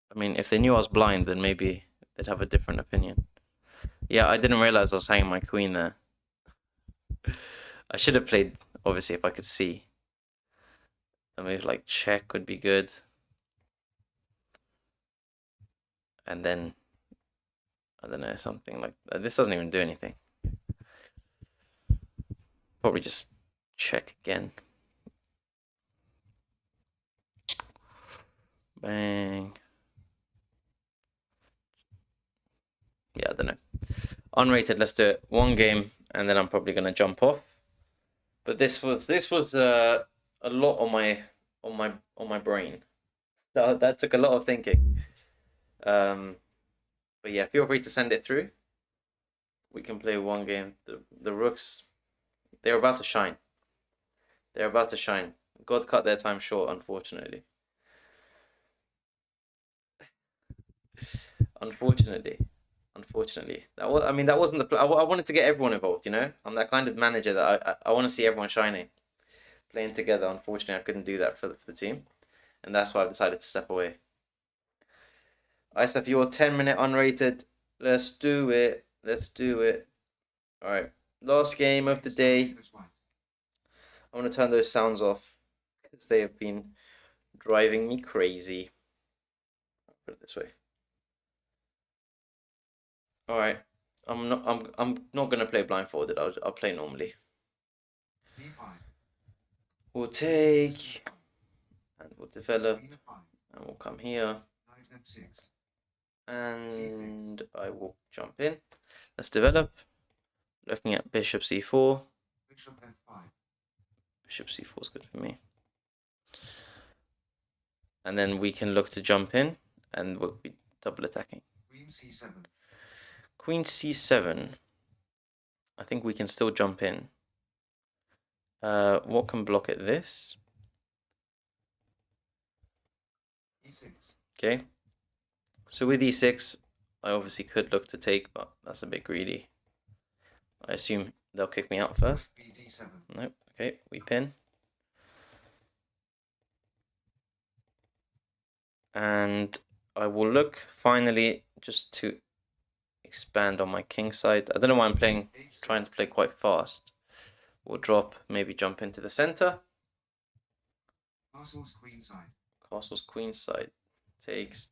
[SPEAKER 1] I mean, if they knew I was blind, then maybe they'd have a different opinion. Yeah, I didn't realize I was hanging my queen there. I should have played, obviously, if I could see. A move like check would be good. And then, I don't know, something like that. This doesn't even do anything. Probably just check again. Bang. Yeah, I don't know. Unrated, let's do it. One game, and then I'm probably gonna jump off. But this was a lot on my brain. That took a lot of thinking. But yeah, feel free to send it through. We can play one game. The rooks, they're about to shine. They're about to shine. God cut their time short, unfortunately. Unfortunately. That wasn't the plan. I wanted to get everyone involved, you know? I'm that kind of manager that I want to see everyone shining, playing together. Unfortunately, I couldn't do that for the team, and that's why I've decided to step away. Isaf, you're 10-minute unrated. Let's do it. Let's do it. All right. Last game of the day. I'm going to turn those sounds off because they have been driving me crazy. I'll put it this way. All right. I'm not going to play blindfolded. I'll play normally. We'll take and we'll develop and we'll come here. And I will jump in. Let's develop. Looking at bishop c4.
[SPEAKER 2] Bishop f5.
[SPEAKER 1] Bishop c4 is good for me. And then we can look to jump in, and we'll be double attacking.
[SPEAKER 2] Queen c7.
[SPEAKER 1] Queen c7. I think we can still jump in. What can block it? This.
[SPEAKER 2] e6.
[SPEAKER 1] Okay. So with e6, I obviously could look to take, but that's a bit greedy. I assume they'll kick me out first.
[SPEAKER 2] bd7.
[SPEAKER 1] Nope. Okay, we pin. And I will look finally just to expand on my king side. I don't know why I'm trying to play quite fast. We'll drop, maybe jump into the center.
[SPEAKER 2] Castle's queen side.
[SPEAKER 1] Castle's queen side. Takes.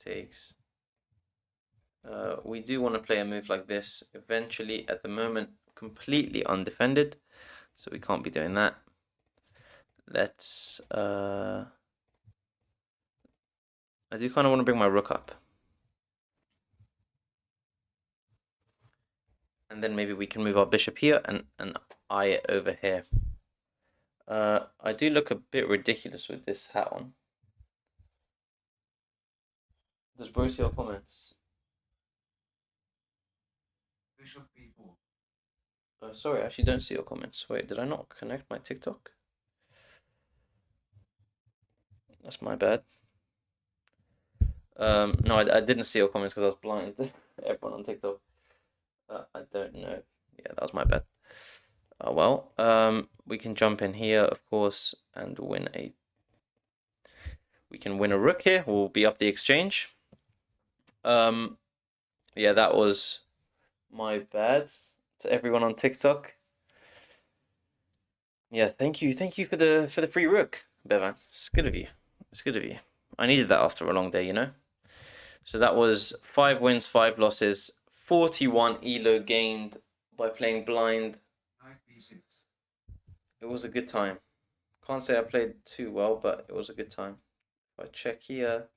[SPEAKER 1] We do want to play a move like this eventually. At the moment, completely undefended, so we can't be doing that. Let's I do kind of want to bring my rook up, and then maybe we can move our bishop here and eye it over here. I do look a bit ridiculous with this hat on. Does bro see our comments?
[SPEAKER 2] Bishop b4.
[SPEAKER 1] Sorry, I actually don't see your comments. Wait, did I not connect my TikTok? That's my bad. No, I didn't see your comments because I was blind. Everyone on TikTok. I don't know. Yeah, that was my bad. Oh well. We can jump in here, of course, and win a. We can win a rook here. We'll be up the exchange. Yeah, that was my bad to everyone on TikTok. Yeah, thank you for the free rook, Bevan. It's good of you. It's good of you. I needed that after a long day, you know. So that was 5 wins, 5 losses, 41 elo gained by playing blind.
[SPEAKER 2] Knight b6.
[SPEAKER 1] It was a good time. Can't say I played too well, but it was a good time. If I check here,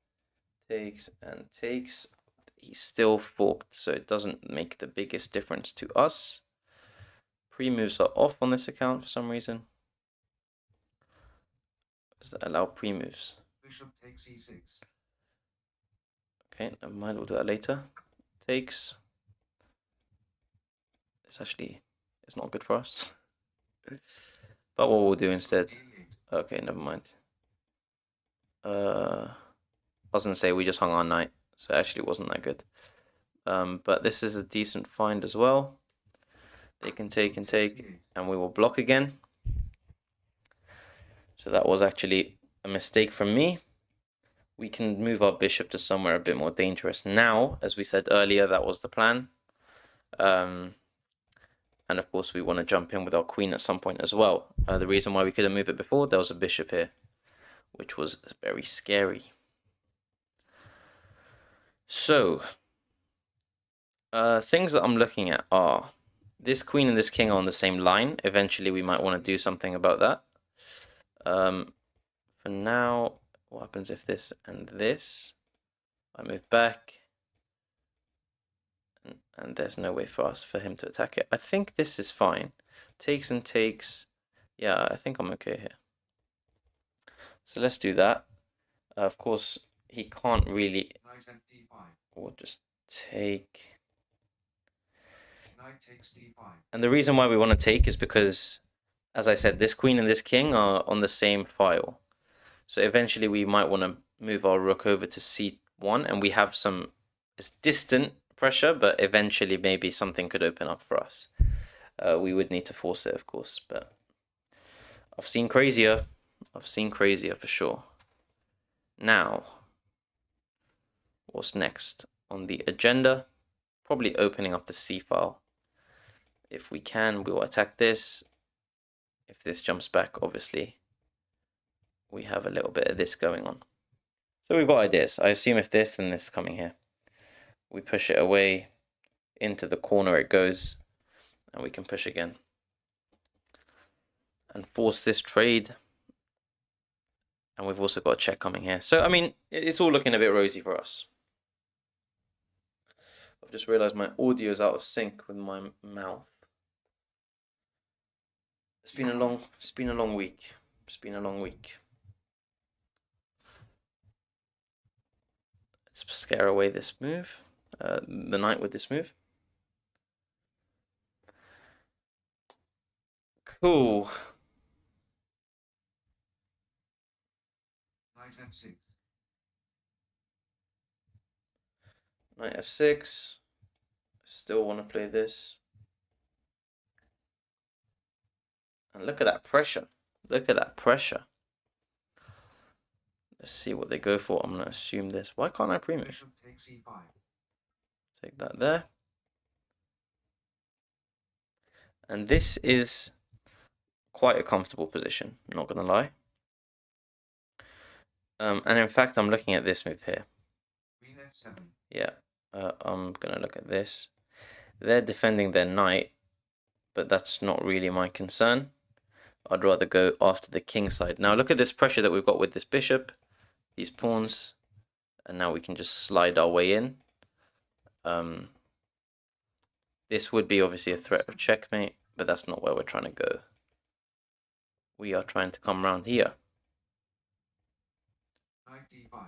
[SPEAKER 1] takes and takes. He's still forked, so it doesn't make the biggest difference to us. Pre-moves are off on this account for some reason. Does that allow pre-moves?
[SPEAKER 2] Bishop takes e6.
[SPEAKER 1] Okay, never mind, we'll do that later. Takes. It's not good for us. But what we'll do instead. Okay, never mind. I was gonna say we just hung our knight, so actually it wasn't that good. But this is a decent find as well. They can take, and we will block again. So that was actually a mistake from me. We can move our bishop to somewhere a bit more dangerous now. As we said earlier, that was the plan. And of course, we want to jump in with our queen at some point as well. The reason why we couldn't move it before, there was a bishop here. which was very scary. So, things that I'm looking at are this queen and this king are on the same line. Eventually, we might want to do something about that. For now, what happens if this and this? I move back, and there's no way for him to attack it. I think this is fine. Takes and takes. Yeah, I think I'm okay here. So let's do that. Of course, he can't really.
[SPEAKER 2] Knight f d5.
[SPEAKER 1] We'll just take.
[SPEAKER 2] Knight takes d5.
[SPEAKER 1] And the reason why we want to take is because, as I said, this queen and this king are on the same file. So eventually we might want to move our rook over to c1, and we have some, it's distant pressure, but eventually maybe something could open up for us. We would need to force it, of course, but I've seen crazier. I've seen crazier for sure. Now, what's next on the agenda? Probably opening up the c file. If we can, we will attack this. If this jumps back, obviously, we have a little bit of this going on. So we've got ideas. I assume if this, then this is coming here. We push it away, into the corner it goes, and we can push again. And force this trade. And we've also got a check coming here. So, I mean, it's all looking a bit rosy for us. I've just realized my audio is out of sync with my mouth. It's been a long week. It's been a long week. Let's scare away this move. The knight with this move. Cool.
[SPEAKER 2] Knight f6.
[SPEAKER 1] Knight f6. Still want to play this. And look at that pressure. Look at that pressure. Let's see what they go for. I'm going to assume this. Why can't I pre-move?
[SPEAKER 2] Bishop takes e5.
[SPEAKER 1] Take that there. And this is quite a comfortable position, not going to lie. And in fact, I'm looking at this move here.
[SPEAKER 2] Queen f7.
[SPEAKER 1] Yeah, I'm going to look at this. They're defending their knight, but that's not really my concern. I'd rather go after the king side. Now look at this pressure that we've got with this bishop, these pawns, and now we can just slide our way in. This would be obviously a threat of checkmate, but that's not where we're trying to go. We are trying to come around here.
[SPEAKER 2] Knight d5.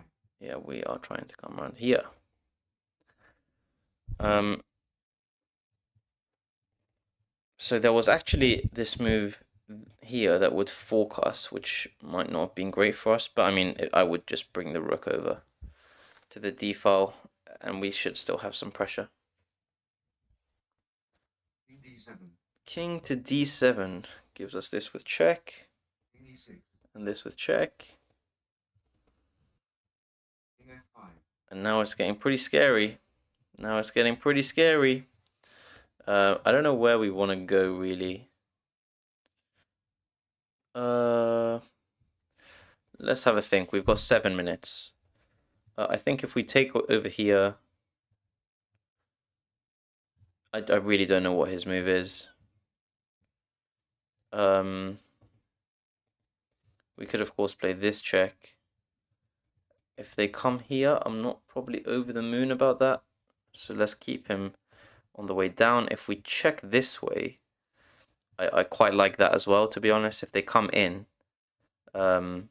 [SPEAKER 1] Yeah, we are trying to come around here. So there was actually this move here that would fork us, which might not have been great for us, but I mean, I would just bring the rook over to the d file, and we should still have some pressure.
[SPEAKER 2] King d7.
[SPEAKER 1] King to d7 gives us this with check,
[SPEAKER 2] King e6.
[SPEAKER 1] and this with check,
[SPEAKER 2] King f5.
[SPEAKER 1] and now it's getting pretty scary. Now it's getting pretty scary. I don't know where we want to go really. Let's have a think. We've got 7 minutes. I think if we take over here, I really don't know what his move is. We could of course play this check. If they come here, I'm not probably over the moon about that. So let's keep him on the way down. If we check this way, I quite like that as well, to be honest. If they come in, I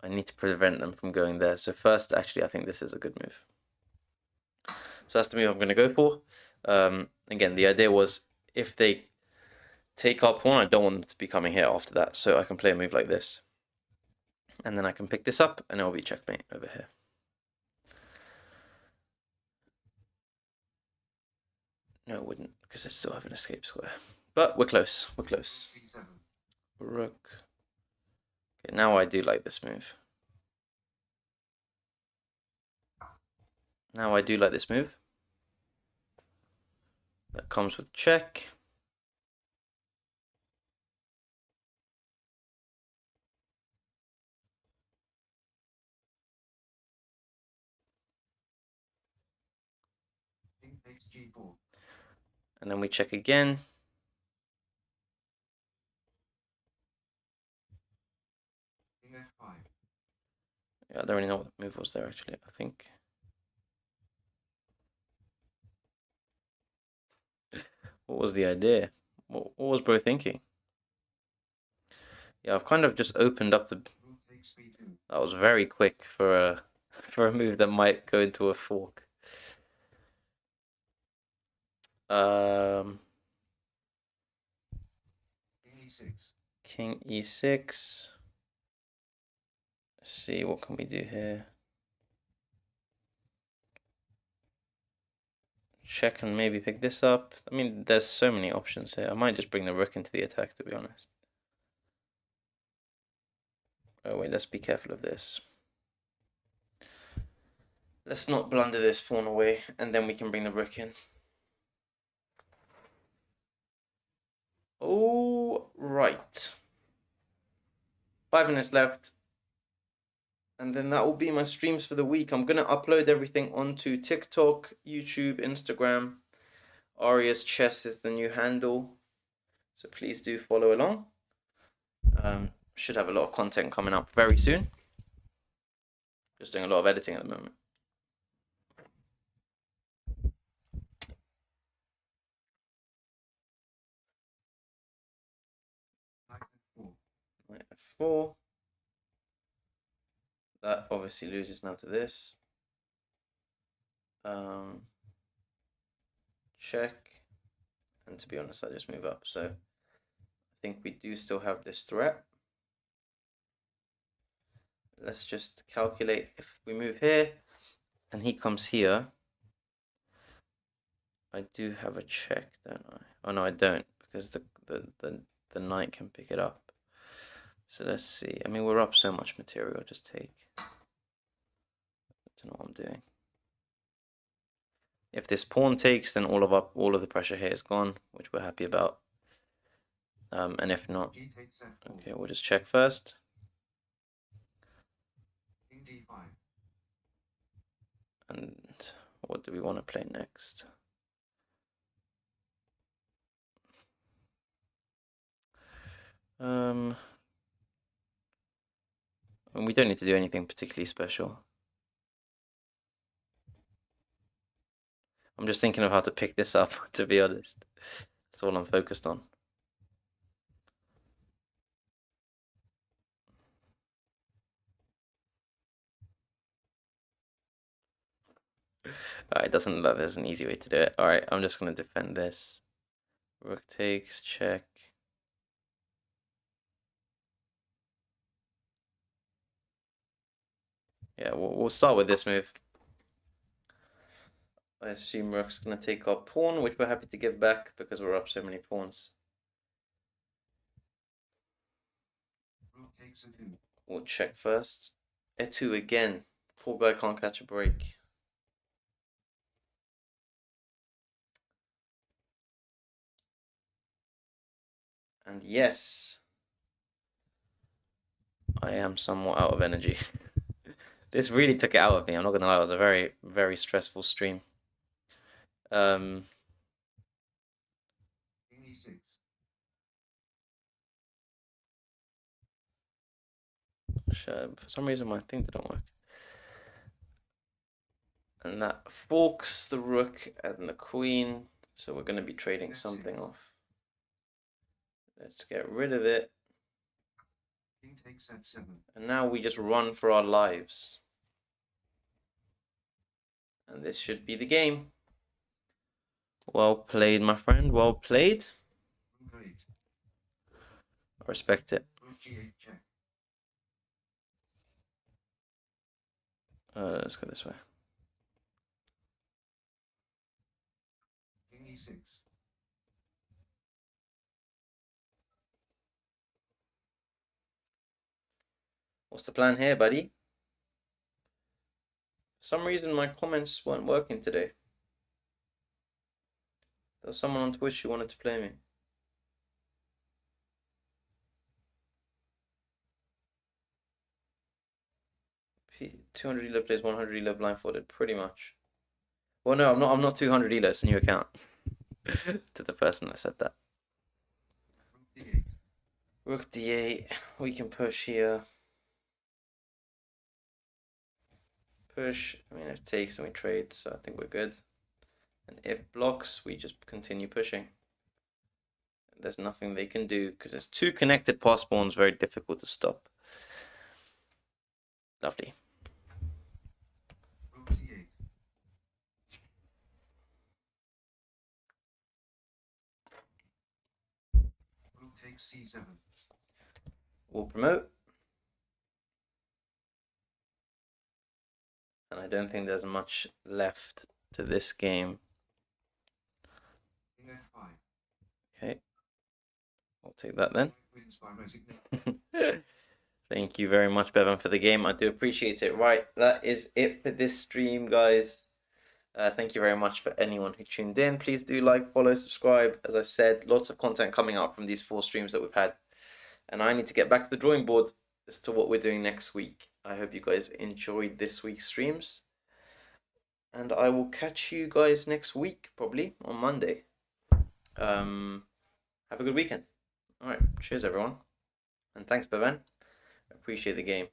[SPEAKER 1] need to prevent them from going there. So first, actually, I think this is a good move. So that's the move I'm going to go for. Again, the idea was if they take our pawn, I don't want them to be coming here after that. So I can play a move like this. And then I can pick this up, and it will be checkmate over here. No, it wouldn't, because I still have an escape square. But we're close. We're close.
[SPEAKER 2] c7.
[SPEAKER 1] Rook. Okay, now I do like this move. Now I do like this move. That comes with check.
[SPEAKER 2] takes G4.
[SPEAKER 1] And then we check again.
[SPEAKER 2] King F5.
[SPEAKER 1] Yeah, I don't really know what the move was there, actually. I think. What was the idea? What was bro thinking? Yeah, I've kind of just opened up the...
[SPEAKER 2] Rook takes B2.
[SPEAKER 1] That was very quick for a for a move that might go into a fork.
[SPEAKER 2] King E6.
[SPEAKER 1] King E6. Let's see, what can we do here? Check and maybe pick this up. I mean, there's so many options here. I might just bring the rook into the attack, to be honest. Oh wait, let's be careful of this. Let's not blunder this pawn away, and then we can bring the rook in. All right. 5 minutes left. And then that will be my streams for the week. I'm going to upload everything onto TikTok, YouTube, Instagram. Aria's Chess is the new handle. So please do follow along. Should have a lot of content coming up very soon. Just doing a lot of editing at the moment. Knight F4. That obviously loses now to this. Check. And to be honest, I just move up. So I think we do still have this threat. Let's just calculate if we move here and he comes here. I do have a check, don't I? Oh no, I don't, because the knight can pick it up. So let's see. I mean, we're up so much material. Just take. I don't know what I'm doing. If this pawn takes, then all of the pressure here is gone, which we're happy about. And if not, okay, we'll just check first.
[SPEAKER 2] King D5.
[SPEAKER 1] And what do we want to play next? And we don't need to do anything particularly special. I'm just thinking of how to pick this up, to be honest. That's all I'm focused on. Alright, doesn't look like there's an easy way to do it. Alright, I'm just going to defend this. Rook takes, check. Yeah, we'll start with this move. I assume rook's going to take our pawn, which we're happy to give back because we're up so many pawns.
[SPEAKER 2] Rook takes A2.
[SPEAKER 1] We'll check first. E2 again. Poor guy can't catch a break. And yes, I am somewhat out of energy. This really took it out of me. I'm not gonna lie, it was a very, very stressful stream.
[SPEAKER 2] King E6.
[SPEAKER 1] For some reason my thing didn't work. And that forks the rook and the queen. So we're gonna be trading something off. Let's get rid of it.
[SPEAKER 2] King takes F7.
[SPEAKER 1] And now we just run for our lives. And this should be the game. Well played, my friend. Well played.
[SPEAKER 2] Rook A8.
[SPEAKER 1] I respect it.
[SPEAKER 2] Rook G8 check.
[SPEAKER 1] Let's go this way.
[SPEAKER 2] King E6.
[SPEAKER 1] What's the plan here, buddy? For some reason my comments weren't working today. There was someone on Twitch who wanted to play me. P 200 elo plays 100 elo blindfolded, pretty much. Well, no, I'm not 200 elo. It's a new account. To the person that said that.
[SPEAKER 2] Rook d8.
[SPEAKER 1] Rook d8. We can push here. Push. I mean, if it takes, then we trade. So I think we're good. And if blocks, we just continue pushing. There's nothing they can do because there's two connected pass pawns. Very difficult to stop. Lovely.
[SPEAKER 2] Rook c8. Rook takes c7.
[SPEAKER 1] We'll promote. And I don't think there's much left to this game.
[SPEAKER 2] King f5.
[SPEAKER 1] Okay. I'll take that then.
[SPEAKER 2] Wins by resignation.
[SPEAKER 1] Thank you very much, Bevan, for the game. I do appreciate it. Right, that is it for this stream, guys. Thank you very much for anyone who tuned in. Please do like, follow, subscribe. As I said, lots of content coming out from these 4 streams that we've had. And I need to get back to the drawing board as to what we're doing next week. I hope you guys enjoyed this week's streams. And I will catch you guys next week, probably on Monday. Have a good weekend. All right, cheers, everyone. And thanks, Bevan. Appreciate the game.